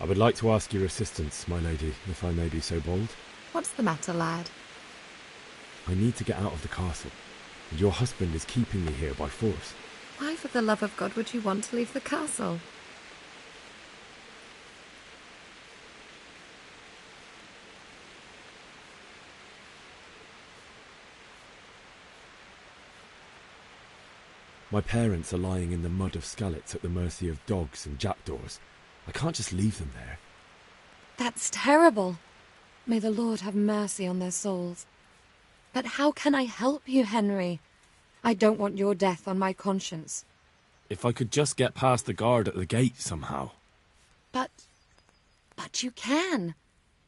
Speaker 2: I would like to ask your assistance, my lady, if I may be so bold.
Speaker 20: What's the matter, lad?
Speaker 2: I need to get out of the castle, and your husband is keeping me here by force.
Speaker 20: Why, for the love of God, would you want to leave the castle?
Speaker 2: My parents are lying in the mud of Skalitz at the mercy of dogs and jackdaws. I can't just leave them there.
Speaker 20: That's terrible. May the Lord have mercy on their souls. But how can I help you, Henry? I don't want your death on my conscience.
Speaker 2: If I could just get past the guard at the gate somehow.
Speaker 20: But you can.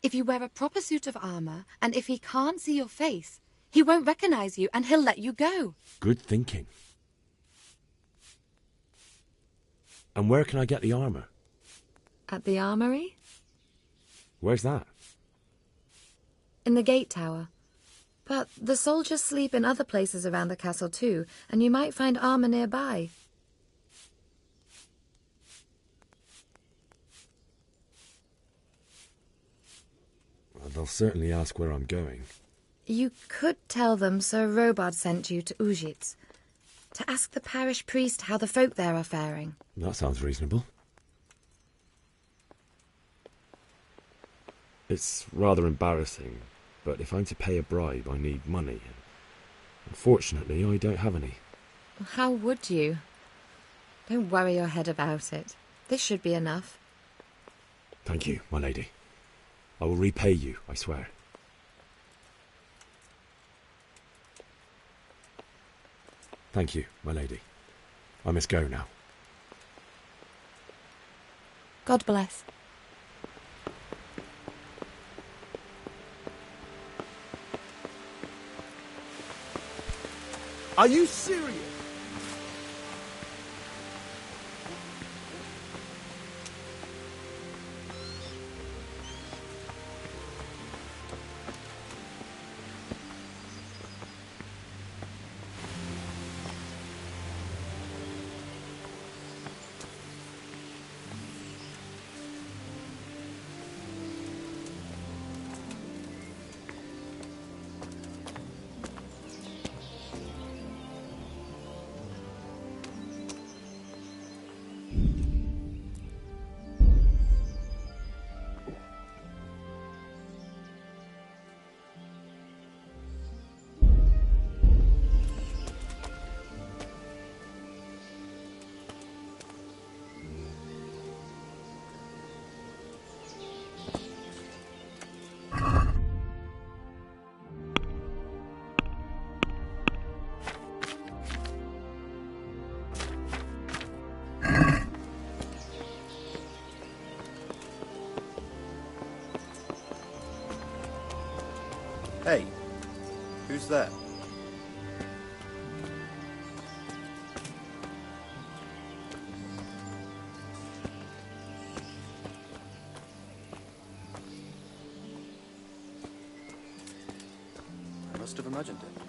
Speaker 20: If you wear a proper suit of armor, and if he can't see your face, he won't recognize you and he'll let you go.
Speaker 2: Good thinking. And where can I get the armor?
Speaker 20: At the armory?
Speaker 2: Where's that?
Speaker 20: In the gate tower. But the soldiers sleep in other places around the castle too, and you might find armor nearby.
Speaker 2: Well, they'll certainly ask where I'm going.
Speaker 20: You could tell them Sir Robard sent you to Ujitz, to ask the parish priest how the folk there are faring.
Speaker 2: That sounds reasonable. It's rather embarrassing, but if I'm to pay a bribe, I need money. Unfortunately, I don't have any.
Speaker 20: How would you? Don't worry your head about it. This should be enough.
Speaker 2: Thank you, my lady. I will repay you, I swear. Thank you, my lady. I must go now.
Speaker 20: God bless.
Speaker 17: Are you serious?
Speaker 15: Hey, who's there? I must have imagined it.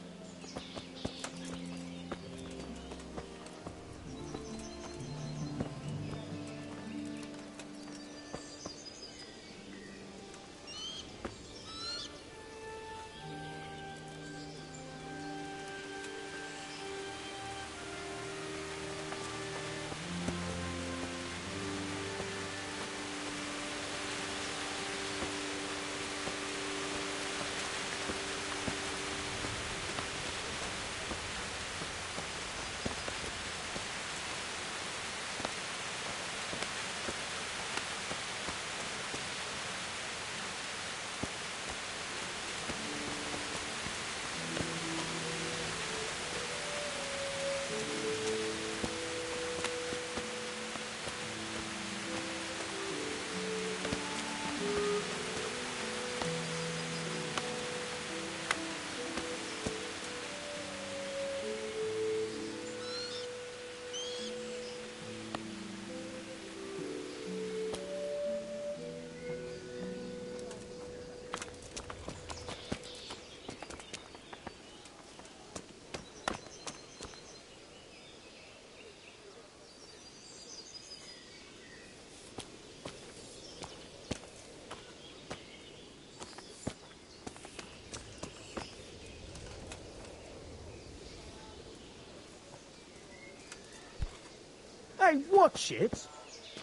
Speaker 12: Hey, watch it,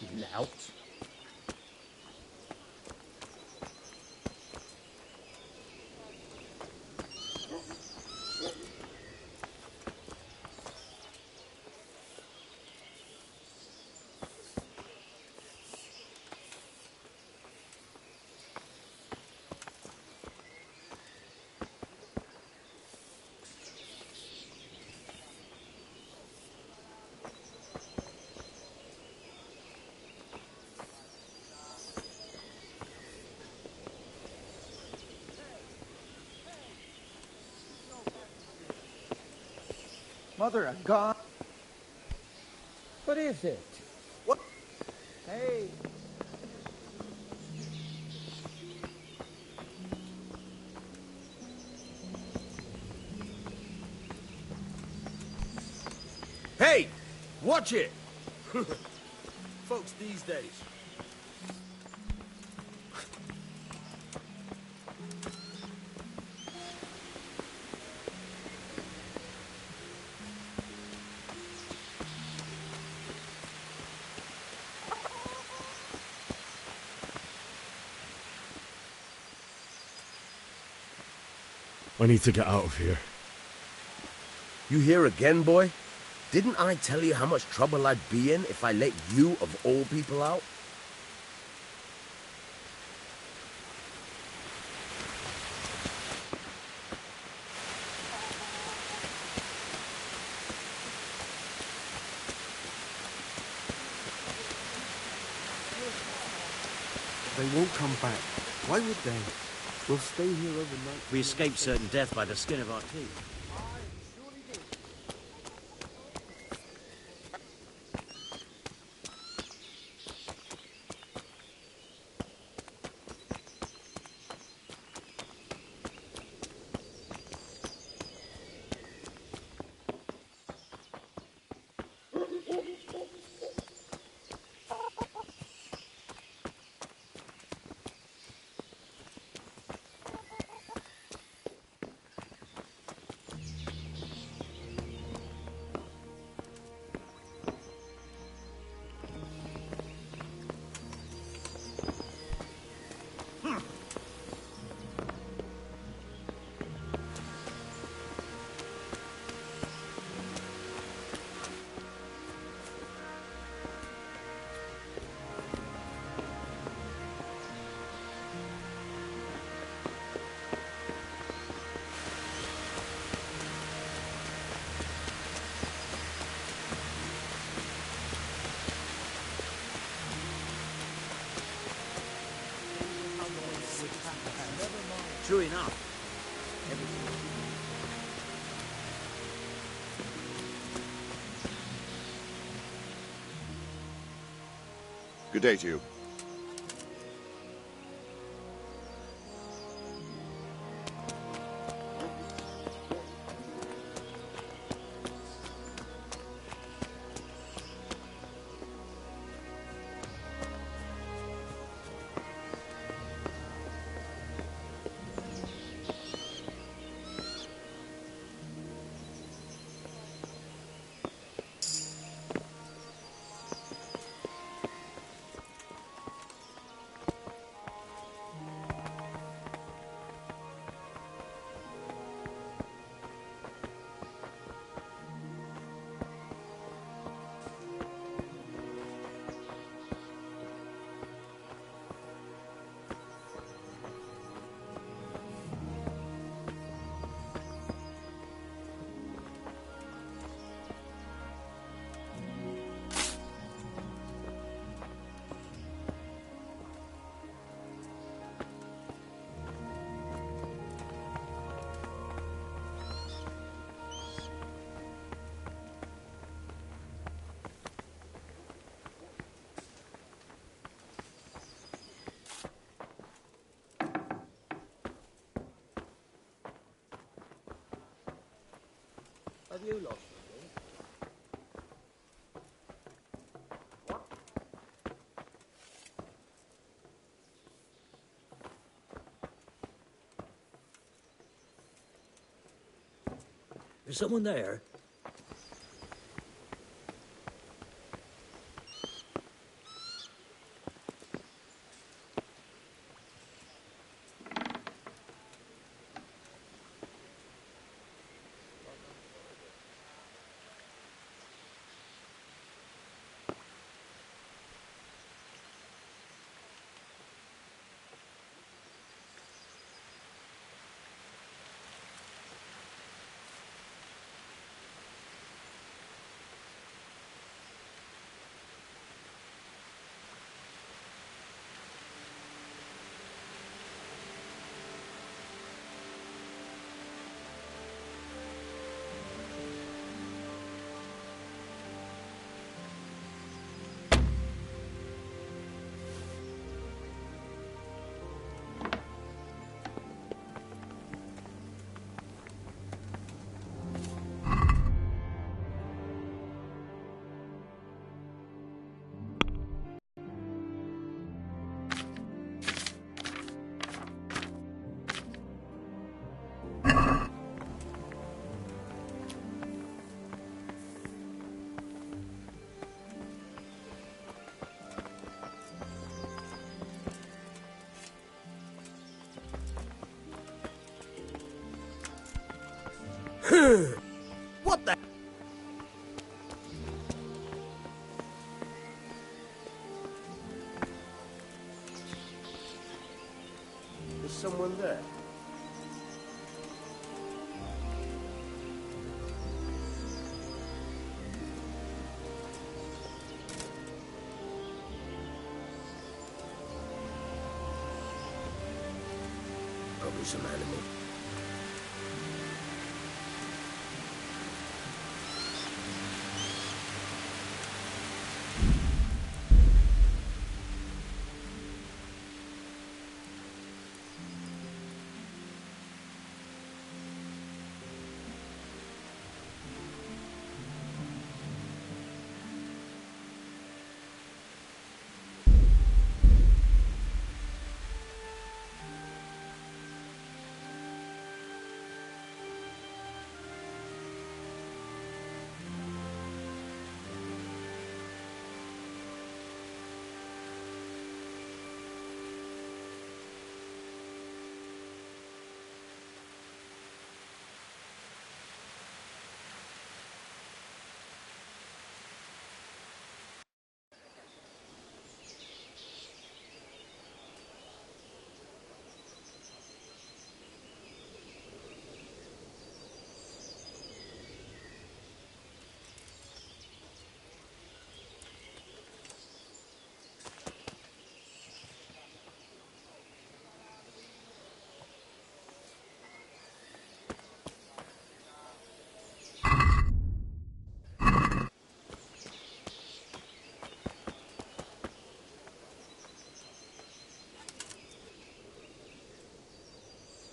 Speaker 12: you lout.
Speaker 13: Mother of God.
Speaker 12: What is it?
Speaker 13: What? Hey.
Speaker 17: Hey! Watch it! Folks these days.
Speaker 2: I need to get out of here.
Speaker 17: You here again, boy? Didn't I tell you how much trouble I'd be in if I let you, of all people, out?
Speaker 19: They won't come back. Why would they? We'll stay here overnight.
Speaker 6: We escaped certain death by the skin of our teeth. True enough.
Speaker 17: everything.
Speaker 8: Good day to you.
Speaker 17: Have you lost something? What?
Speaker 4: Is someone there?
Speaker 17: What the? Is someone there? Probably some animal.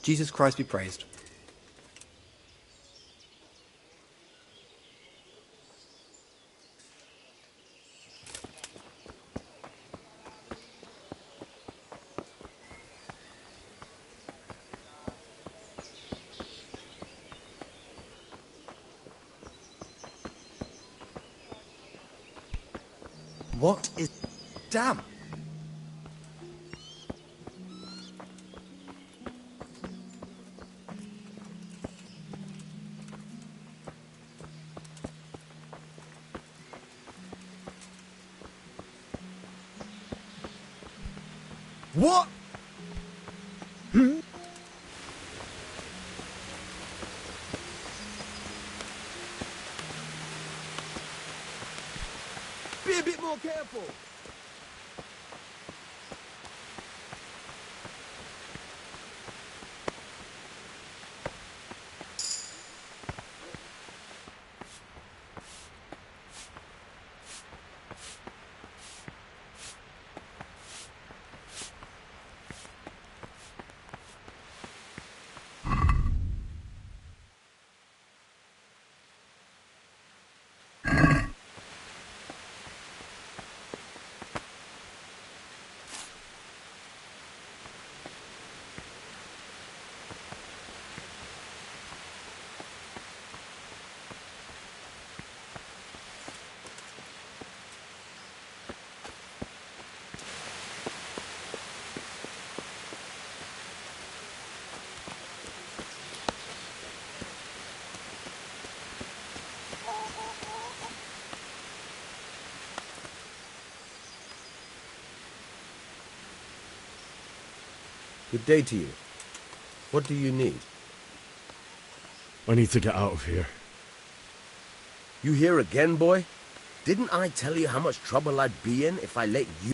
Speaker 15: Jesus Christ be praised.
Speaker 17: What is... Damn! What? Be a bit more careful.
Speaker 11: Good day to you. What do you need?
Speaker 2: I need to get out of here.
Speaker 11: You here again, boy? Didn't I tell you how much trouble I'd be in if I let you...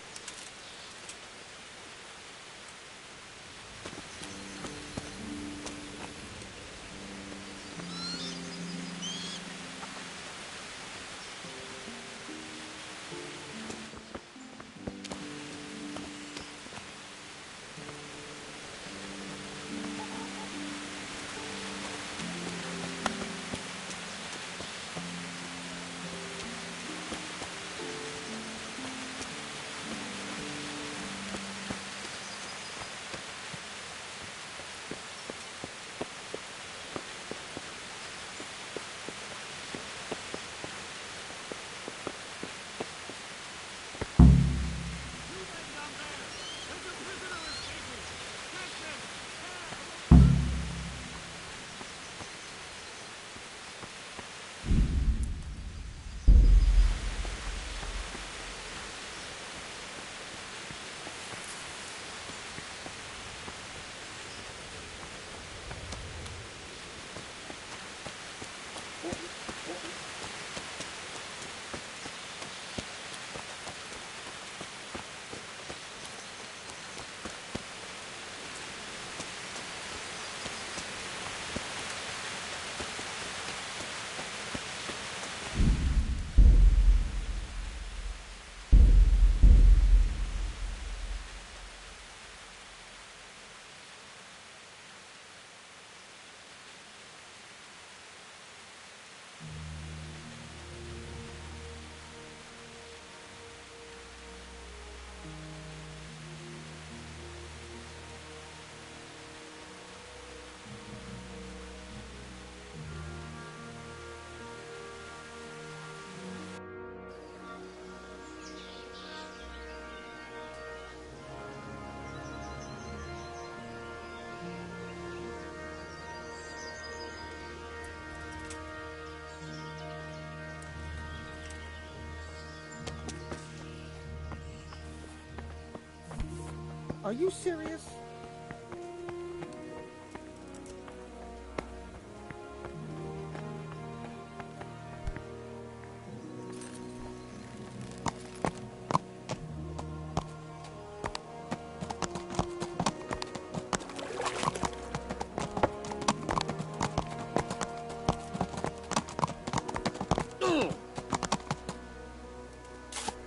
Speaker 12: Are you serious?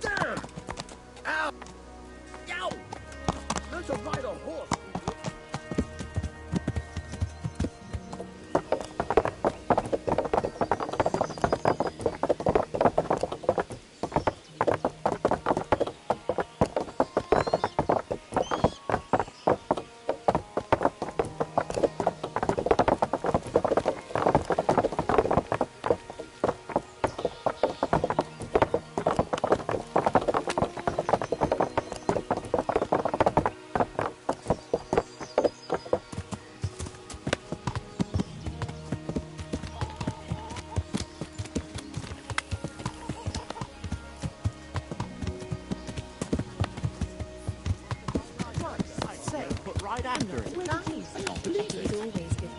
Speaker 17: Damn! Ow! Yow! Learn to ride a horse.
Speaker 12: right after it. I can't believe it.
Speaker 9: Always give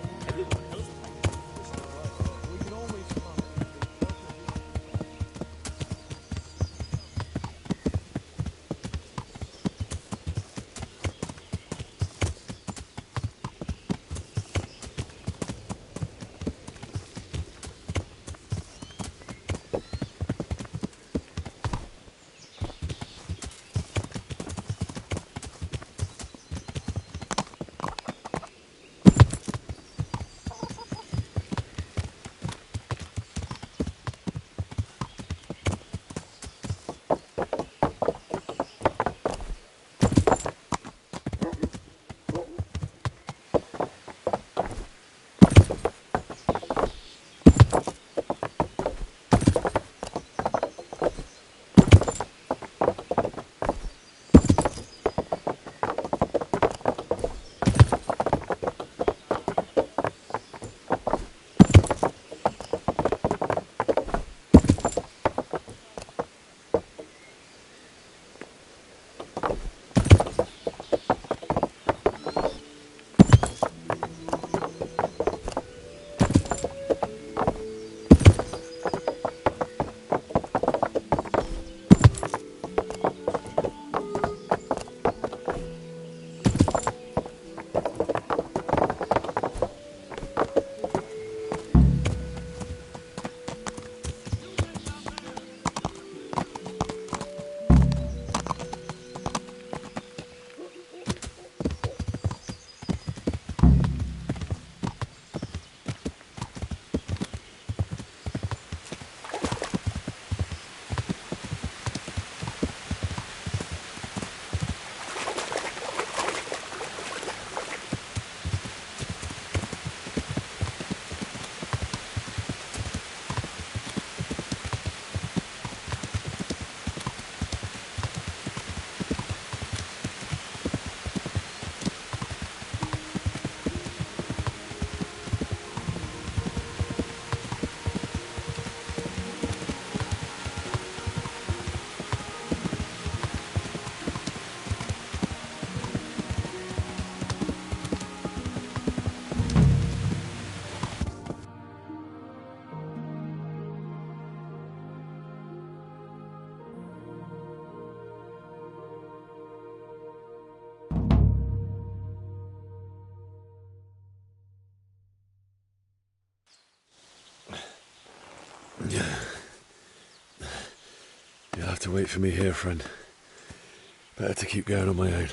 Speaker 2: You'll have to wait for me here, friend. Better to keep going on my own.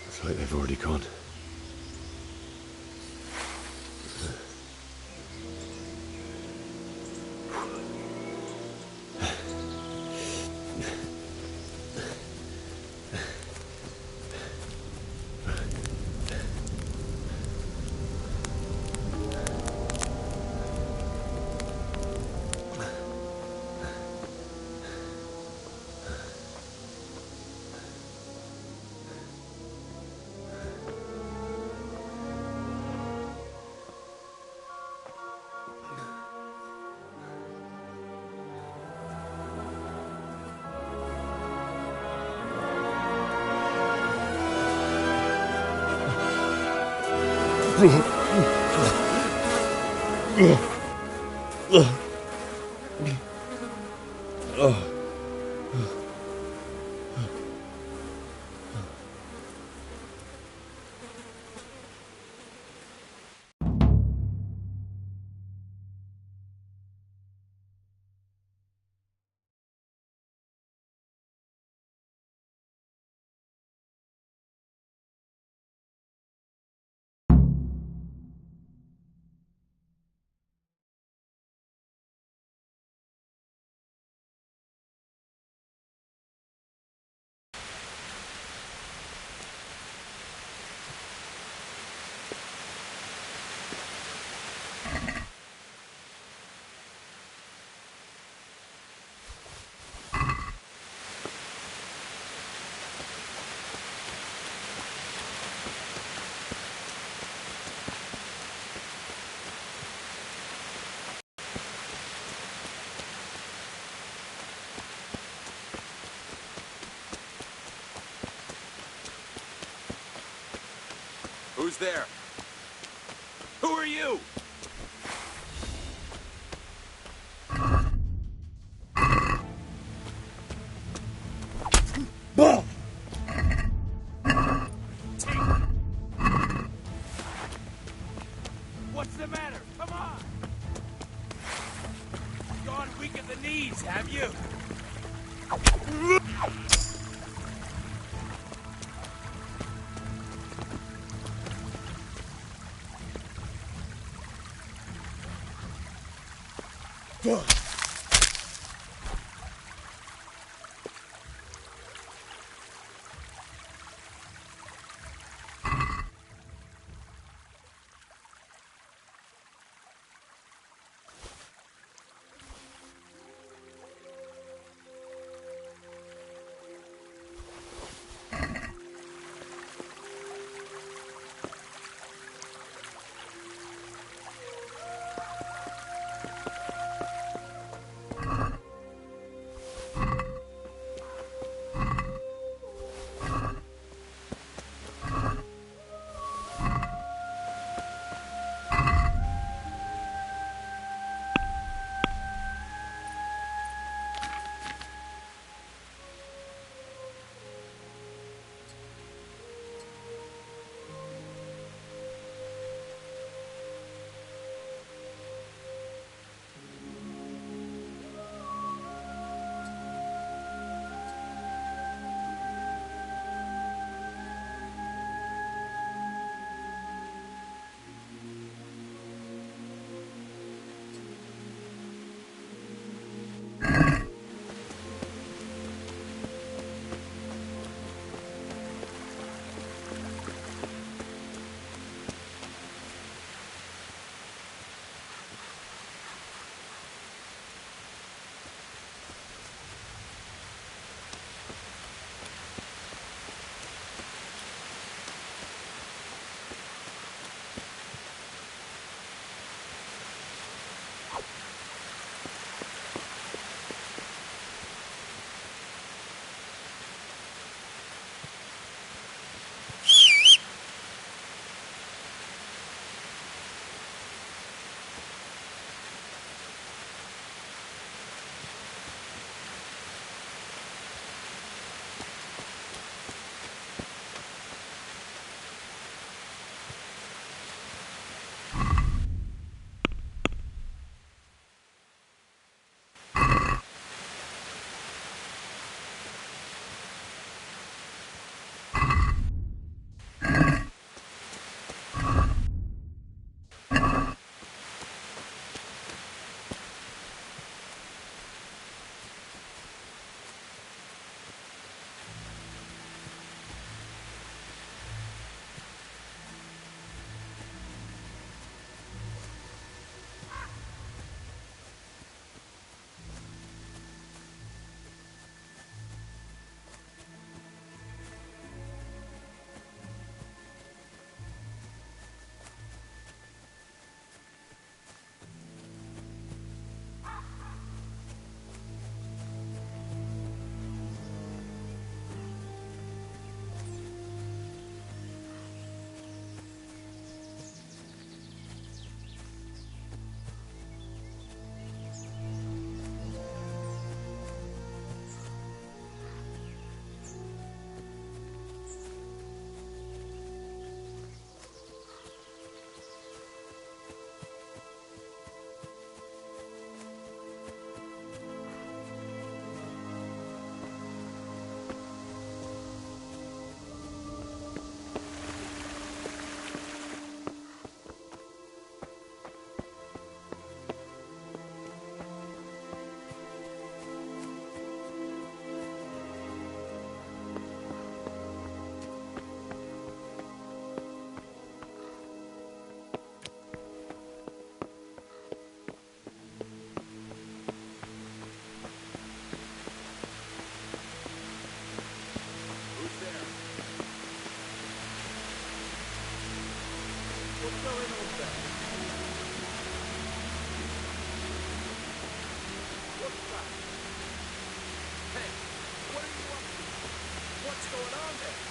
Speaker 2: It's like they've already gone.
Speaker 10: Oh.
Speaker 17: there? Who are you?
Speaker 4: What's the matter? Come on! Gone weak at the knees, have you?
Speaker 17: What's going on there?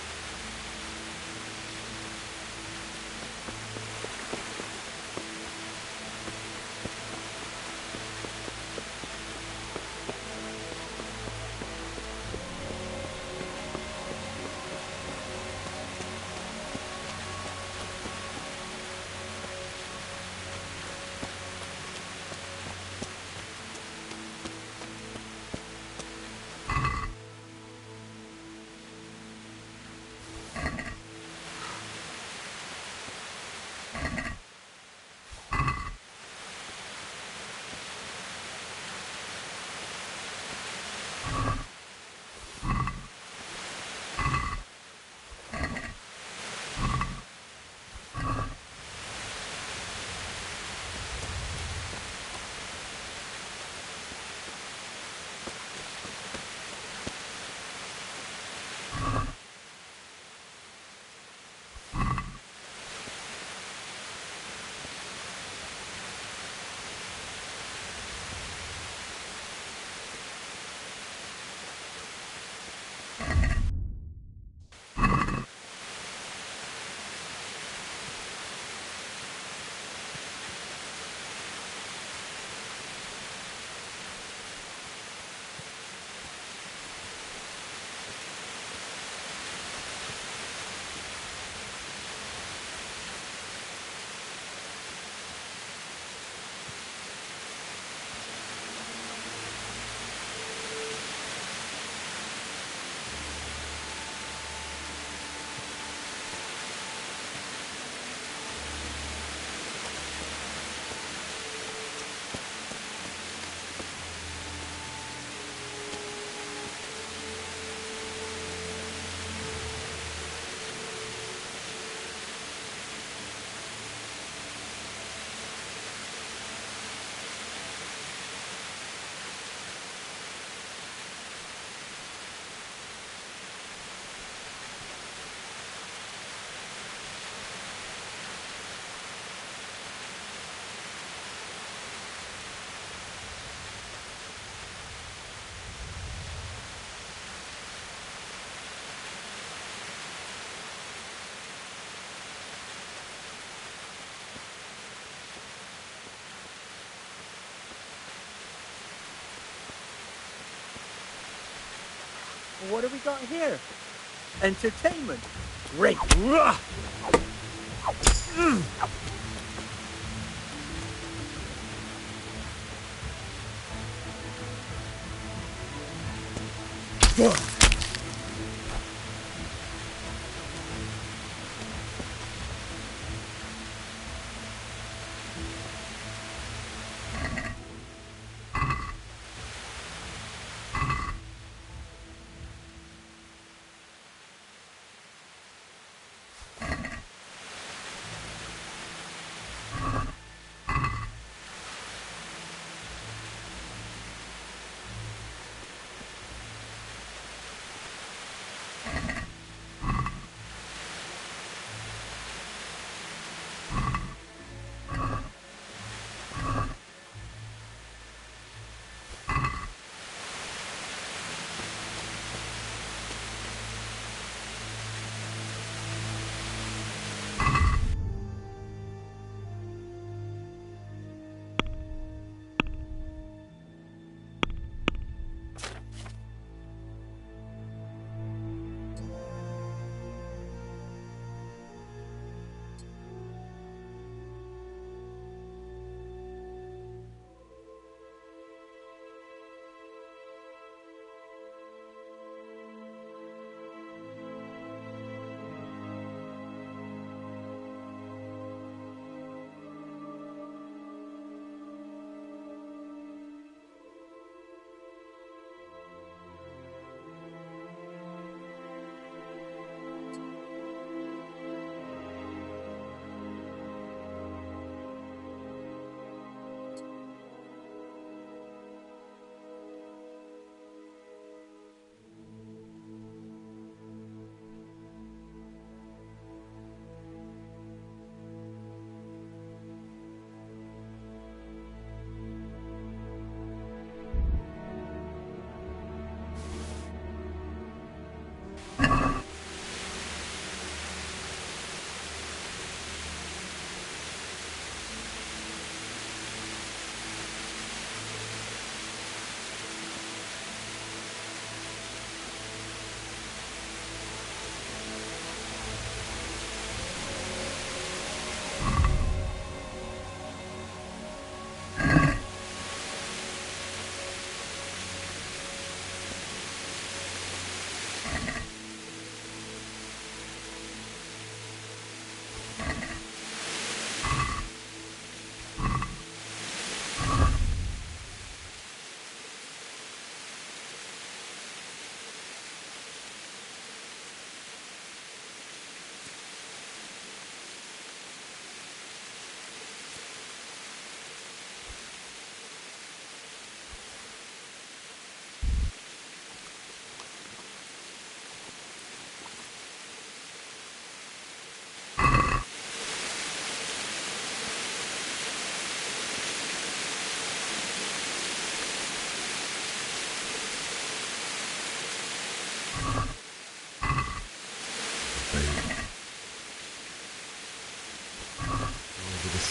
Speaker 12: what have we got here? Entertainment. Great.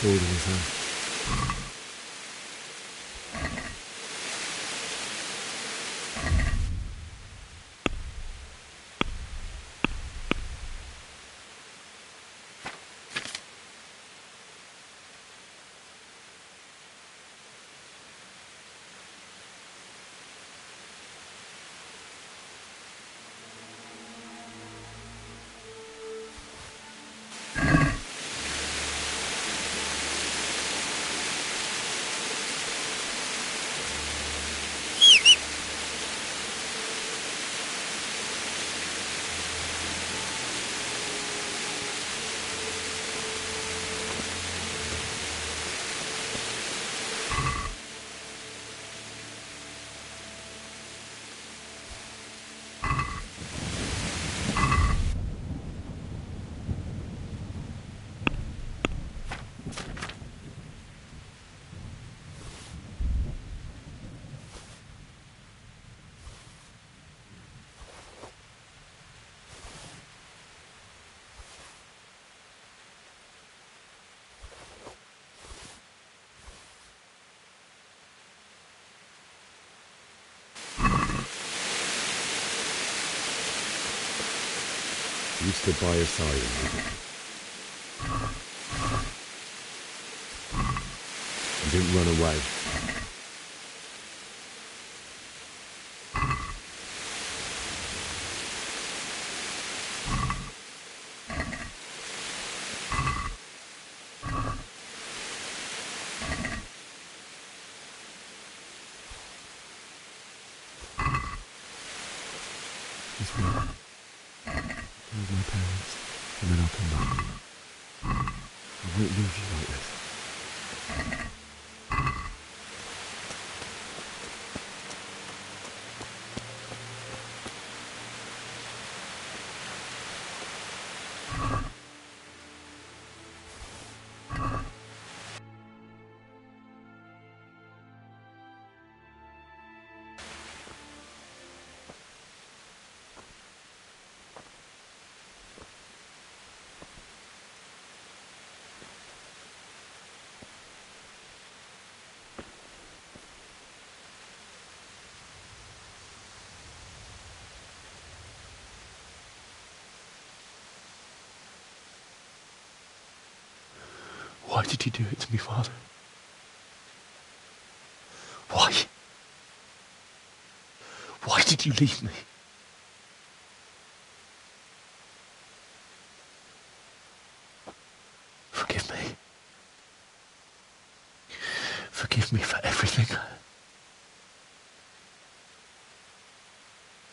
Speaker 2: sword in his hand. You stood by his side. You didn't run away. Just wait. Go with my parents, and then I'll come back. I won't leave you like this. Why did you do it to me, Father? Why? Why did you leave me? Forgive me. Forgive me for everything.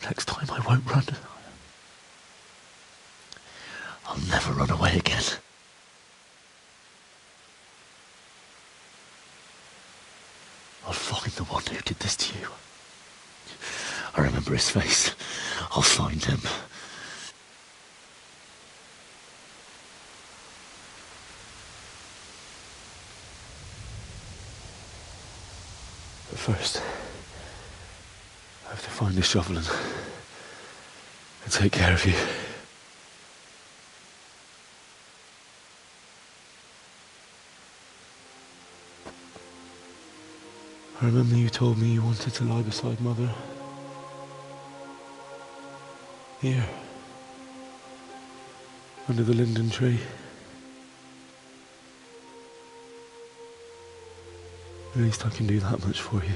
Speaker 2: Next time I won't run. I'll never run away again. I'll find the one who did this to you. I remember his face. I'll find him. But first, I have to find this shovel and take care of you. I remember you told me you wanted to lie beside Mother. Here. Under the linden tree. At least I can do that much for you.